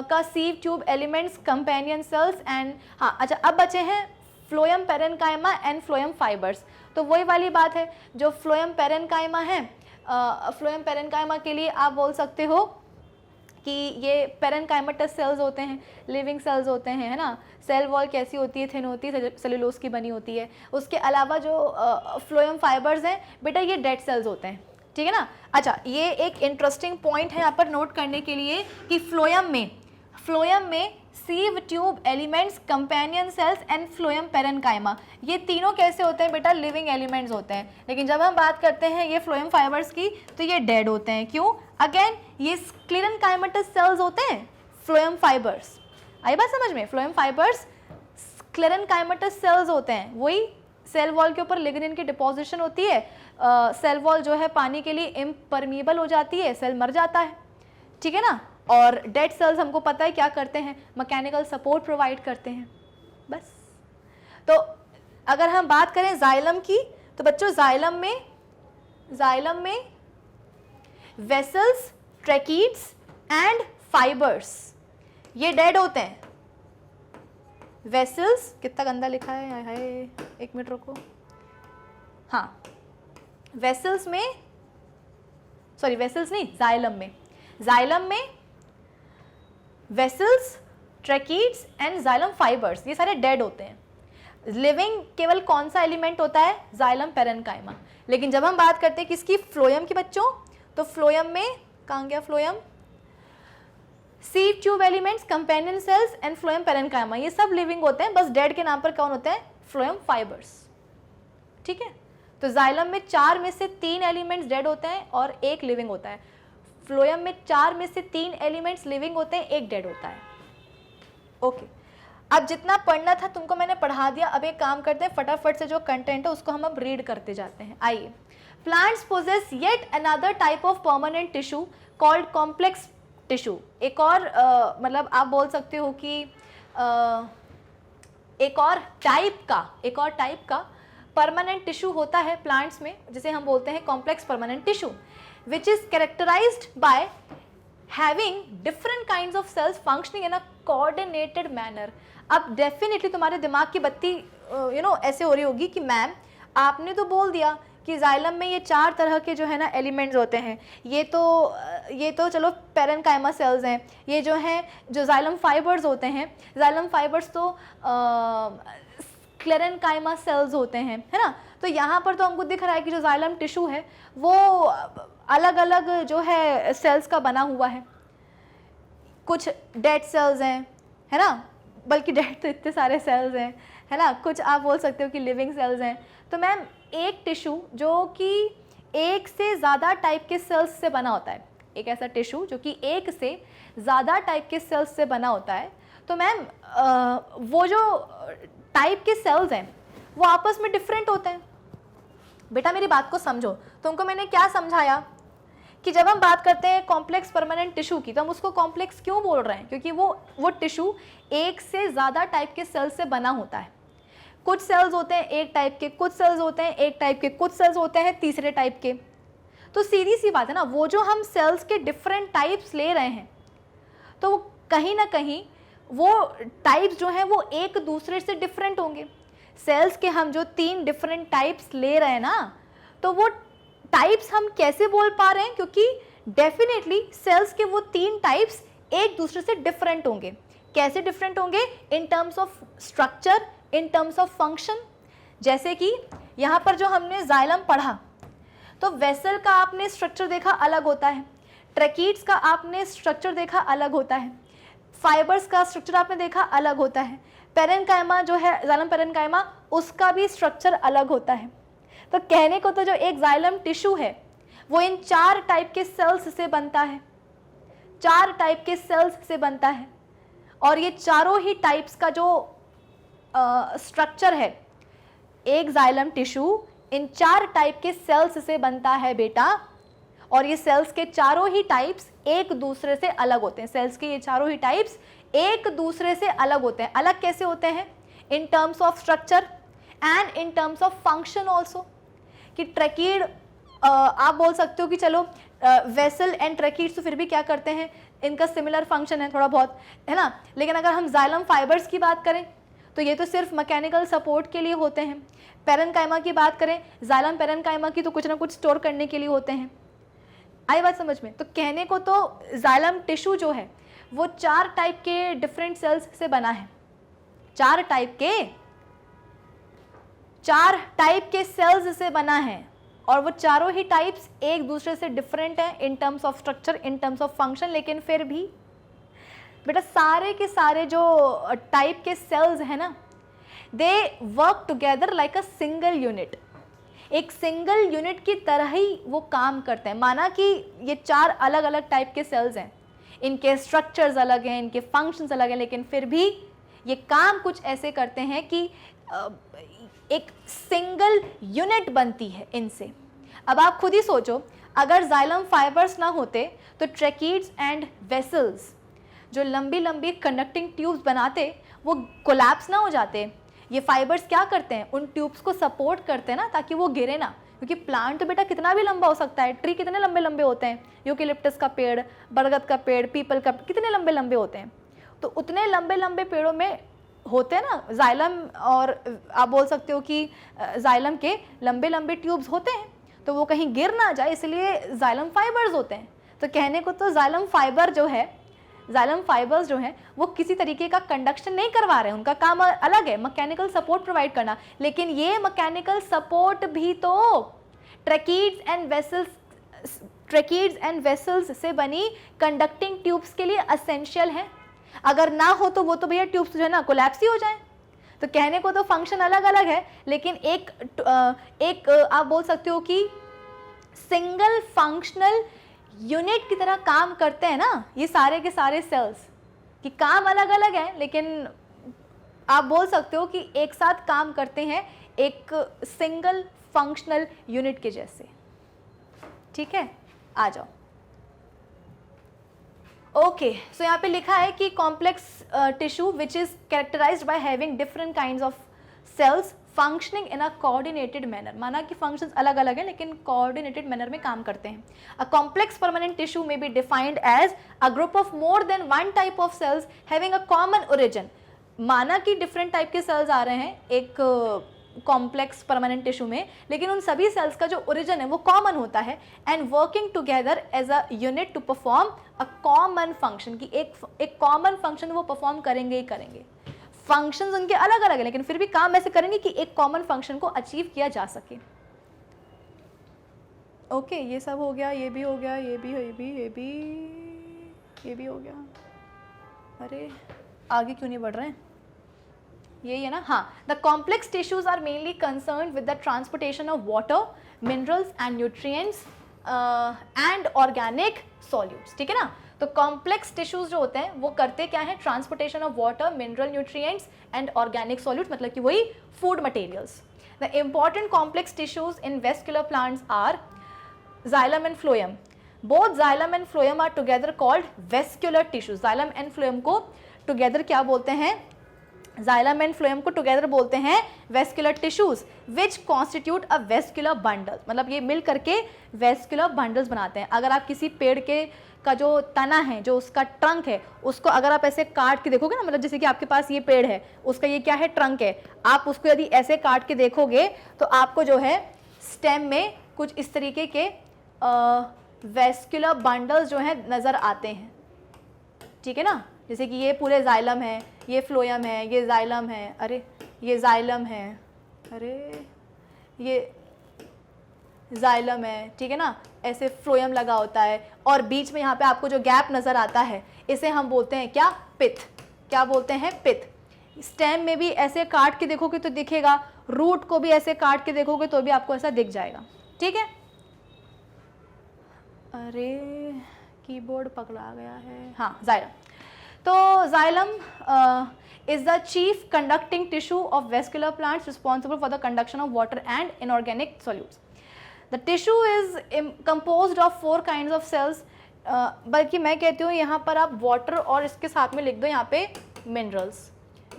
Speaker 1: का सीव tube elements, companion cells and हाँ अच्छा, अब बचे हैं phloem parenchyma and phloem fibres. तो वही वाली बात है, जो फ्लोएम पेरेन्काइमा है, फ्लोएम पेरेन्काइमा के लिए आप बोल सकते हो कि ये पेरेन्काइमेटस सेल्स होते हैं, लिविंग सेल्स होते हैं, है ना। सेल वॉल कैसी होती है, थिन होती है, सेलुलोज की बनी होती है। उसके अलावा जो फ्लोएम फाइबर्स हैं बेटा, ये डेड सेल्स होते हैं, ठीक है ना। अच्छा, ये एक इंटरेस्टिंग पॉइंट है यहाँ पर नोट करने के लिए कि फ्लोएम में सीव tube elements, companion cells and phloem parenchyma, ये तीनों कैसे होते हैं बेटा, लिविंग एलिमेंट्स होते हैं। लेकिन जब हम बात करते हैं ये फ्लोएम फाइबर्स की तो ये डेड होते हैं। क्यों? अगेन ये स्क्लेरेनकाइमेटस सेल्स होते हैं, फ्लोएम फाइबर्स। आई बात समझ में? फ्लोएम फाइबर्स स्क्लेरेनकाइमेटस सेल्स होते हैं, वही सेल वॉल के ऊपर लिग्निन की डिपोजिशन होती है, सेल वॉल जो है पानी के लिए इम्परमीबल हो जाती है, सेल मर जाता है, ठीक है ना। और डेड सेल्स हमको पता है क्या करते हैं, मैकेनिकल सपोर्ट प्रोवाइड करते हैं, बस। तो अगर हम बात करें जाइलम की, तो बच्चों जाइलम में वेसल्स, ट्रैकीड्स एंड फाइबर्स ये डेड होते हैं। वेसल्स, कितना गंदा लिखा है, हाय एक मिनट रुको, हाँ वेसल्स में, सॉरी वेसल्स नहीं, जाइलम में vessels, tracheids and xylem fibres ये सारे डेड होते हैं। लिविंग केवल कौन सा एलिमेंट होता है, जाइलम पेरेन्काइमा। लेकिन जब हम बात करते हैं किसकी, फ्लोएम की बच्चों, तो फ्लोएम में कहाँ गया phloem, सीव tube elements, companion cells and phloem parenchyma ये सब लिविंग होते हैं, बस डेड के नाम पर कौन होते हैं, फ्लोएम फाइबर्स, ठीक है। तो जाइलम में 4 में से 3 एलिमेंट्स डेड होते हैं और 1 लिविंग होता है। फ्लोएम में 4 में से 3 एलिमेंट्स लिविंग होते हैं, 1 डेड होता है। ओके, अब जितना पढ़ना था तुमको मैंने पढ़ा दिया। अब एक काम करते हैं, फटाफट से जो कंटेंट है उसको हम अब रीड करते जाते हैं। आइए, plants possess yet another type of permanent tissue called complex tissue. एक और मतलब आप बोल सकते हो कि एक और टाइप का परमानेंट टिश्यू होता है प्लांट्स में, जिसे हम बोलते हैं complex permanent tissue, which is characterized by having different kinds of cells functioning in a coordinated manner। अब डेफिनेटली तुम्हारे दिमाग की बत्ती ऐसे हो रही होगी कि मैम आपने तो बोल दिया कि जाइलम में ये 4 तरह के जो है ना एलिमेंट्स होते हैं, ये तो चलो पेरेन्काइमा सेल्स हैं, ये जो हैं जो जाइलम फाइबर्स होते हैं, जाइलम फाइबर्स तो स्क्लेरेनकाइमा सेल्स होते हैं, है ना। तो यहाँ पर तो हमको दिख रहा है कि जो जाइलम टिश्यू है वो अलग अलग जो है सेल्स का बना हुआ है, कुछ डेड सेल्स हैं, है ना, बल्कि डेड तो इतने सारे सेल्स हैं, है ना, कुछ आप बोल सकते हो कि लिविंग सेल्स हैं। तो मैम एक टिश्यू जो कि एक से ज़्यादा टाइप के सेल्स से बना होता है, एक ऐसा टिश्यू जो कि एक से ज़्यादा टाइप के सेल्स से बना होता है, तो मैम वो जो टाइप के सेल्स हैं वो आपस में डिफरेंट होते हैं। बेटा मेरी बात को समझो, तुमको मैंने क्या समझाया कि जब हम बात करते हैं कॉम्प्लेक्स परमानेंट टिश्यू की तो हम उसको कॉम्प्लेक्स क्यों बोल रहे हैं, क्योंकि वो टिश्यू एक से ज़्यादा टाइप के सेल्स से बना होता है। कुछ सेल्स होते हैं एक टाइप के, कुछ सेल्स होते हैं एक टाइप के, कुछ सेल्स होते हैं तीसरे टाइप के। तो सीधी सी बात है ना, वो जो हम सेल्स के डिफरेंट टाइप्स ले रहे हैं तो कहीं ना कहीं वो टाइप्स जो हैं वो एक दूसरे से डिफरेंट होंगे। सेल्स के हम जो 3 डिफरेंट टाइप्स ले रहे हैं ना, तो वो टाइप्स हम कैसे बोल पा रहे हैं, क्योंकि डेफिनेटली सेल्स के वो 3 टाइप्स एक दूसरे से डिफरेंट होंगे। कैसे डिफरेंट होंगे? In terms of structure, in terms of function. जैसे कि यहाँ पर जो हमने जाइलम पढ़ा, तो वेसल का आपने स्ट्रक्चर देखा अलग होता है, ट्रैकीड्स का आपने स्ट्रक्चर देखा अलग होता है, फाइबर्स का स्ट्रक्चर आपने देखा अलग होता है, पेरेन्काइमा जो है जाइलम पेरेन्काइमा, उसका भी स्ट्रक्चर अलग होता है। तो कहने को तो जो एक जाइलम टिश्यू है वो इन 4 टाइप के सेल्स से बनता है, 4 टाइप के सेल्स से बनता है, और ये चारों ही टाइप्स का जो स्ट्रक्चर है, एक जाइलम टिश्यू इन 4 टाइप के सेल्स से बनता है बेटा। और ये सेल्स के चारों ही टाइप्स एक दूसरे से अलग होते हैं। सेल्स के ये चारों ही टाइप्स एक दूसरे से अलग होते हैं। अलग कैसे होते हैं? In terms of structure and in terms of function also. कि ट्रैकीड आप बोल सकते हो कि चलो वेसल एंड ट्रैकीड्स तो फिर भी क्या करते हैं, इनका सिमिलर फंक्शन है थोड़ा बहुत, है ना। लेकिन अगर हम जाइलम फाइबर्स की बात करें तो ये तो सिर्फ मैकेनिकल सपोर्ट के लिए होते हैं। पेरेन्काइमा की बात करें, जाइलम पेरेन्काइमा की तो कुछ ना कुछ स्टोर करने के लिए होते हैं। आई बात समझ में? तो कहने को तो जाइलम टिश्यू जो है वो 4 टाइप के डिफरेंट सेल्स से बना है, 4 टाइप के सेल्स से बना है, और वो चारों ही टाइप्स एक दूसरे से डिफरेंट हैं in terms of structure, in terms of function. लेकिन फिर भी बेटा सारे के सारे जो टाइप के सेल्स हैं ना, they work together like a single unit. एक सिंगल यूनिट की तरह ही वो काम करते हैं। माना कि ये 4 अलग अलग टाइप के सेल्स हैं, इनके स्ट्रक्चर्स अलग हैं, इनके फंक्शंस अलग हैं, लेकिन फिर भी ये काम कुछ ऐसे करते हैं कि एक सिंगल यूनिट बनती है इनसे। अब आप खुद ही सोचो, अगर जाइलम फाइबर्स ना होते तो ट्रैकीड्स एंड वेसल्स जो लंबी लंबी कंडक्टिंग ट्यूब्स बनाते वो कोलैप्स ना हो जाते। ये फाइबर्स क्या करते हैं, उन ट्यूब्स को सपोर्ट करते हैं ना, ताकि वो गिरे ना। क्योंकि प्लांट तो बेटा कितना भी लंबा हो सकता है, ट्री कितने लंबे लंबे होते हैं, यूकेलिप्टस का पेड़, बरगद का पेड़, पीपल का, कितने लंबे लंबे होते हैं। तो उतने लंबे लंबे पेड़ों में होते हैं ना जाइलम, और आप बोल सकते हो कि जाइलम के लंबे लंबे ट्यूब्स होते हैं, तो वो कहीं गिर ना जाए, इसलिए जाइलम फाइबर्स होते हैं। तो कहने को तो जाइलम फाइबर्स जो हैं वो किसी तरीके का कंडक्शन नहीं करवा रहे हैं, उनका काम अलग है, मैकेनिकल सपोर्ट प्रोवाइड करना। लेकिन ये मैकेनिकल सपोर्ट भी तो ट्रैकीड्स एंड वेसल्स से बनी कंडक्टिंग ट्यूब्स के लिए असेंशियल है। अगर ना हो तो वो तो भैया ट्यूब्स जो है ना कोलैप्स ही हो जाए। तो कहने को तो फंक्शन अलग अलग है, लेकिन एक आप बोल सकते हो कि सिंगल फंक्शनल यूनिट की तरह काम करते हैं ना ये सारे के सारे सेल्स। कि काम अलग अलग है, लेकिन आप बोल सकते हो कि एक साथ काम करते हैं एक सिंगल फंक्शनल यूनिट के जैसे। ठीक है, आ जाओ। ओके, सो यहाँ पे लिखा है कि complex tissue which is characterised by having different kinds of cells functioning in a coordinated manner. माना कि फंक्शंस अलग अलग हैं लेकिन कोऑर्डिनेटेड मैनर में काम करते हैं। अ कॉम्प्लेक्स परमानेंट टिश्यू में be defined as a group of more than one type of cells having a common origin. माना कि डिफरेंट टाइप के सेल्स आ रहे हैं एक कॉम्प्लेक्स परमानेंट टिश्यू में, लेकिन उन सभी सेल्स का जो ओरिजिन है वो कॉमन होता है, and working together as a unit to perform a common function. की एक कॉमन फंक्शन वो परफॉर्म करेंगे ही करेंगे। फंक्शंस उनके अलग अलग है लेकिन फिर भी काम ऐसे करेंगे कि एक कॉमन फंक्शन को अचीव किया जा सके। ओके, ये सब हो गया, ये भी हो गया, ये भी हो गया। अरे आगे क्यों नहीं बढ़ रहे हैं? यही है ना? हाँ, the complex tissues are mainly concern with the transportation of water, minerals and nutrients and organic solutes. ठीक है ना? तो कॉम्प्लेक्स टिश्यूज जो होते हैं वो करते क्या है? Transportation of water, mineral, nutrients and organic solutes, मतलब कि वही food materials. The important complex tissues in vascular plants are xylem and phloem. Both xylem and phloem are together called vascular tissues. xylem and phloem को together क्या बोलते हैं? xylem and phloem को together बोलते हैं vascular tissues which constitute a vascular bundle. मतलब ये मिल करके vascular bundles बनाते हैं। अगर आप किसी पेड़ के का जो तना है, जो उसका ट्रंक है, उसको अगर आप ऐसे काट के देखोगे ना, मतलब जैसे कि आपके पास ये पेड़ है, उसका ये क्या है? ट्रंक है। आप उसको यदि ऐसे काट के देखोगे तो आपको जो है स्टेम में कुछ इस तरीके के वेस्कुलर बंडल्स जो हैं नज़र आते हैं। ठीक है ना, जैसे कि ये पूरे जाइलम है, ये फ्लोएम है, ये जाइलम है, अरे ये जाइलम है, अरे ये जाइलम है, ठीक है ना, ऐसे फ्लोएम लगा होता है और बीच में यहाँ पे आपको जो गैप नज़र आता है इसे हम बोलते हैं क्या, पिथ। क्या बोलते हैं, पिथ। स्टेम में भी ऐसे काट के देखोगे तो दिखेगा, रूट को भी ऐसे काट के देखोगे तो भी आपको ऐसा दिख जाएगा, ठीक है। अरे कीबोर्ड पकड़ा गया है, हाँ जाइलम। तो xylem is the chief conducting tissue of vascular plants responsible for the conduction of water and inorganic solutes. The tissue is composed of 4 kinds of cells. बल्कि मैं कहती हूँ यहाँ पर आप वाटर और इसके साथ में लिख दो यहाँ पे मिनरल्स।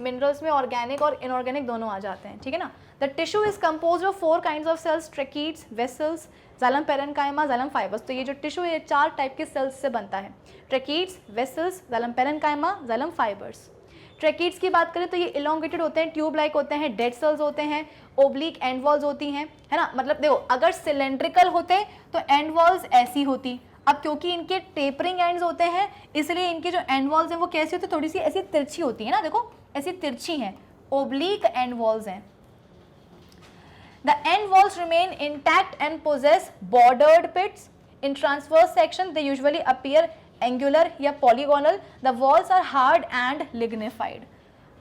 Speaker 1: मिनरल्स में ऑर्गेनिक और इनऑर्गेनिक दोनों आ जाते हैं, ठीक है ना। The tissue is compose of 4 kinds of cells, tracheids, vessels, xylem parenchyma, xylem fibres. तो ये जो टिश्यू है 4 टाइप के सेल्स से बनता है, tracheids, vessels, xylem parenchyma, xylem fibres. Tracheids की बात करें तो ये इलोंगेटेड होते हैं, ट्यूब लाइक होते हैं, डेड सेल्स होते हैं, ओब्लिक एंड वॉल्स होती हैं, है ना। मतलब देखो अगर सिलेंड्रिकल होते तो एंड वॉल्स ऐसी होती, अब क्योंकि इनके टेपरिंग एंड्स होते हैं इसलिए इनके जो एंड वॉल्स हैं वो कैसी होती है, थोड़ी सी ऐसी तिरछी होती है ना, देखो ऐसी तिरछी हैं, ओब्लिक एंड वॉल्स हैं। The end walls remain intact and possess bordered pits. In transverse section, they usually appear angular या polygonal. The walls are hard and lignified.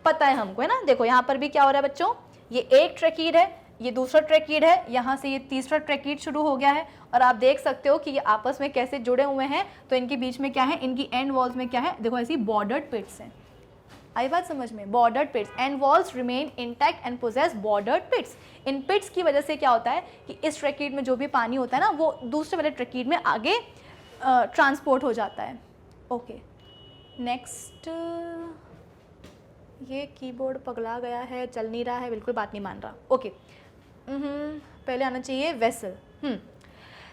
Speaker 1: पता है हमको, है ना। देखो यहाँ पर भी क्या हो रहा है बच्चों, ये एक ट्रैकीड है, ये दूसरा ट्रैकीड है, यहाँ से ये तीसरा ट्रैकीड शुरू हो गया है और आप देख सकते हो कि ये आपस में कैसे जुड़े हुए हैं। तो इनके बीच में क्या है, इनकी एंड वॉल्स में क्या है, देखो ऐसी बॉर्डर्ड पिट्स हैं। आई बात समझ में, bordered pits. And walls remain intact and possess bordered pits. इन पिट्स की वजह से क्या होता है कि इस ट्रैकीड में जो भी पानी होता है ना वो दूसरे वाले ट्रैकीड में आगे ट्रांसपोर्ट हो जाता है। ओके नेक्स्ट, ये कीबोर्ड पगला गया है, चल नहीं रहा है, बिल्कुल बात नहीं मान रहा। ओके पहले आना चाहिए vessel.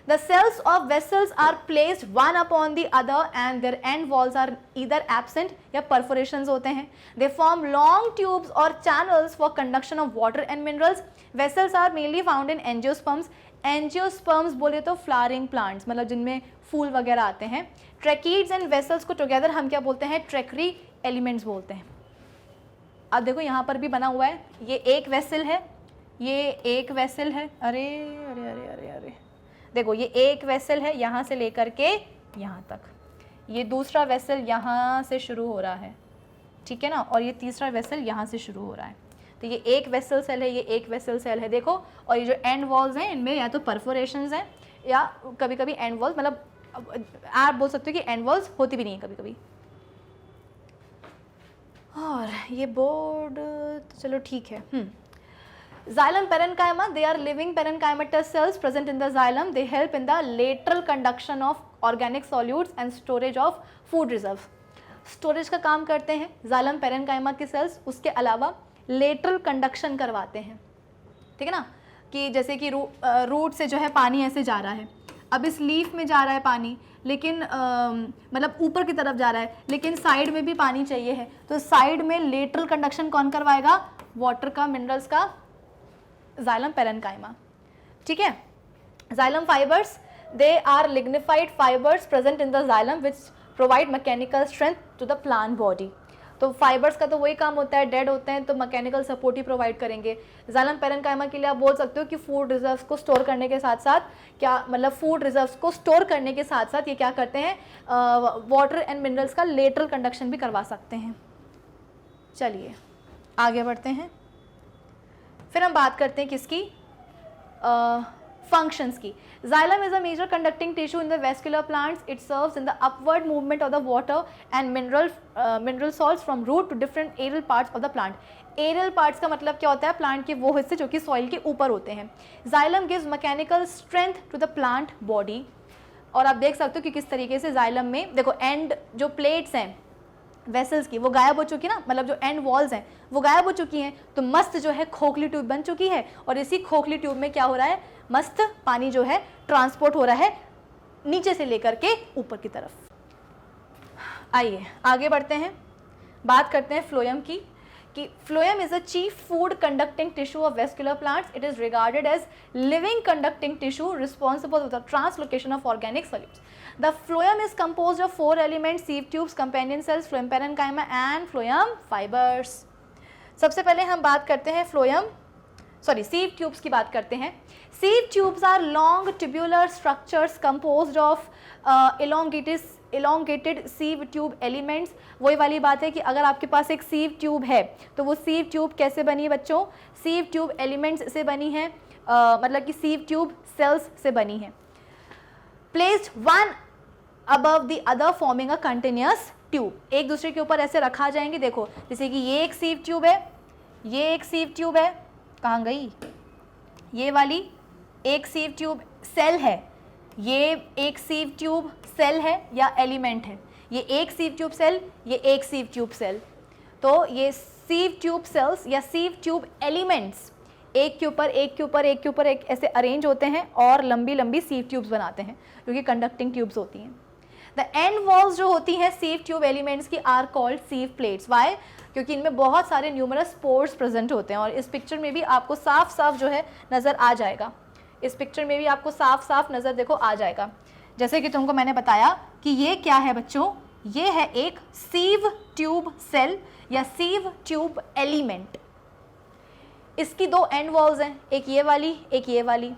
Speaker 1: The cells of vessels are placed one upon the other and their end walls are either absent या perforations होते हैं। They form long tubes or channels for conduction of water and minerals. Vessels are mainly found in angiosperms. Angiosperms बोले तो flowering plants, मतलब जिनमें फूल वगैरह आते हैं। Tracheids and vessels को together हम क्या बोलते हैं, trachary elements बोलते हैं। अब देखो यहाँ पर भी बना हुआ है, ये एक वेसल है, ये एक वेसल है, अरे अरे अरे अरे अरे देखो ये एक वेसल है यहाँ से लेकर के यहाँ तक, ये दूसरा वेसल यहाँ से शुरू हो रहा है, ठीक है ना, और ये तीसरा वेसल यहाँ से शुरू हो रहा है। तो ये एक वेसल सेल है, ये एक वेसल सेल है, देखो। और ये जो एंड वॉल्स हैं इनमें या तो परफोरेशंस हैं या कभी कभी एंड वॉल्स, मतलब आप बोल सकते हो कि एंड वॉल्स होती भी नहीं है कभी कभी। और ये बोर्ड तो चलो ठीक है। Xylem parenchyma, they are living parenchymatous cells present in the xylem. They help in the lateral conduction of organic solutes and storage of food reserves. Storage का काम करते हैं जाइलम पेरेन्काइमा के सेल्स, उसके अलावा लेटरल कंडक्शन करवाते हैं, ठीक है ना। कि जैसे कि रूट से जो है पानी ऐसे जा रहा है, अब इस लीफ में जा रहा है पानी, लेकिन मतलब ऊपर की तरफ जा रहा है, लेकिन साइड में भी पानी चाहिए है, तो साइड में लेटरल कंडक्शन कौन करवाएगा, वाटर का, मिनरल्स का, Xylem parenchyma, ठीक है। Xylem fibers, they are lignified fibers present in the xylem which provide mechanical strength to the plant body. तो फाइबर्स का तो वही काम होता है, डेड होते हैं तो मैकेनिकल सपोर्ट ही प्रोवाइड करेंगे। Xylem parenchyma के लिए आप बोल सकते हो कि फूड रिजर्व्स को स्टोर करने के साथ साथ क्या, मतलब फूड रिजर्व्स को स्टोर करने के साथ साथ ये क्या करते हैं, वाटर एंड मिनरल्स का लेटरल कंडक्शन भी करवा सकते हैं। चलिए आगे बढ़ते हैं, फिर हम बात करते हैं किसकी, फंक्शंस की। Xylem is a major conducting tissue in the vascular plants. It serves in the upward movement of the water and mineral salts from root to different aerial parts of the plant. Aerial parts का मतलब क्या होता है, plant के वो हिस्से जो कि सॉइल के ऊपर होते हैं। Xylem gives mechanical strength to the plant body. और आप देख सकते हो कि किस तरीके से जाइलम में देखो एंड जो प्लेट्स हैं वेसल्स की वो गायब हो चुकी ना, मतलब जो एंड वॉल्स हैं वो गायब हो चुकी हैं, तो मस्त जो है खोखली ट्यूब बन चुकी है और इसी खोखली ट्यूब में क्या हो रहा है, मस्त पानी जो है ट्रांसपोर्ट हो रहा है नीचे से लेकर के ऊपर की तरफ। आइए आगे बढ़ते हैं, बात करते हैं फ्लोएम की कि phloem is a chief food conducting tissue of vascular plants. It is regarded as living conducting tissue responsible for the translocation of organic solutes. The phloem is composed of 4 elements, sieve tubes, companion cells, phloem parenchyma and phloem fibres. सबसे पहले हम बात करते हैं sieve tubes की बात करते हैं. Sieve tubes are long tubular structures composed of elongated sieve tube elements. वही वाली बात है कि अगर आपके पास एक सीव ट्यूब है तो वो सीव ट्यूब कैसे बनी है बच्चों? सीव ट्यूब एलिमेंट्स से बनी है, मतलब कि सीव ट्यूब सेल्स से बनी है. Placed one above the other forming a continuous tube. एक दूसरे के ऊपर ऐसे रखा जाएंगे. देखो जैसे कि ये एक सीव ट्यूब है, ये एक सीव ट्यूब है, कहाँ गई ये वाली, एक सीव ट्यूब सेल है, ये एक सीव ट्यूब सेल है या एलिमेंट है, ये एक सीव ट्यूब सेल, ये एक सीव ट्यूब सेल. तो ये सीव ट्यूब सेल्स या सीव ट्यूब एलिमेंट्स एक के ऊपर एक के ऊपर एक के ऊपर एक ऐसे अरेंज होते हैं और लंबी लंबी सीव ट्यूब्स बनाते हैं जो कि कंडक्टिंग ट्यूब्स होती हैं. द एंड वॉल्स जो होती हैं सीव ट्यूब एलिमेंट्स की आर कॉल्ड सीव प्लेट्स. वाई? क्योंकि इनमें बहुत सारे न्यूमरस पोर्स प्रेजेंट होते हैं. और इस पिक्चर में भी आपको साफ साफ जो है नज़र आ जाएगा. इस पिक्चर में भी आपको साफ साफ नज़र देखो आ जाएगा. जैसे कि तुमको मैंने बताया कि ये क्या है बच्चों, ये है एक सीव ट्यूब सेल या सीव ट्यूब एलिमेंट. इसकी 2 एंड वॉल्स हैं, एक ये वाली एक ये वाली.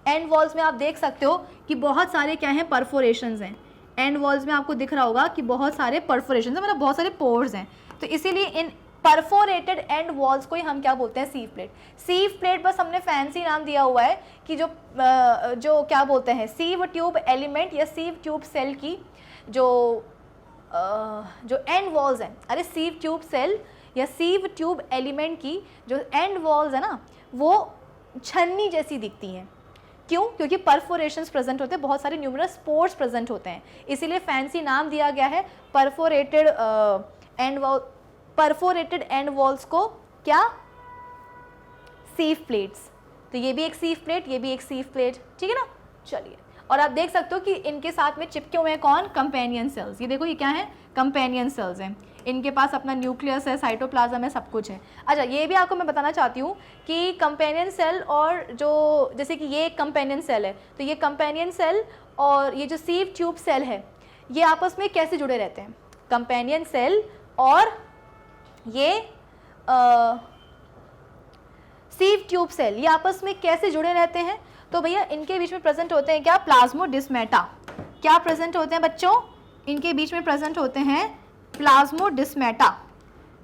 Speaker 1: एंड वॉल्स में आप देख सकते हो कि बहुत सारे क्या हैं, परफोरेशंस हैं. एंड वॉल्स में आपको दिख रहा होगा कि बहुत सारे परफोरेशंस हैं, मतलब बहुत सारे पोर्स हैं. तो इसीलिए इन परफोरेटेड एंड वॉल्स को ही हम क्या बोलते हैं, सीव प्लेट. सीव प्लेट बस हमने फैंसी नाम दिया हुआ है कि जो क्या बोलते हैं, सीव ट्यूब एलिमेंट या सीव ट्यूब सेल की जो एंड वॉल्स हैं. अरे सीव ट्यूब सेल या सीव ट्यूब एलिमेंट की जो एंड वॉल्स है ना, वो छन्नी जैसी दिखती हैं. क्यों? क्योंकि परफोरेशंस प्रेजेंट होते हैं, बहुत सारे न्यूमरस पोर्स प्रेजेंट होते हैं, इसीलिए फैंसी नाम दिया गया है परफोरेटेड एंड वॉल्स को क्या, सीव प्लेट्स. तो ये भी एक सीव प्लेट, ये भी एक सीव प्लेट, ठीक है ना. चलिए, और आप देख सकते हो कि इनके साथ में चिपके हुए हैं कौन, कंपेनियन सेल्स. ये देखो ये क्या है, कंपेनियन सेल्स हैं. इनके पास अपना न्यूक्लियस है, साइटोप्लाज्म है, सब कुछ है. अच्छा, ये भी आपको मैं बताना चाहती हूँ कि कंपेनियन सेल और जो, जैसे कि ये एक कंपेनियन सेल है, तो ये कंपेनियन सेल और ये जो सीव ट्यूब सेल है ये आपस में कैसे जुड़े रहते हैं. कंपेनियन सेल और ये सीव ट्यूब सेल ये आपस में कैसे जुड़े रहते हैं. तो भैया इनके बीच में प्रेजेंट होते हैं क्या, प्लाज्मोडिस्मेटा. क्या प्रेजेंट होते हैं बच्चों, इनके बीच में प्रेजेंट होते हैं प्लाज्मोडिस्मेटा,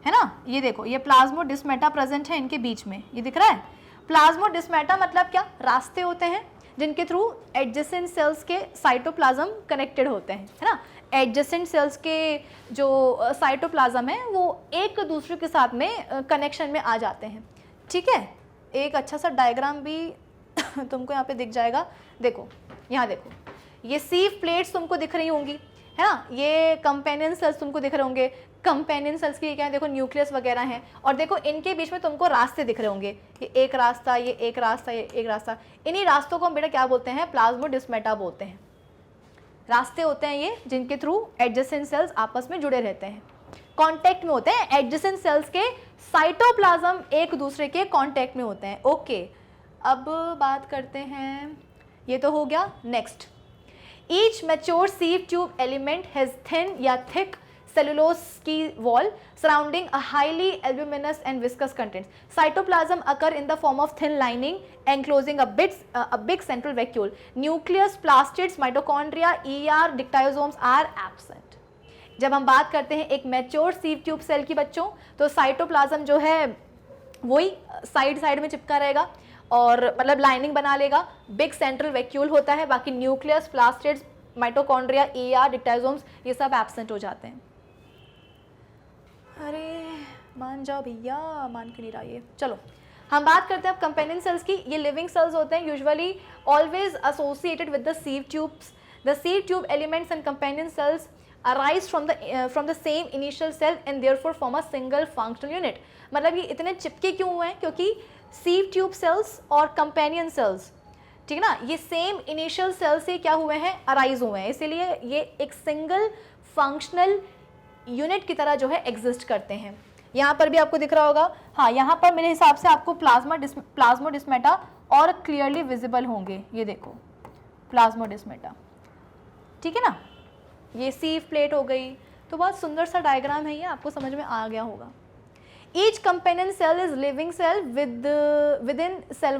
Speaker 1: है ना. ये देखो ये प्लाज्मोडिस्मेटा प्रेजेंट है इनके बीच में, ये दिख रहा है. प्लाज्मोडिस्मेटा मतलब क्या, रास्ते होते हैं जिनके थ्रू एडजेसेंट सेल्स के साइटोप्लाज्म कनेक्टेड होते हैं, है ना. एडजेसेंट सेल्स के जो साइटोप्लाज्म है वो एक दूसरे के साथ में कनेक्शन में आ जाते हैं. ठीक है, एक अच्छा सा डायग्राम भी तुमको यहाँ पे दिख जाएगा. देखो यहाँ देखो, ये सीव प्लेट्स तुमको दिख रही होंगी, है ना. ये कंपेनियन सेल्स तुमको दिख रहे होंगे. कंपेनियन सेल्स की क्या है, देखो न्यूक्लियस वगैरह हैं, और देखो इनके बीच में तुमको रास्ते दिख रहे होंगे. ये एक रास्ता, ये एक रास्ता, ये एक रास्ता. इन्हीं रास्तों को हम बेटा क्या बोलते हैं, प्लाज्मोडिस्मेटा बोलते हैं. रास्ते होते हैं ये जिनके थ्रू एडजेसेंट सेल्स आपस में जुड़े रहते हैं, कांटेक्ट में होते हैं. एडजेसेंट सेल्स के साइटोप्लाज्म एक दूसरे के कांटेक्ट में होते हैं. ओके, अब बात करते हैं, ये तो हो गया. Next, each mature sieve tube element has thin या थिक cellulose की wall surrounding a highly albuminous and viscous content. Cytoplasm occur in the form of thin lining enclosing a big central vacuole. Nucleus, plastids, mitochondria, ER, dictyosomes are absent. जब हम बात करते हैं एक mature sieve tube cell की बच्चों, तो cytoplasm जो है वही साइड में चिपका रहेगा और मतलब लाइनिंग बना लेगा. बिग सेंट्रल वैक्यूल होता है, बाकी न्यूक्लियस, प्लास्टिड्स, माइटोकॉन्ड्रिया, ER, डिक्टाइजोम्स ये सब एब्सेंट हो जाते हैं. अरे मान जाओ भैया, मान के नहीं रहा ये. चलो हम बात करते हैं अब कंपेनियन सेल्स की. ये लिविंग सेल्स होते हैं, usually always associated with the sieve tubes. The सीव tube elements and companion cells arise from the same initial cell and therefore form a single functional unit. मतलब ये इतने चिपके क्यों हुए हैं, क्योंकि सीव ट्यूब सेल्स और कंपेनियन सेल्स, ठीक है ना, ये सेम इनिशियल सेल से क्या हुए हैं, अराइज हुए हैं, इसीलिए ये एक सिंगल फंक्शनल यूनिट की तरह जो है एग्जिस्ट करते हैं. यहाँ पर भी आपको दिख रहा होगा, हाँ यहाँ पर मेरे हिसाब से आपको प्लाज्मोडिस्मेटा और क्लियरली विजिबल होंगे, ये देखो प्लाज्मोडिस्मेटा, ठीक है ना। ये सीव प्लेट हो गई, तो बहुत सुंदर सा डायग्राम है ये, आपको समझ में आ गया होगा। Each companion cell is living cell within cell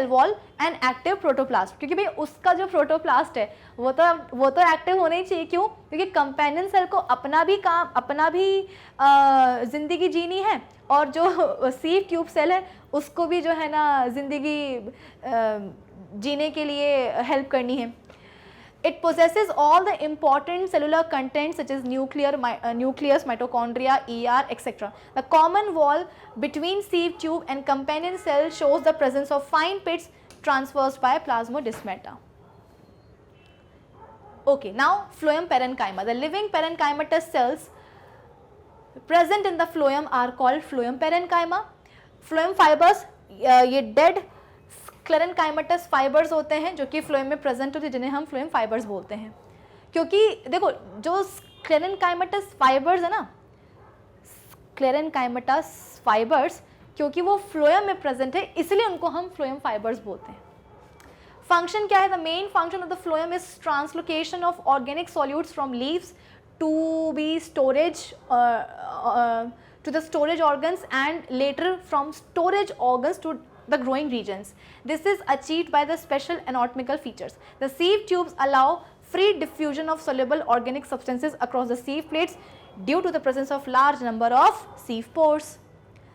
Speaker 1: wall and active protoplast, क्योंकि भाई उसका जो प्रोटोप्लास्ट है वो तो एक्टिव होना ही चाहिए। क्यों? क्योंकि कंपेनियन सेल को अपना भी जिंदगी जीनी है, और जो सीव ट्यूब सेल है उसको भी जो है ना जिंदगी जीने के लिए हेल्प करनी है। It possesses all the important cellular contents such as nucleus, mitochondria, ER, etc. The common wall between sieve tube and companion cell shows the presence of fine pits traversed by plasmodesmata. Okay, now phloem parenchyma. The living parenchymatous cells present in the phloem are called phloem parenchyma. Phloem fibers, ये dead क्लेरेनकाइमेटस fibres होते हैं जो कि phloem में present होते हैं, जिन्हें हम फ्लोएम फाइबर्स बोलते हैं। क्योंकि देखो जो क्लेरेनकाइमेटस फाइबर्स है ना, क्लेरेनकाइमेटस फाइबर्स क्योंकि वो फ्लोएम में प्रेजेंट है इसलिए उनको हम फ्लोएम फाइबर्स बोलते हैं। फंक्शन क्या है? The main function of the phloem is translocation of organic solutes from leaves to be storage to the storage organs and later from storage organs to the growing regions. This is achieved by the special anatomical features. The sieve tubes allow free diffusion of soluble organic substances across the sieve plates due to the presence of large number of sieve pores.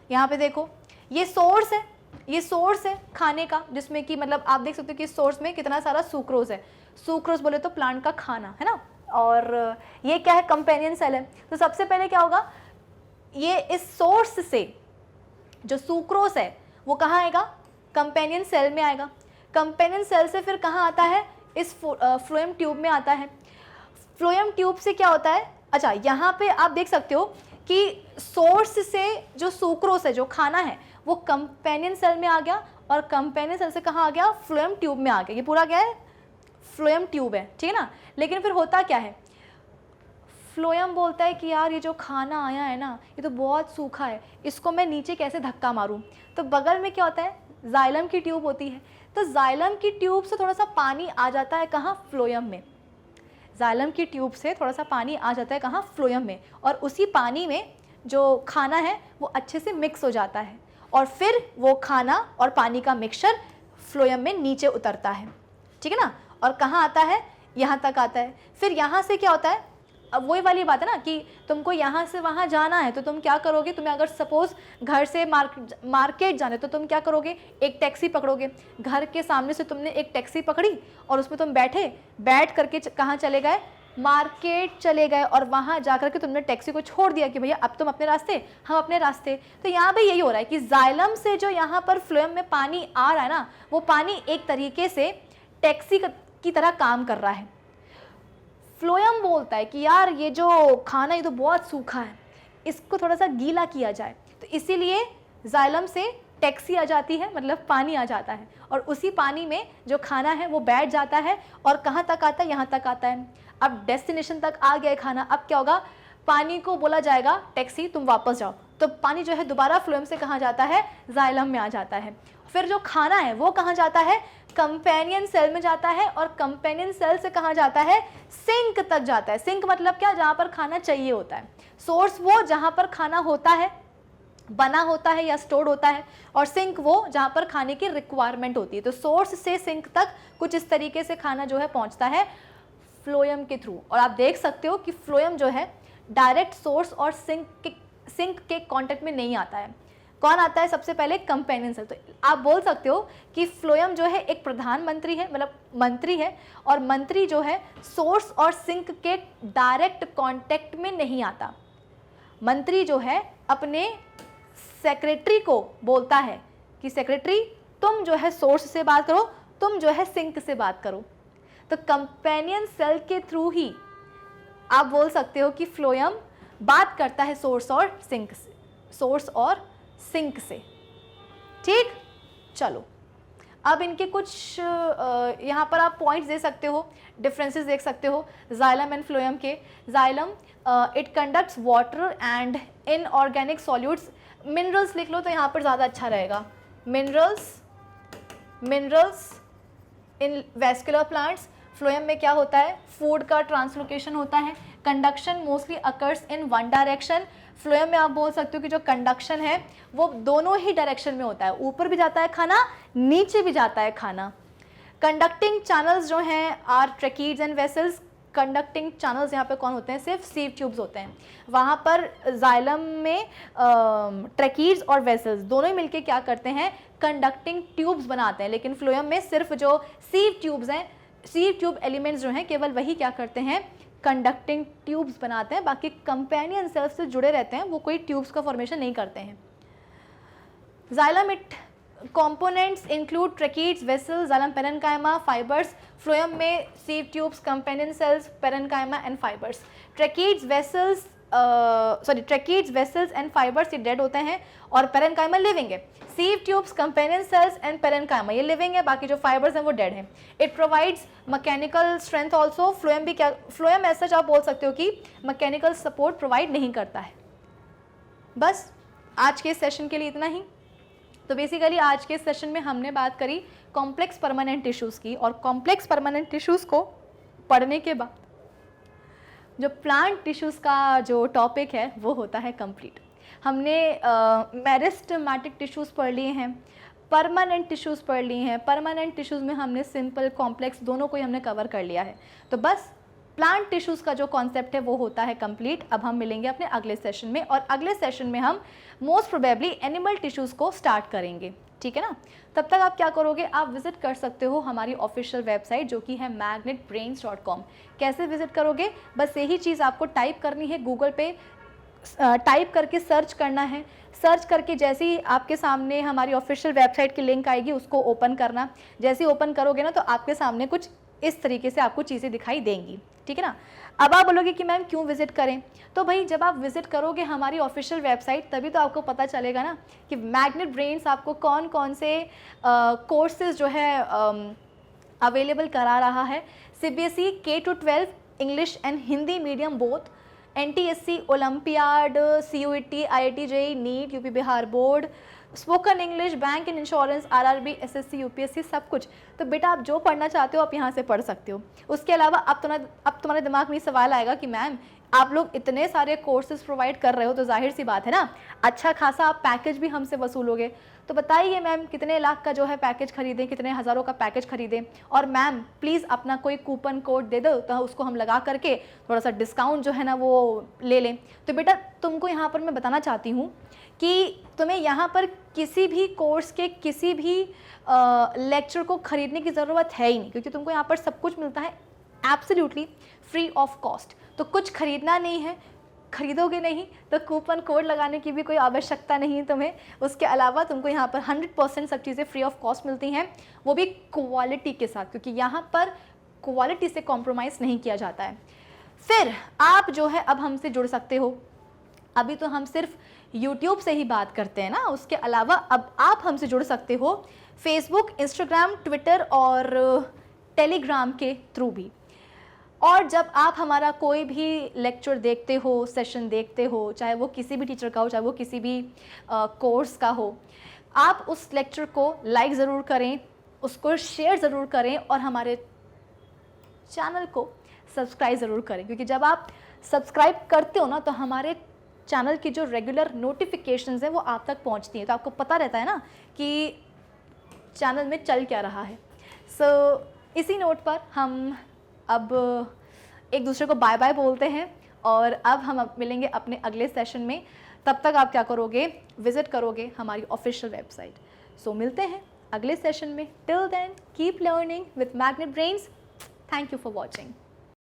Speaker 1: यहाँ पे देखो ये source है खाने का, जिसमें कि मतलब आप देख सकते हो कि सोर्स में कितना सारा सुक्रोज है। सुक्रोज बोले तो प्लांट का खाना है ना, और ये क्या है? कंपेनियन सेल है। तो सबसे पहले क्या होगा, ये इस सोर्स से जो सुक्रोज है वो कहाँ आएगा? कंपेनियन सेल में आएगा। कंपेनियन सेल से फिर कहाँ आता है? इस फ्लोएम ट्यूब में आता है। फ्लोएम ट्यूब से क्या होता है? अच्छा, यहाँ पे आप देख सकते हो कि सोर्स से जो सुक्रोज है, जो खाना है, वो कंपेनियन सेल में आ गया, और कंपेनियन सेल से कहाँ आ गया? फ्लोएम ट्यूब में आ गया। ये पूरा क्या है? फ्लोएम ट्यूब है, ठीक है ना। लेकिन फिर होता क्या है? फ्लोएम बोलता है कि यार ये जो खाना आया है ना, ये तो बहुत सूखा है, इसको मैं नीचे कैसे धक्का मारूं? तो बगल में क्या होता है? जाइलम की ट्यूब होती है। तो जाइलम की ट्यूब से थोड़ा सा पानी आ जाता है कहाँ? फ्लोएम में। जाइलम की ट्यूब से थोड़ा सा पानी आ जाता है कहाँ? फ्लोएम में, और उसी पानी में जो खाना है वो अच्छे से मिक्स हो जाता है, और फिर वो खाना और पानी का मिक्सचर फ्लोएम में नीचे उतरता है, ठीक है ना। और कहाँ आता है? यहाँ तक आता है। फिर यहाँ से क्या होता है? अब वही वाली बात है ना कि तुमको यहाँ से वहाँ जाना है, तो तुम क्या करोगे? तुम्हें अगर सपोज घर से मार्केट जाना है तो तुम क्या करोगे? एक टैक्सी पकड़ोगे। घर के सामने से तुमने एक टैक्सी पकड़ी और उसमें तुम बैठ करके कहाँ चले गए? मार्केट चले गए, और वहाँ जा कर के तुमने टैक्सी को छोड़ दिया कि भैया अब तुम अपने रास्ते, हम अपने रास्ते। तो यहाँ पे यही हो रहा है कि जाइलम से जो यहाँ पर फ्लोएम में पानी आ रहा है ना, वो पानी एक तरीके से टैक्सी की तरह काम कर रहा है। फ्लोएम बोलता है कि यार ये जो खाना ये तो बहुत सूखा है, इसको थोड़ा सा गीला किया जाए। तो इसीलिए जाइलम से टैक्सी आ जाती है, मतलब पानी आ जाता है, और उसी पानी में जो खाना है वो बैठ जाता है, और कहाँ तक आता है? यहाँ तक आता है। अब डेस्टिनेशन तक आ गया खाना, अब क्या होगा? पानी को बोला जाएगा टैक्सी तुम वापस जाओ, तो पानी जो है दोबारा फ्लोएम से कहाँ जाता है? जाइलम में आ जाता है। फिर जो खाना है वो कहाँ जाता है? कंपेनियन सेल में जाता है, और कंपेनियन सेल से कहाँ जाता है? सिंक तक जाता है। सिंक मतलब क्या? जहाँ पर खाना चाहिए होता है। सोर्स वो जहाँ पर खाना होता है, बना होता है या स्टोर्ड होता है, और सिंक वो जहाँ पर खाने की रिक्वायरमेंट होती है। तो सोर्स से सिंक तक कुछ इस तरीके से खाना जो है पहुँचता है फ्लोएम के थ्रू। और आप देख सकते हो कि फ्लोएम जो है डायरेक्ट सोर्स और सिंक के कॉन्टेक्ट में नहीं आता है। कौन आता है सबसे पहले? Companion cell. तो आप बोल सकते हो कि फ्लोएम जो है एक प्रधानमंत्री है, मतलब मंत्री है, और मंत्री जो है सोर्स और सिंक के डायरेक्ट कांटेक्ट में नहीं आता। मंत्री जो है अपने सेक्रेटरी को बोलता है कि सेक्रेटरी तुम जो है सोर्स से बात करो, तुम जो है सिंक से बात करो। तो कंपेनियन सेल के थ्रू ही आप बोल सकते हो कि फ्लोएम बात करता है सोर्स और सिंक से। ठीक, चलो अब इनके कुछ यहाँ पर आप पॉइंट्स दे सकते हो, डिफरेंसेस देख सकते हो जाइलम एंड फ्लोएम के। Xylem it conducts water and inorganic solutes, minerals लिख लो तो यहाँ पर ज़्यादा अच्छा रहेगा, minerals in vascular plants. Phloem में क्या होता है, फूड का ट्रांसलोकेशन होता है। Conduction mostly occurs in one direction. Phloem में आप बोल सकते हो कि जो कंडक्शन है वो दोनों ही डायरेक्शन में होता है, ऊपर भी जाता है खाना, नीचे भी जाता है खाना। कंडक्टिंग चैनल्स जो हैं are tracheids and vessels. Conducting channels यहाँ पे कौन होते हैं, सिर्फ सीव ट्यूब्स होते हैं। वहाँ पर जाइलम में ट्रैकीड्स और वेसल्स दोनों ही मिलके क्या करते हैं, कंडक्टिंग ट्यूब्स बनाते हैं। लेकिन फ्लोएम में सिर्फ जो सीव ट्यूब्स हैं, सीव ट्यूब एलिमेंट्स जो हैं केवल वही क्या करते हैं, कंडक्टिंग ट्यूब्स बनाते हैं। बाकी कंपेनियन सेल्स से जुड़े रहते हैं, वो कोई ट्यूब्स का फॉर्मेशन नहीं करते हैं। Xylem it components include tracheids, vessels, xylem parenchyma, fibers. Phloem में sieve tubes, companion cells, parenchyma and fibers. Tracheids, vessels, tracheids, vessels and fibers ये dead होते हैं और parenchyma living है. Sieve tubes, companion cells and parenchyma ये living है, बाकी जो fibers हैं वो dead हैं. It provides mechanical strength also. Phloem भी क्या, phloem ऐसा आप बोल सकते हो कि mechanical support provide नहीं करता है. बस आज के सेशन के लिए इतना ही। तो बेसिकली आज के सेशन में हमने बात करी कॉम्प्लेक्स परमानेंट टिश्यूज़ की, और कॉम्प्लेक्स परमानेंट टिश्यूज़ को पढ़ने के बाद जो प्लांट टिश्यूज़ का जो टॉपिक है वो होता है कंप्लीट। हमने मेरिस्टेमेटिक टिश्यूज़ पढ़ लिए हैं, परमानेंट टिश्यूज़ पढ़ लिए हैं। परमानेंट टिश्यूज़ में हमने सिंपल कॉम्प्लेक्स दोनों को ही हमने कवर कर लिया है। तो बस प्लांट टिश्यूज़ का जो कॉन्सेप्ट है वो होता है कंप्लीट। अब हम मिलेंगे अपने अगले सेशन में, और अगले सेशन में हम मोस्ट प्रोबेबली एनिमल टिश्यूज़ को स्टार्ट करेंगे, ठीक है ना। तब तक आप क्या करोगे, आप विजिट कर सकते हो हमारी ऑफिशियल वेबसाइट जो कि है magnetbrains.com। कैसे विजिट करोगे, बस यही चीज़ आपको टाइप करनी है, गूगल पे टाइप करके सर्च करना है। सर्च करके जैसे ही आपके सामने हमारी ऑफिशियल वेबसाइट की लिंक आएगी उसको ओपन करना। जैसे ही ओपन करोगे ना तो आपके सामने कुछ इस तरीके से आपको चीज़ें दिखाई देंगी, ठीक है ना। अब आप बोलोगे कि मैम क्यों विजिट करें, तो भाई जब आप विजिट करोगे हमारी ऑफिशियल वेबसाइट तभी तो आपको पता चलेगा ना कि मैग्नेट ब्रेन्स आपको कौन कौन से कोर्सेज जो है अवेलेबल करा रहा है। CBSE K-12 English and Hindi medium both, NTSC olympiad, CUET, IIT JEE, NEET, UP Bihar board, spoken English, bank and insurance, RRB, SSC, UPSC, सब कुछ। तो बेटा आप जो पढ़ना चाहते हो आप यहाँ से पढ़ सकते हो। उसके अलावा अब तुम्हारे दिमाग में सवाल आएगा कि मैम आप लोग इतने सारे कोर्सेज प्रोवाइड कर रहे हो तो जाहिर सी बात है ना अच्छा खासा आप पैकेज भी हमसे वसूलोगे। तो बताइए मैम कितने लाख का जो है पैकेज खरीदें, कितने हज़ारों का पैकेज खरीदें, और मैम प्लीज़ अपना कोई कूपन कोड दे दो तो उसको हम लगा करके थोड़ा सा डिस्काउंट जो है ना वो ले लें। तो बेटा तुमको यहाँ पर मैं बताना चाहती हूँ कि तुम्हें यहाँ पर किसी भी कोर्स के किसी भी लेक्चर को ख़रीदने की ज़रूरत है ही नहीं, क्योंकि तुमको यहाँ पर सब कुछ मिलता है एब्सोल्युटली फ्री ऑफ कॉस्ट। तो कुछ खरीदना नहीं है, खरीदोगे नहीं तो कूपन कोड लगाने की भी कोई आवश्यकता नहीं है तुम्हें। उसके अलावा तुमको यहाँ पर 100% सब चीज़ें फ्री ऑफ कॉस्ट मिलती हैं, वो भी क्वालिटी के साथ, क्योंकि यहाँ पर क्वालिटी से कॉम्प्रोमाइज़ नहीं किया जाता है। फिर आप जो है अब हमसे जुड़ सकते हो। अभी तो हम सिर्फ YouTube से ही बात करते हैं ना, उसके अलावा अब आप हमसे जुड़ सकते हो फेसबुक, इंस्टाग्राम, ट्विटर और टेलीग्राम के थ्रू भी। और जब आप हमारा कोई भी लेक्चर देखते हो, सेशन देखते हो, चाहे वो किसी भी टीचर का हो, चाहे वो किसी भी कोर्स का हो, आप उस लेक्चर को लाइक ज़रूर करें, उसको शेयर ज़रूर करें और हमारे चैनल को सब्सक्राइब ज़रूर करें, क्योंकि जब आप सब्सक्राइब करते हो ना तो हमारे चैनल की जो रेगुलर नोटिफिकेशंस हैं वो आप तक पहुंचती हैं, तो आपको पता रहता है ना कि चैनल में चल क्या रहा है। इसी नोट पर हम अब एक दूसरे को बाय बाय बोलते हैं, और अब हम मिलेंगे अपने अगले सेशन में। तब तक आप क्या करोगे, विजिट करोगे हमारी ऑफिशियल वेबसाइट। मिलते हैं अगले सेशन में। Till then keep learning with Magnet Brains. Thank you for watching.